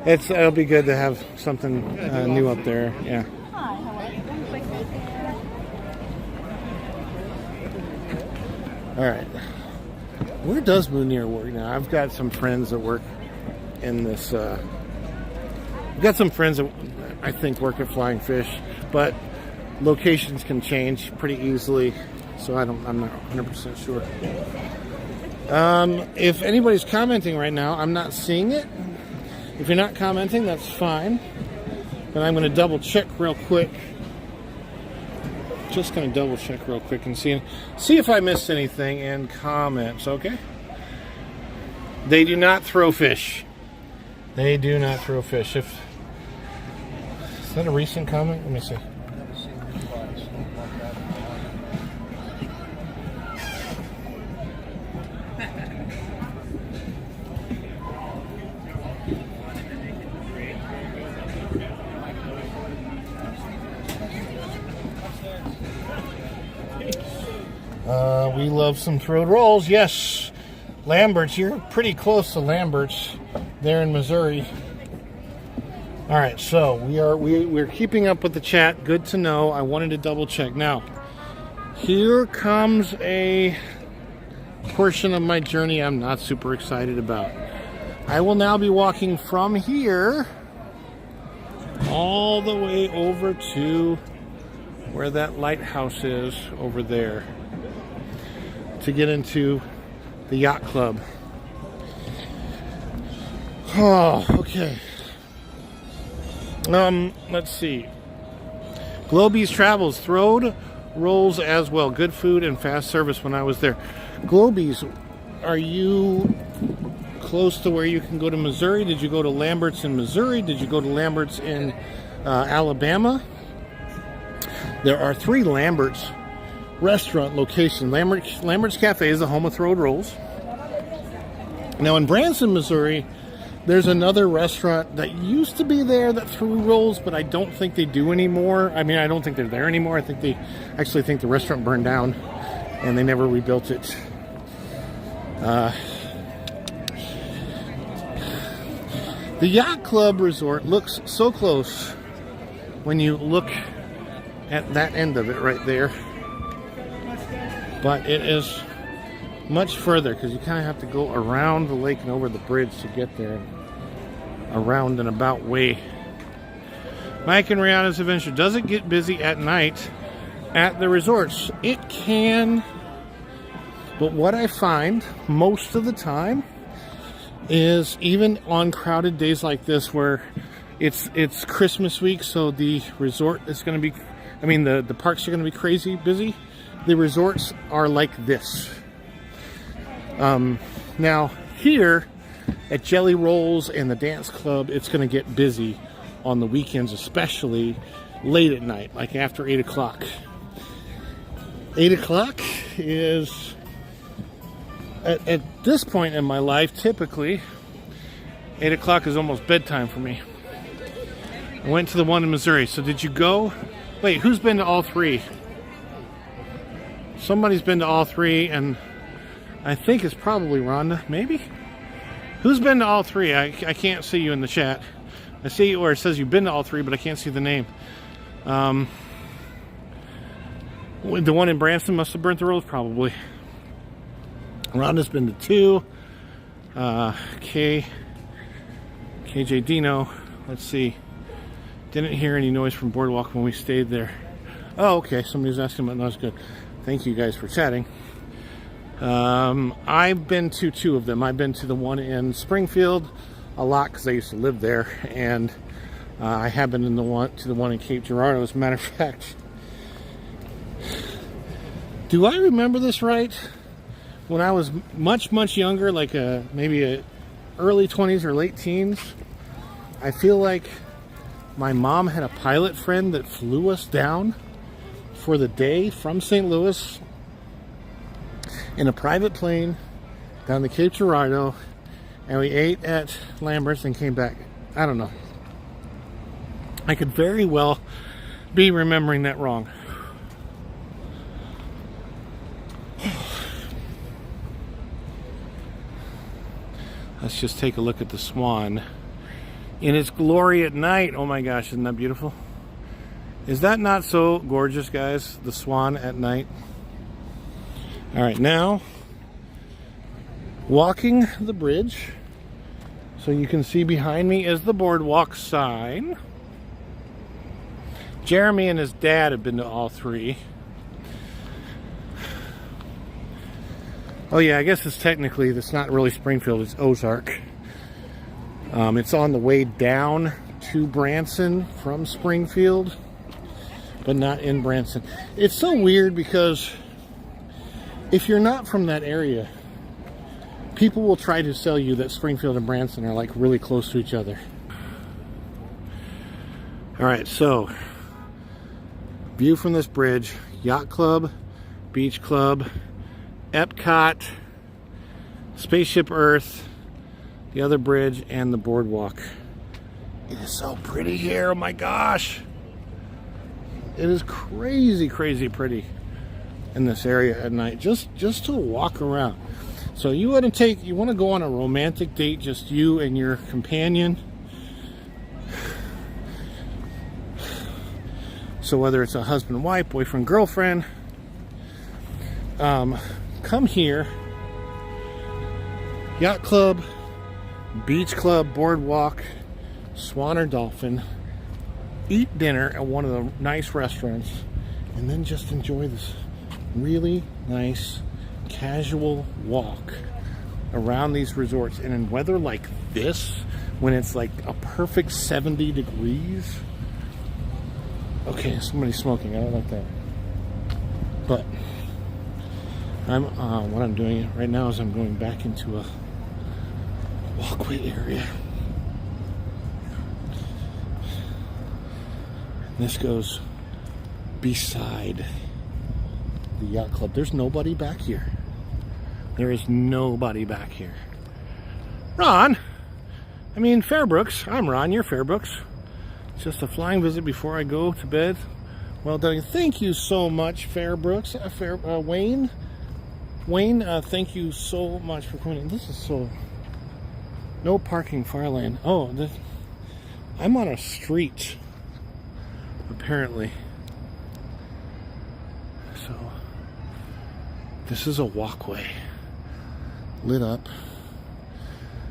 It'll be good to have something new up there. Yeah. Hi, how are you? All right. Where does Munir work now? I've got some friends that work in this. I've got some friends that I think work at Flying Fish, but locations can change pretty easily, so I'm not 100% sure. If anybody's commenting right now, I'm not seeing it. If you're not commenting, that's fine. But I'm going to double check real quick. Just going to double check real quick and see if I missed anything in comments, okay? They do not throw fish. They do not throw fish. Is that a recent comment? Let me see. We love some throwed rolls. Yes, Lambert's. You're pretty close to Lambert's there in Missouri. All right, so we're keeping up with the chat. Good to know. I wanted to double check. Now, here comes a portion of my journey I'm not super excited about. I will now be walking from here all the way over to where that lighthouse is over there to get into the yacht club. Oh, okay. Let's see. Globies Travels throwed rolls as well. Good food and fast service when I was there. Globies, are you close to where you can go to Missouri? Did you go to Lambert's in Missouri? Did you go to Lambert's in Alabama? There are 3 Lambert's restaurant locations. Lambert's Cafe is the home of throwed rolls. Now in Branson, Missouri, there's another restaurant that used to be there that threw rolls, but I don't think they do anymore. I mean, I don't think they're there anymore. I think they actually think the restaurant burned down and they never rebuilt it. The Yacht Club Resort looks so close when you look at that end of it right there. But it is much further because you kind of have to go around the lake and over the bridge to get there. Around and about way. Mike and Rihanna's Adventure. Does it get busy at night at the resorts? It can. But what I find most of the time is even on crowded days like this where it's Christmas week, so the resort is going to be, the parks are going to be crazy busy. the resorts are like this. Now here at Jelly Rolls and the dance club, it's going to get busy on the weekends, especially late at night, like after 8 o'clock. 8 o'clock is, at this point in my life, typically 8 o'clock is almost bedtime for me. I went to the one in Missouri. So did you go? Wait, who's been to all three? Somebody's been to all three, and I think it's probably Rhonda, maybe? Who's been to all three? I can't see you in the chat. I see where it says you've been to all three, but I can't see the name. The one in Branson must have burnt the rose, probably. Rhonda's been to 2. KJ Dino. Let's see. Didn't hear any noise from Boardwalk when we stayed there. Oh, okay. Somebody was asking about that's good. Thank you guys for chatting. I've been to 2 of them. I've been to the one in Springfield a lot because I used to live there, and I have been to the one in Cape Girardeau. As a matter of fact, do I remember this right? When I was much younger, like maybe early 20s or late teens, I feel like my mom had a pilot friend that flew us down for the day from St. Louis in a private plane down to Cape Girardeau, and we ate at Lambert's and came back. I don't know. I could very well be remembering that wrong. Let's just take a look at the Swan in its glory at night. Oh my gosh, isn't that beautiful? Is that not so gorgeous, guys? The Swan at night. All right, now walking the bridge. So you can see behind me is the boardwalk sign. Jeremy and his dad have been to all 3. Oh yeah, I guess it's technically, it's not really Springfield, it's Ozark. It's on the way down to Branson from Springfield, but not in Branson. It's so weird because if you're not from that area, people will try to sell you that Springfield and Branson are like really close to each other. All right, so view from this bridge: Yacht Club, Beach Club, Epcot, Spaceship Earth, the other bridge, and the boardwalk. It is so pretty here. Oh my gosh. It is crazy pretty in this area at night. Just to walk around. So you want to go on a romantic date, just you and your companion. So whether it's a husband, wife, boyfriend, girlfriend, come here. Yacht Club, Beach Club, Boardwalk, Swan or Dolphin. Eat dinner at one of the nice restaurants, and then just enjoy this really nice casual walk around these resorts. And in weather like this, when it's like a perfect 70 degrees. Okay, somebody's smoking. I don't like that. But what I'm doing right now is I'm going back into a walkway area. This goes beside the Yacht Club. There's nobody back here. There is nobody back here. Ron, I mean Fairbrooks. I'm Ron, you're Fairbrooks. It's just a flying visit before I go to bed. Well done. Thank you so much, Fairbrooks. Wayne, thank you so much for coming in. This is so... No parking, fire lane. Oh, I'm on a street, apparently. So, this is a walkway, lit up.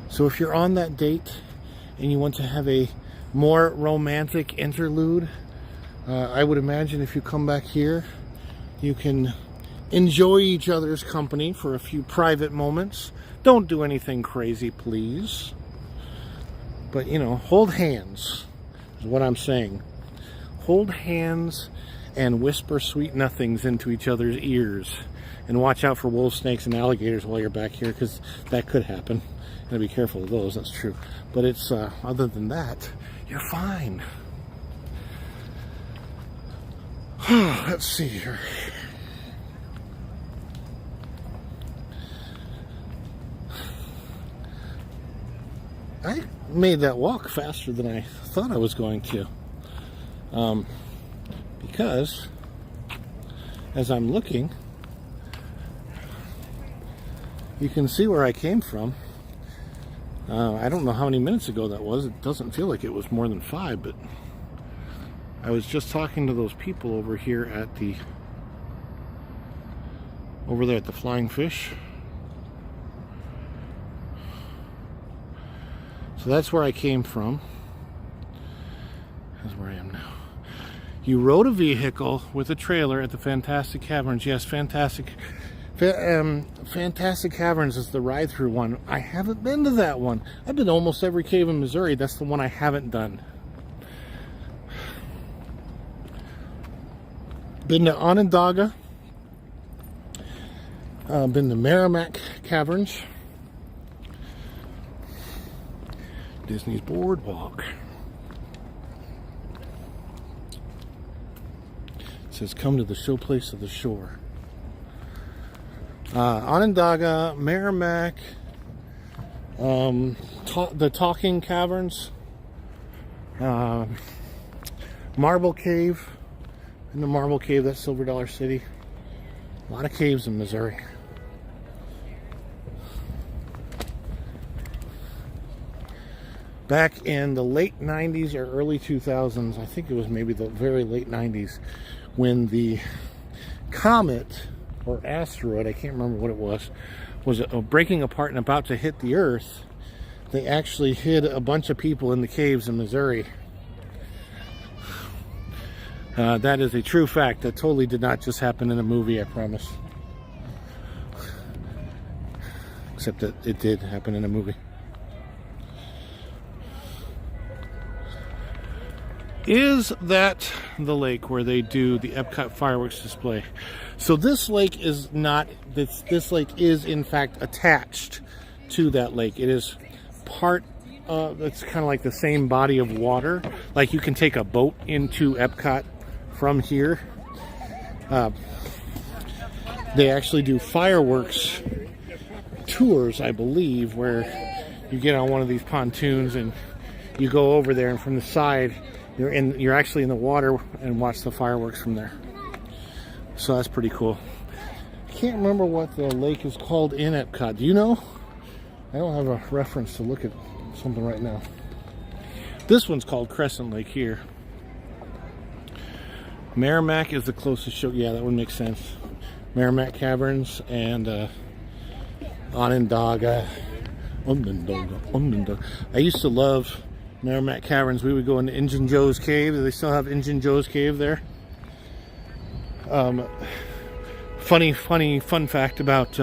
So if you're on that date and you want to have a more romantic interlude, I would imagine if you come back here, you can enjoy each other's company for a few private moments. Don't do anything crazy, please. But, you know, hold hands is what I'm saying. Hold hands and whisper sweet nothings into each other's ears. And watch out for wolves, snakes, and alligators while you're back here, because that could happen. Gotta be careful of those, that's true. But it's, other than that, you're fine. Let's see here. I made that walk faster than I thought I was going to. Because as I'm looking, you can see where I came from. I don't know how many minutes ago that was. It doesn't feel like it was more than 5, but I was just talking to those people over here at the, over there at the Flying Fish. So that's where I came from. That's where I am now. You rode a vehicle with a trailer at the Fantastic Caverns. Yes, Fantastic Caverns is the ride-through one. I haven't been to that one. I've been to almost every cave in Missouri. That's the one I haven't done. Been to Onondaga. Been to Merrimack Caverns. Disney's Boardwalk. It says, come to the showplace of the shore. Onondaga, Merrimack, the Talking Caverns, Marble Cave. In the Marble Cave, that's Silver Dollar City. A lot of caves in Missouri. Back in the late 90s or early 2000s, I think it was maybe the very late 90s, when the comet or asteroid, I can't remember what it was breaking apart and about to hit the Earth, they actually hid a bunch of people in the caves in Missouri. That is a true fact. That totally did not just happen in a movie, I promise. Except that it did happen in a movie. Is that the lake where they do the Epcot fireworks display? So this lake is not, this lake is in fact attached to that lake. It is part of, it's kind of like the same body of water. Like you can take a boat into Epcot from here. They actually do fireworks tours, I believe, where you get on one of these pontoons and you go over there, and from the side you're actually in the water and watch the fireworks from there. So that's pretty cool. I can't remember what the lake is called in Epcot. Do you know? I don't have a reference to look at something right now. This one's called Crescent Lake here. Merrimack is the closest show. Yeah, that would make sense. Merrimack Caverns and Onondaga. I used to love Merrimack Caverns. We would go into Injun Joe's Cave. Do they still have Injun Joe's Cave there? Fun fact about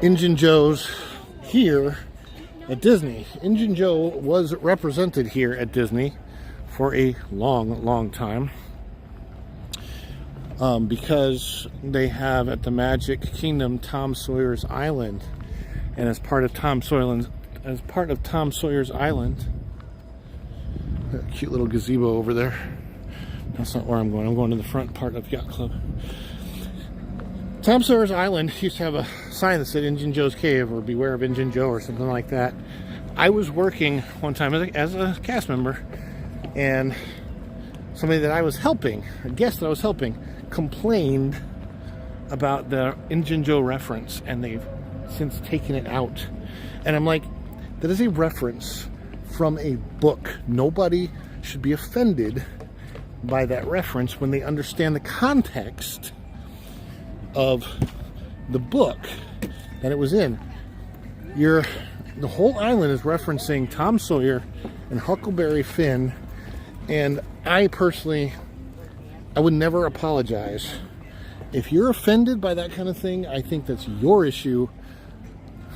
Injun Joe's here at Disney. Injun Joe was represented here at Disney for a long time, because they have at the Magic Kingdom Tom Sawyer's Island, and as part of Tom Sawyer's Island, a cute little gazebo over there. That's not where I'm going. I'm going to the front part of Yacht Club. Tom Sawyer's Island used to have a sign that said Injun Joe's Cave or Beware of Injun Joe or something like that. I was working one time as a cast member, and somebody that I was helping, a guest that I was helping, complained about the Injun Joe reference, and they've since taken it out. And I'm like, that is a reference from a book. Nobody should be offended by that reference when they understand the context of the book that it was in. The whole island is referencing Tom Sawyer and Huckleberry Finn, and I personally, I would never apologize. If you're offended by that kind of thing, I think that's your issue,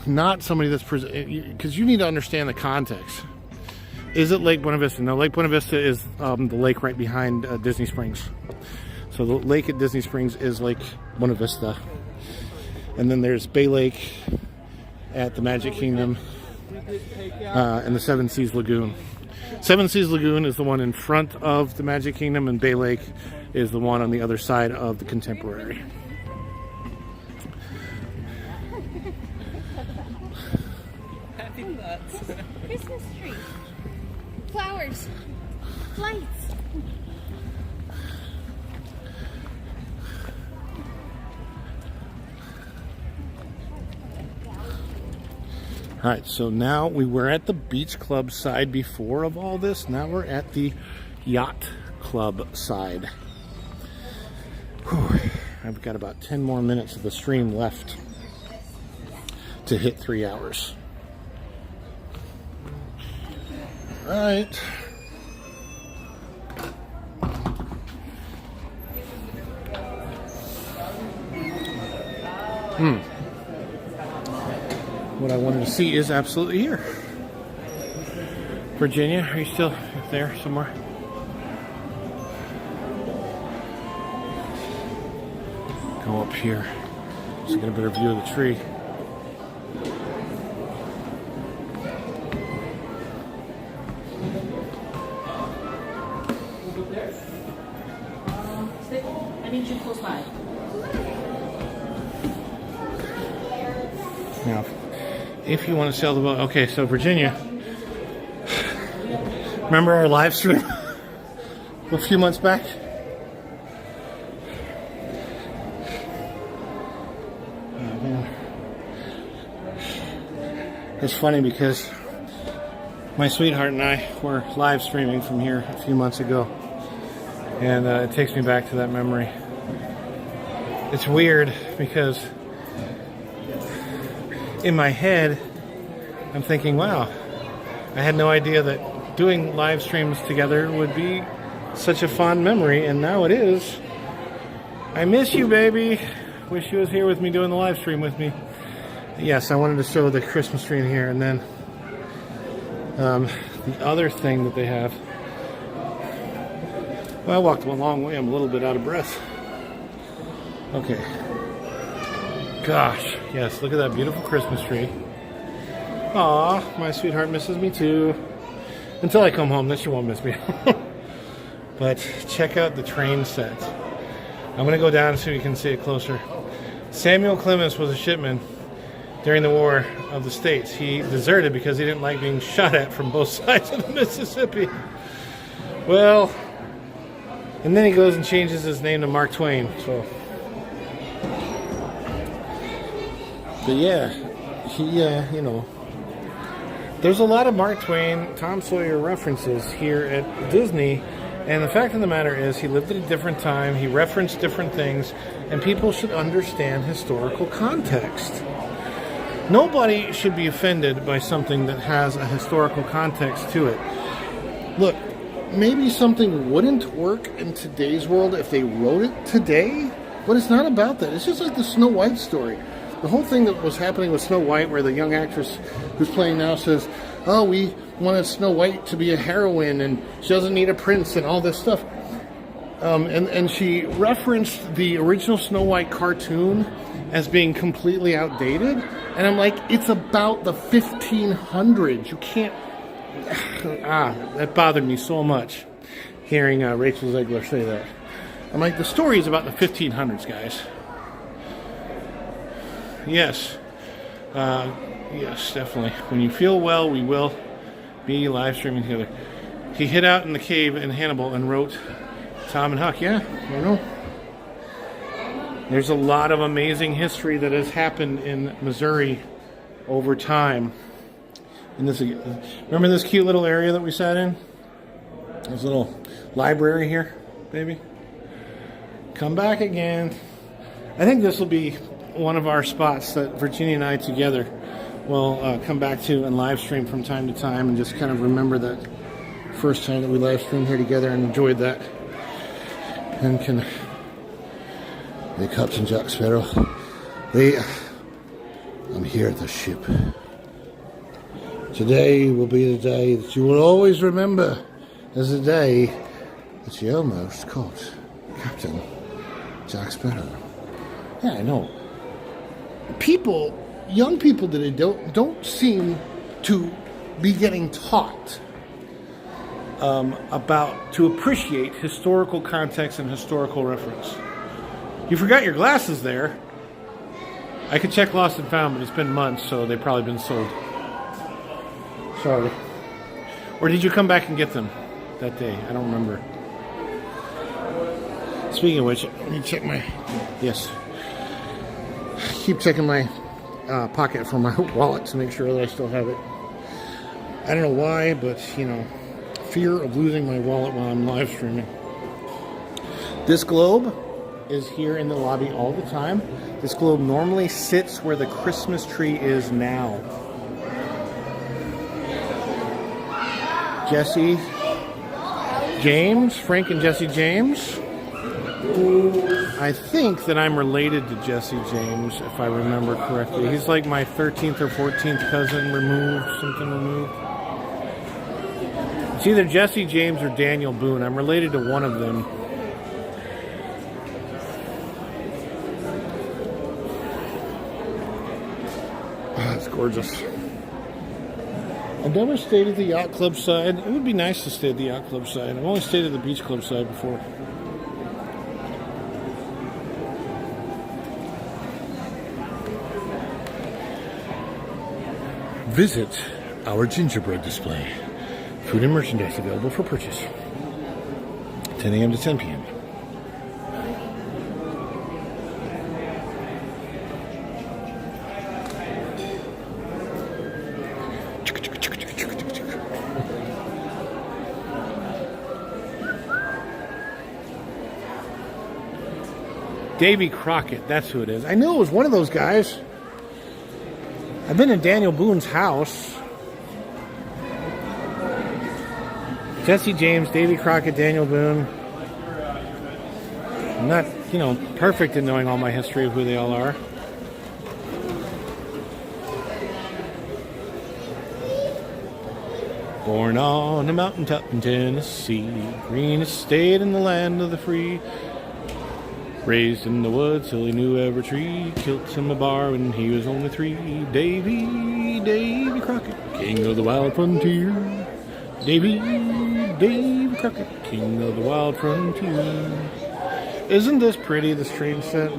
not somebody that's because you need to understand the context. Is it Lake Buena Vista? No, Lake Buena Vista is the lake right behind Disney Springs. So the lake at Disney Springs is Lake Buena Vista. And then there's Bay Lake at the Magic Kingdom and the Seven Seas Lagoon. Seven Seas Lagoon is the one in front of the Magic Kingdom, and Bay Lake is the one on the other side of the Contemporary. Christmas tree. Flowers. Lights. All right, so now we were at the beach club side before of all this. Now we're at the yacht club side. Whew. I've got about 10 more minutes of the stream left to hit 3 hours. All right. What I wanted to see is absolutely here. Virginia, are you still there somewhere? Go up here so get a better view of the tree. I need you close by. Now, if you want to sail the boat, okay, so Virginia, remember our live stream a few months back? Oh, man. It's funny because my sweetheart and I were live streaming from here a few months ago, and it takes me back to that memory. It's weird because in my head, I'm thinking, wow, I had no idea that doing live streams together would be such a fond memory, and now it is. I miss you, baby. Wish you was here with me doing the live stream with me. Yes, I wanted to show the Christmas tree in here, and then the other thing that they have. Well, I walked a long way. I'm a little bit out of breath. Okay. Gosh, yes, look at that beautiful Christmas tree. Aw, my sweetheart misses me too. Until I come home, then she won't miss me. But check out the train set. I'm going to go down so you can see it closer. Samuel Clemens was a shipman during the War of the States. He deserted because he didn't like being shot at from both sides of the Mississippi. Well, and then he goes and changes his name to Mark Twain. So, but yeah, he, you know, there's a lot of Mark Twain, Tom Sawyer references here at Disney. And the fact of the matter is, he lived at a different time, he referenced different things, and people should understand historical context. Nobody should be offended by something that has a historical context to it. Look, maybe something wouldn't work in today's world if they wrote it today, but it's not about that. It's just like the Snow White story. The whole thing that was happening with Snow White, where the young actress who's playing now says, oh, we wanted Snow White to be a heroine and she doesn't need a prince and all this stuff. And she referenced the original Snow White cartoon as being completely outdated. And I'm like, it's about the 1500s. You can't... that bothered me so much, hearing Rachel Zegler say that. I'm like, the story is about the 1500s, guys. Yes. Yes, definitely. When you feel well, we will be live streaming together. He hid out in the cave in Hannibal and wrote Tom and Huck. Yeah, I know. There's a lot of amazing history that has happened in Missouri over time. And this, remember this cute little area that we sat in? This little library here, baby. Come back again. I think this will be one of our spots that Virginia and I together will come back to and live stream from time to time, and just kind of remember that first time that we live streamed here together and enjoyed that. And can... Hey, Captain Jack Sparrow. I'm here at the ship. Today will be the day that you will always remember as the day that you almost caught Captain Jack Sparrow. Yeah, I know. Young people today don't seem to be getting taught to appreciate historical context and historical reference. You forgot your glasses there. I could check Lost and Found, but it's been months, so they've probably been sold. Sorry. Or did you come back and get them that day? I don't remember. Speaking of which, let me check my... Yes. Keep checking my pocket for my wallet to make sure that I still have it. I don't know why, but, you know, fear of losing my wallet while I'm live streaming. This globe is here in the lobby all the time. This globe normally sits where the Christmas tree is now. Jesse James, Frank and Jesse James. I think that I'm related to Jesse James, if I remember correctly. He's like my 13th or 14th cousin removed, something removed. It's either Jesse James or Daniel Boone. I'm related to one of them. Oh, it's gorgeous. I've never stayed at the yacht club side. It would be nice to stay at the yacht club side. I've only stayed at the beach club side before. Visit our gingerbread display. Food and merchandise available for purchase. 10 a.m. to 10 p.m. Davy Crockett, that's who it is. I knew it was one of those guys. I've been in Daniel Boone's house. Jesse James, Davy Crockett, Daniel Boone. I'm not, perfect in knowing all my history of who they all are. Born on a mountaintop in Tennessee, greenest state in the land of the free. Raised in the woods till he knew every tree. Killed him a bar when he was only 3. Davy Crockett, king of the wild frontier. Davy Crockett, king of the wild frontier. Isn't this pretty, the stream set?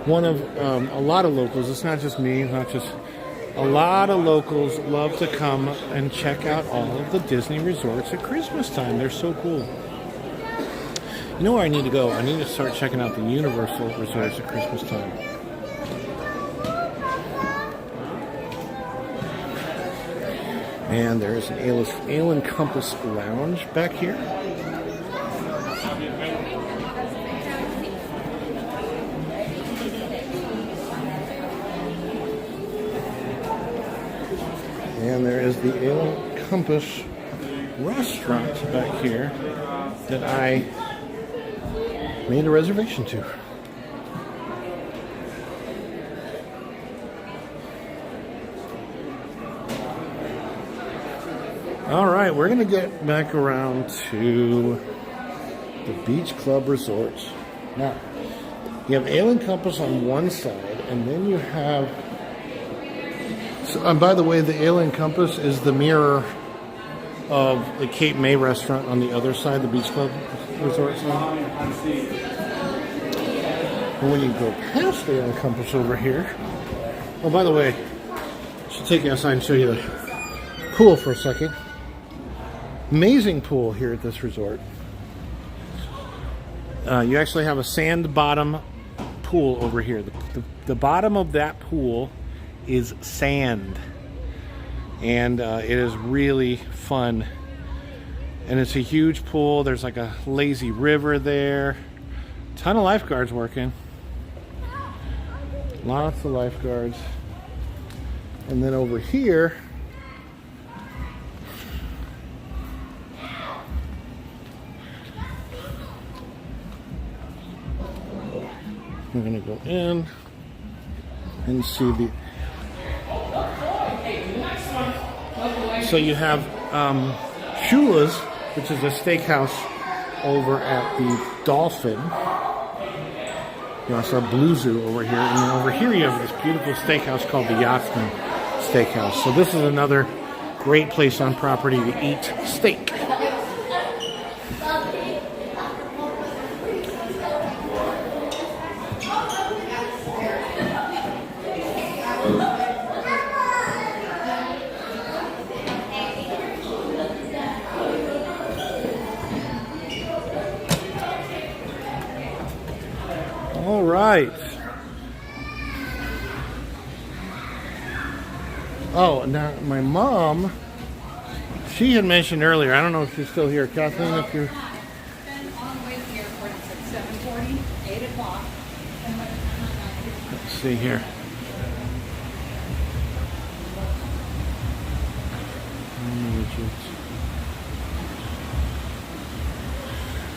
One of a lot of locals, it's not just me, a lot of locals love to come and check out all of the Disney resorts at Christmas time. They're so cool. You know where I need to go? I need to start checking out the Universal resorts at Christmas time. And there's an Ale and Compass Lounge back here. And there is the Ale and Compass restaurant back here that I made a reservation to. All right, we're going to get back around to the Beach Club Resorts. Now, you have Ale and Compass on one side, and then you have... and by the way, the Ale and Compass is the mirror of the Cape May restaurant on the other side, the Beach Club Resort side. And when you go past the Ale and Compass over here... Oh, by the way, I should take you outside and show you the pool for a second. Amazing pool here at this resort. You actually have a sand bottom pool over here. The bottom of that pool is sand. And it is really fun. And it's a huge pool. There's like a lazy river there. Ton of lifeguards working. Lots of lifeguards. And then over here, we're going to go in and see the So you have Shula's, which is a steakhouse over at the Dolphin. You also have Blue Zoo over here. And then over here you have this beautiful steakhouse called the Yachtsman Steakhouse. So this is another great place on property to eat steak. All right. Oh, now my mom, she had mentioned earlier, I don't know if she's still here. Kathleen, if you're... Been on the way to the airport at 7:40, 8 o'clock. Let's see here.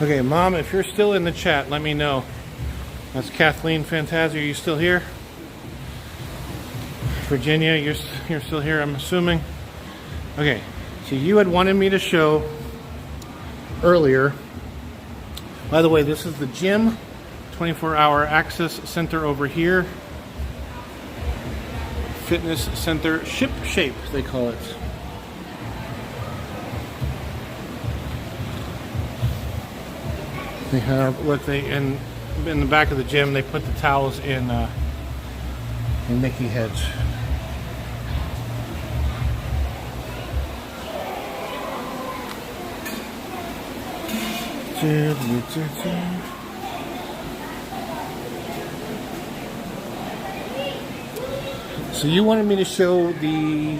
Okay, Mom, if you're still in the chat, let me know. That's Kathleen Fantasia. Are you still here? Virginia, you're still here, I'm assuming. Okay, so you had wanted me to show earlier. By the way, this is the gym, 24-hour access center over here. Fitness center, ship shape, they call it. They have what they in the back of the gym. They put the towels in Mickey heads. So you wanted me to show the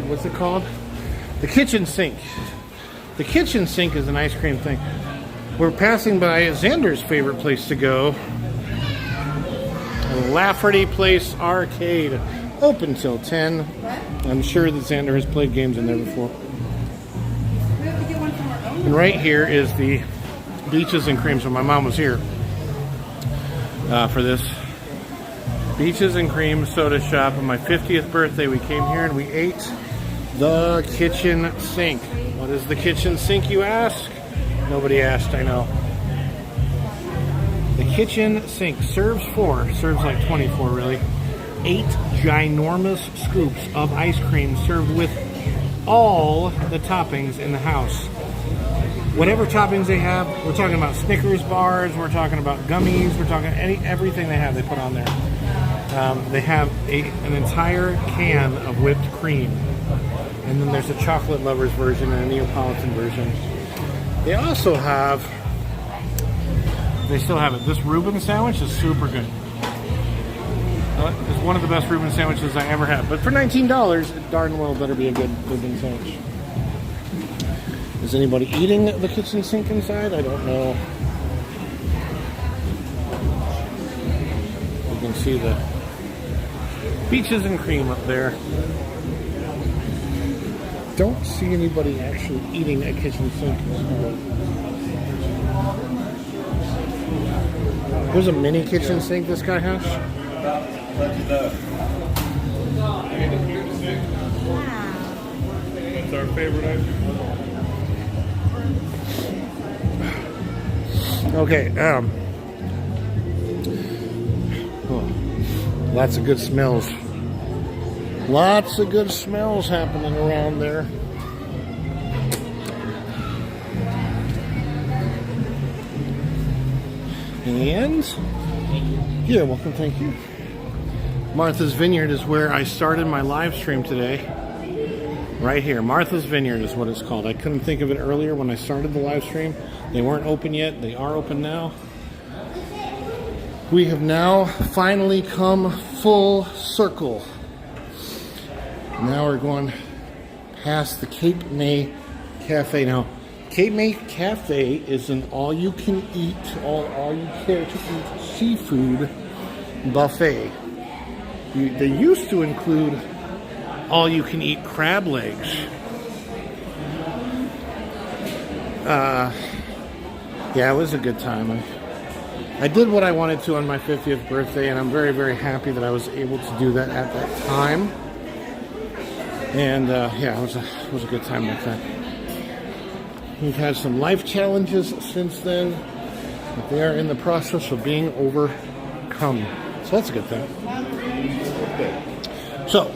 what's it called? The kitchen sink. The kitchen sink is an ice cream thing. We're passing by Xander's favorite place to go. Lafferty Place Arcade. Open till 10. I'm sure that Xander has played games in there before. And right here is the Beaches and Cream. So my mom was here for this. Beaches and Cream soda shop. On my 50th birthday, we came here and we ate the kitchen sink. What is the kitchen sink, you ask? Nobody asked, I know. The kitchen sink serves like 24 really. 8 ginormous scoops of ice cream served with all the toppings in the house. Whatever toppings they have, we're talking about Snickers bars, we're talking about gummies, we're talking everything they have, they put on there. They have an entire can of whipped cream. And then there's a chocolate lovers version and a Neapolitan version. They also have, they still have it. This Reuben sandwich is super good. It's one of the best Reuben sandwiches I ever had. But for $19, it darn well better be a good Reuben sandwich. Is anybody eating the kitchen sink inside? I don't know. You can see the Beaches and Cream up there. Don't see anybody actually eating a kitchen sink. There's a mini kitchen sink this guy has. That's our favorite item. Okay, lots of good smells. Lots of good smells happening around there. And you're welcome, thank you. Martha's Vineyard is where I started my live stream today. Right here, Martha's Vineyard is what it's called. I couldn't think of it earlier when I started the live stream. They weren't open yet. They are open now. We have now finally come full circle. Now we're going past the Cape May Cafe. Now, Cape May Cafe is an all-you-can-eat, all-you-care-to-eat seafood buffet. They used to include all-you-can-eat crab legs. Yeah, it was a good time. I did what I wanted to on my 50th birthday, and I'm very, very happy that I was able to do that at that time. And yeah, it was a good time back then. We've had some life challenges since then, but they are in the process of being overcome. So that's a good thing. So,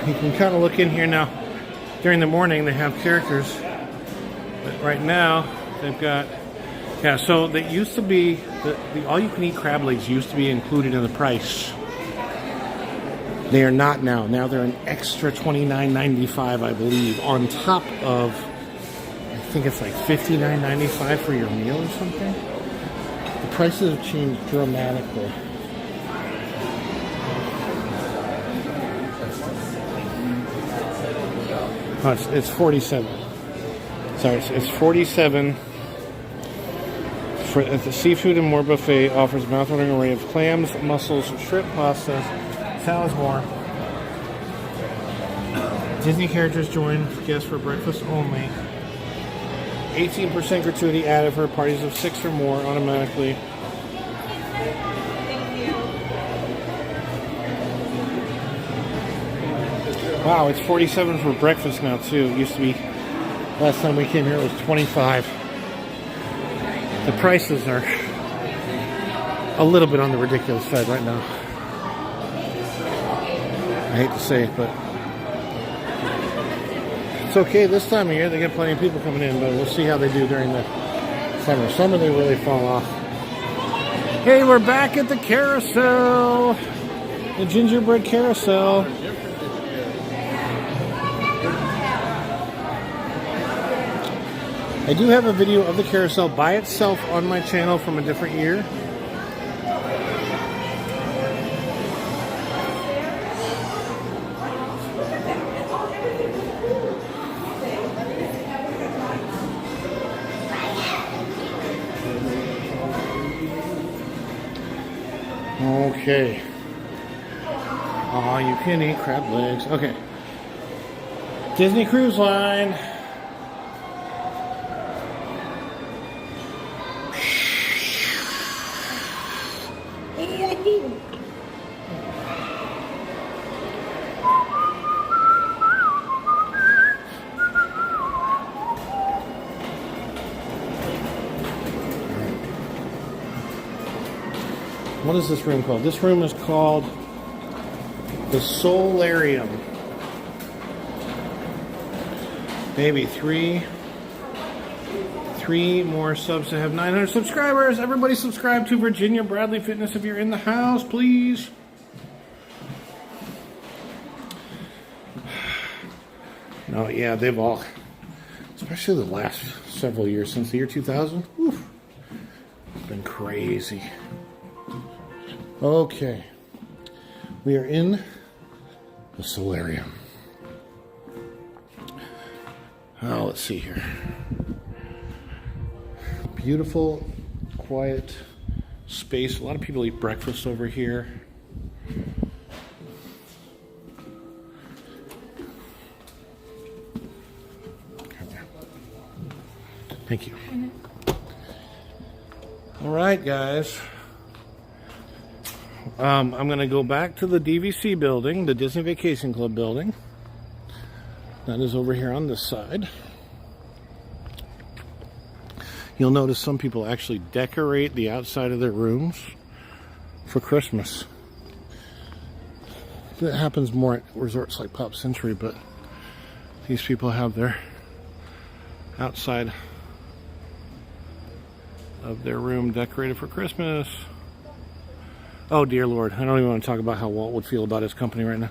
you can kind of look in here now. During the morning, they have characters, but right now they've got, yeah. So they used to be the all-you-can-eat crab legs used to be included in the price. They are not now. Now they're an extra $29.95, I believe, on top of, I think it's like $59.95 for your meal or something. The prices have changed dramatically. Oh, it's 47. Sorry, it's 47. At the Seafood and More Buffet offers a mouth-watering array of clams, mussels, shrimp, pastas, salads, more. Disney characters join guests for breakfast only. 18% gratuity added for parties of 6 or more automatically. Wow, it's 47 for breakfast now too. It used to be, last time we came here, it was 25. The prices are a little bit on the ridiculous side right now. I hate to say it, but it's okay this time of year. They get plenty of people coming in, but we'll see how they do during the summer. Summer, they really fall off. Hey, we're back at the carousel. The gingerbread carousel. I do have a video of the carousel by itself on my channel from a different year. Okay. Oh, you can eat crab legs. Okay. Disney Cruise Line. What is this room called? This room is called the Solarium. Maybe three more subs to have 900 subscribers. Everybody subscribe to Virginia Bradley Fitness if you're in the house, please. No, yeah, they've all, especially the last several years since the year 2000. Oof, it's been crazy. Okay, we are in the Solarium. Oh, let's see here. Beautiful, quiet space. A lot of people eat breakfast over here. Thank you. All right, guys. I'm going to go back to the DVC building, the Disney Vacation Club building. That is over here on this side. You'll notice some people actually decorate the outside of their rooms for Christmas. That happens more at resorts like Pop Century, but these people have their outside of their room decorated for Christmas. Oh dear Lord, I don't even want to talk about how Walt would feel about his company right now.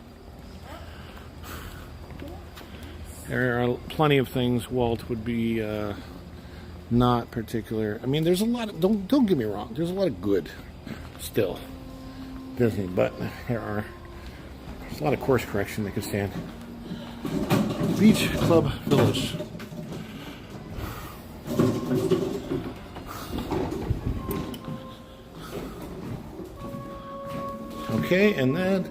There are plenty of things Walt would be not particular. I mean, there's a lot of, don't get me wrong, there's a lot of good still Disney, but there's a lot of course correction they could stand. Beach Club Village. Okay, and then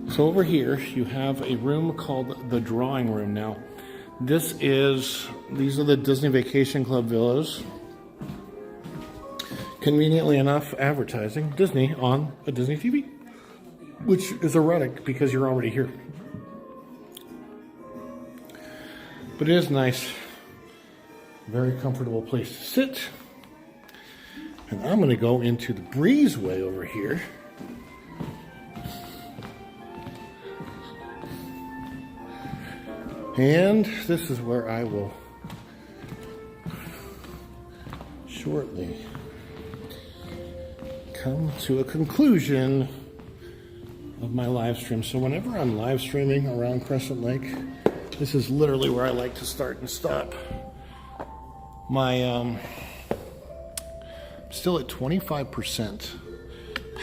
so over here you have a room called the Drawing Room. Now, these are the Disney Vacation Club villas. conveniently enough, advertising Disney on a Disney TV, which is ironic because you're already here. But it is nice, very comfortable place to sit. And I'm going to go into the breezeway over here. And this is where I will shortly come to a conclusion of my live stream. So whenever I'm live streaming around Crescent Lake, this is literally where I like to start and stop. My still at 25%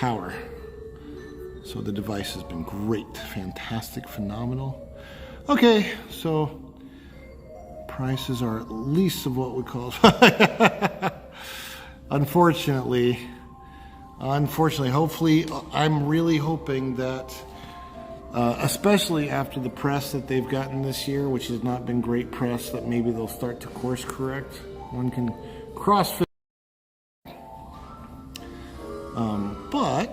power. So the device has been great, fantastic, phenomenal. Okay, so prices are at least of what we call unfortunately, hopefully, I'm really hoping that especially after the press that they've gotten this year, which has not been great press, that maybe they'll start to course correct. One can CrossFit. But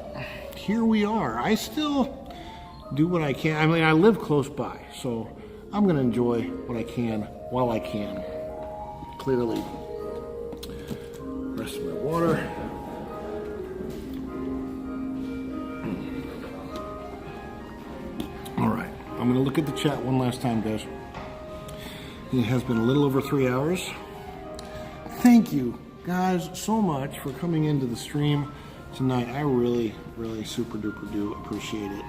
here we are. I still do what I can. I mean, I live close by, so I'm going to enjoy what I can while I can. Clearly, rest of my water. All right, I'm going to look at the chat one last time, guys. It has been a little over 3 hours. Thank you, guys, so much for coming into the stream tonight. I really, really super duper do appreciate it.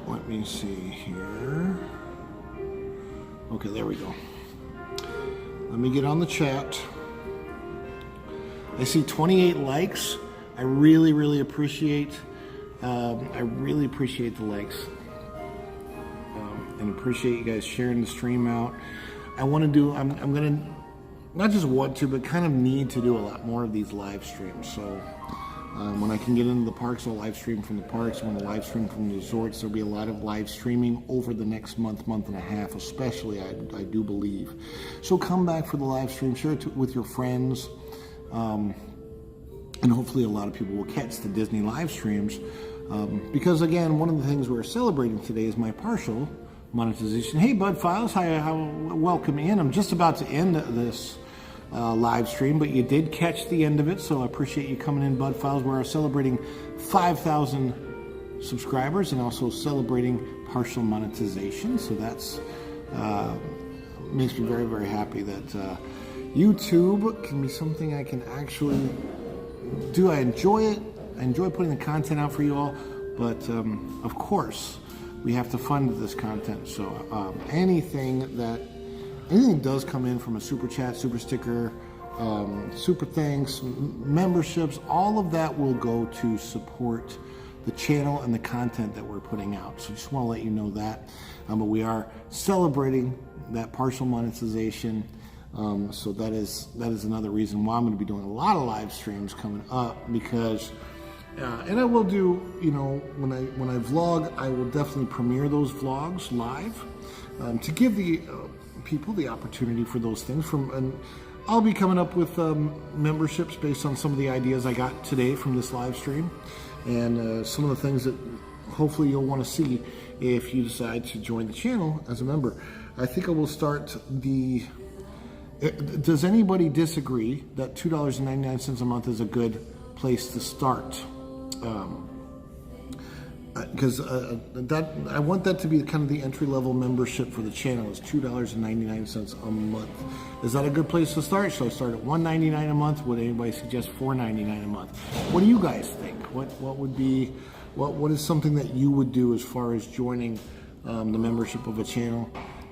Let me see here. Okay, there we go. Let me get on the chat. I see 28 likes. I really, really appreciate. I really appreciate the likes, and appreciate you guys sharing the stream out. I want to do. I'm gonna not just want to, but kind of need to do a lot more of these live streams. So when I can get into the parks, I'll live stream from the parks. When I live stream from the resorts, there'll be a lot of live streaming over the next month and a half, especially. I do believe. So come back for the live stream. Share it with your friends. And hopefully a lot of people will catch the Disney live streams. Because again, one of the things we're celebrating today is my partial monetization. Hey, Bud Files, hi, welcome in. I'm just about to end this live stream, but you did catch the end of it, so I appreciate you coming in, Bud Files. We're celebrating 5,000 subscribers and also celebrating partial monetization. So that's makes me very, very happy that YouTube can be something I can actually do. I enjoy it. I enjoy putting the content out for you all, but of course we have to fund this content. So anything does come in from a super chat, super sticker, super thanks, memberships, all of that will go to support the channel and the content that we're putting out. So just want to let you know that. But we are celebrating that partial monetization. So that is another reason why I'm going to be doing a lot of live streams coming up, because and I will do, when I vlog, I will definitely premiere those vlogs live to give the people the opportunity for those things. And I'll be coming up with memberships based on some of the ideas I got today from this live stream, and some of the things that hopefully you'll want to see if you decide to join the channel as a member. I think I will start the. Does anybody disagree that $2.99 a month is a good place to start? Because I want that to be kind of the entry-level membership for the channel, is $2.99 a month. Is that a good place to start? Should I start at $1.99 a month? Would anybody suggest $4.99 a month? What do you guys think? What is something that you would do as far as joining the membership of a channel?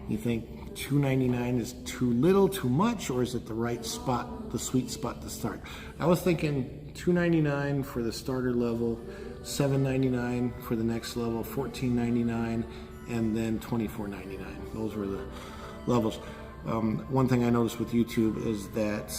You think $2.99 is too little, too much, or is it the right spot, the sweet spot to start? I was thinking $2.99 for the starter level, $7.99 for the next level, $14.99, and then $24.99. Those were the levels. One thing I noticed with YouTube is that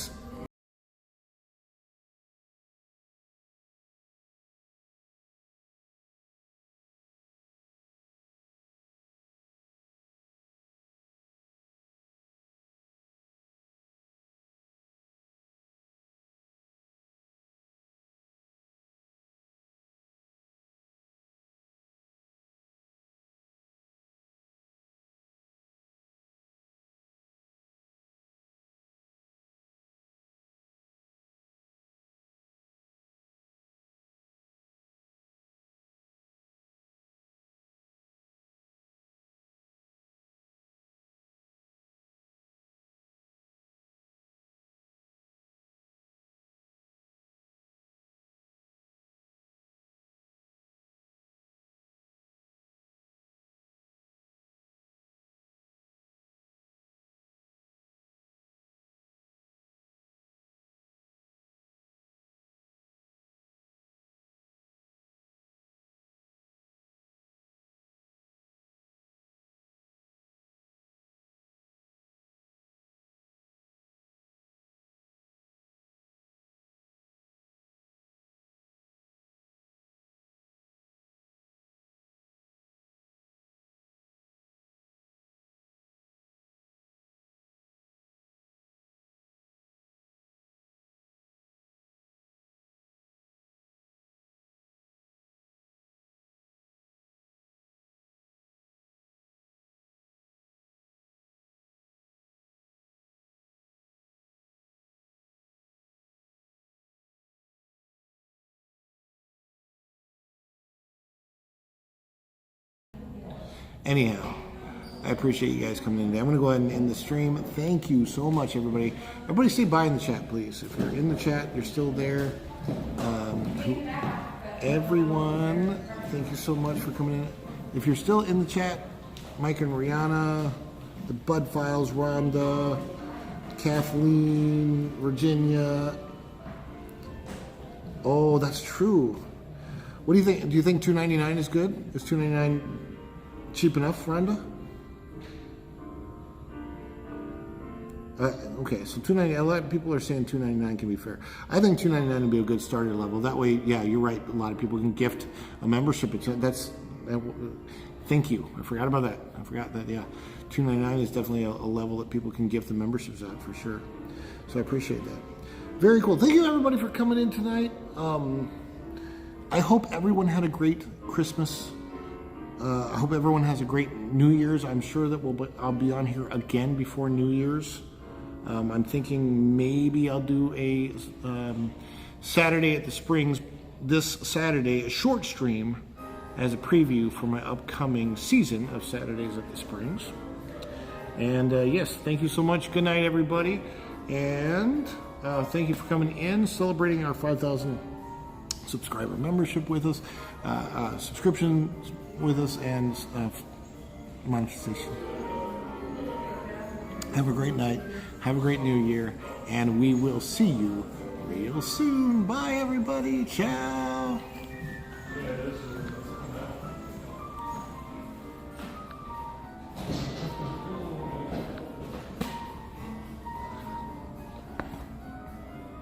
Anyhow, I appreciate you guys coming in today. I'm going to go ahead and end the stream. Thank you so much, everybody. Everybody say bye in the chat, please. If you're in the chat, you're still there. Everyone, thank you so much for coming in. If you're still in the chat, Mike and Rihanna, the Bud Files, Rhonda, Kathleen, Virginia. Oh, that's true. What do you think? Do you think $2.99 is good? Is $2.99 cheap enough, Rhonda? Okay, so $2.99. A lot of people are saying $2.99 can be fair. I think $2.99 would be a good starter level. That way, yeah, you're right. A lot of people can gift a membership. Thank you. I forgot about that. I forgot that. Yeah, $2.99 is definitely a level that people can gift the memberships at for sure. So I appreciate that. Very cool. Thank you everybody for coming in tonight. I hope everyone had a great Christmas. I hope everyone has a great New Year's. I'm sure that I'll be on here again before New Year's. I'm thinking maybe I'll do a Saturday at the Springs this Saturday, a short stream as a preview for my upcoming season of Saturdays at the Springs. And yes, thank you so much. Good night, everybody. And thank you for coming in, celebrating our 5,000 subscriber membership with us, subscription with us, and monetization. Have a great night. Have a great new year. And we will see you real soon. Bye, everybody. Ciao.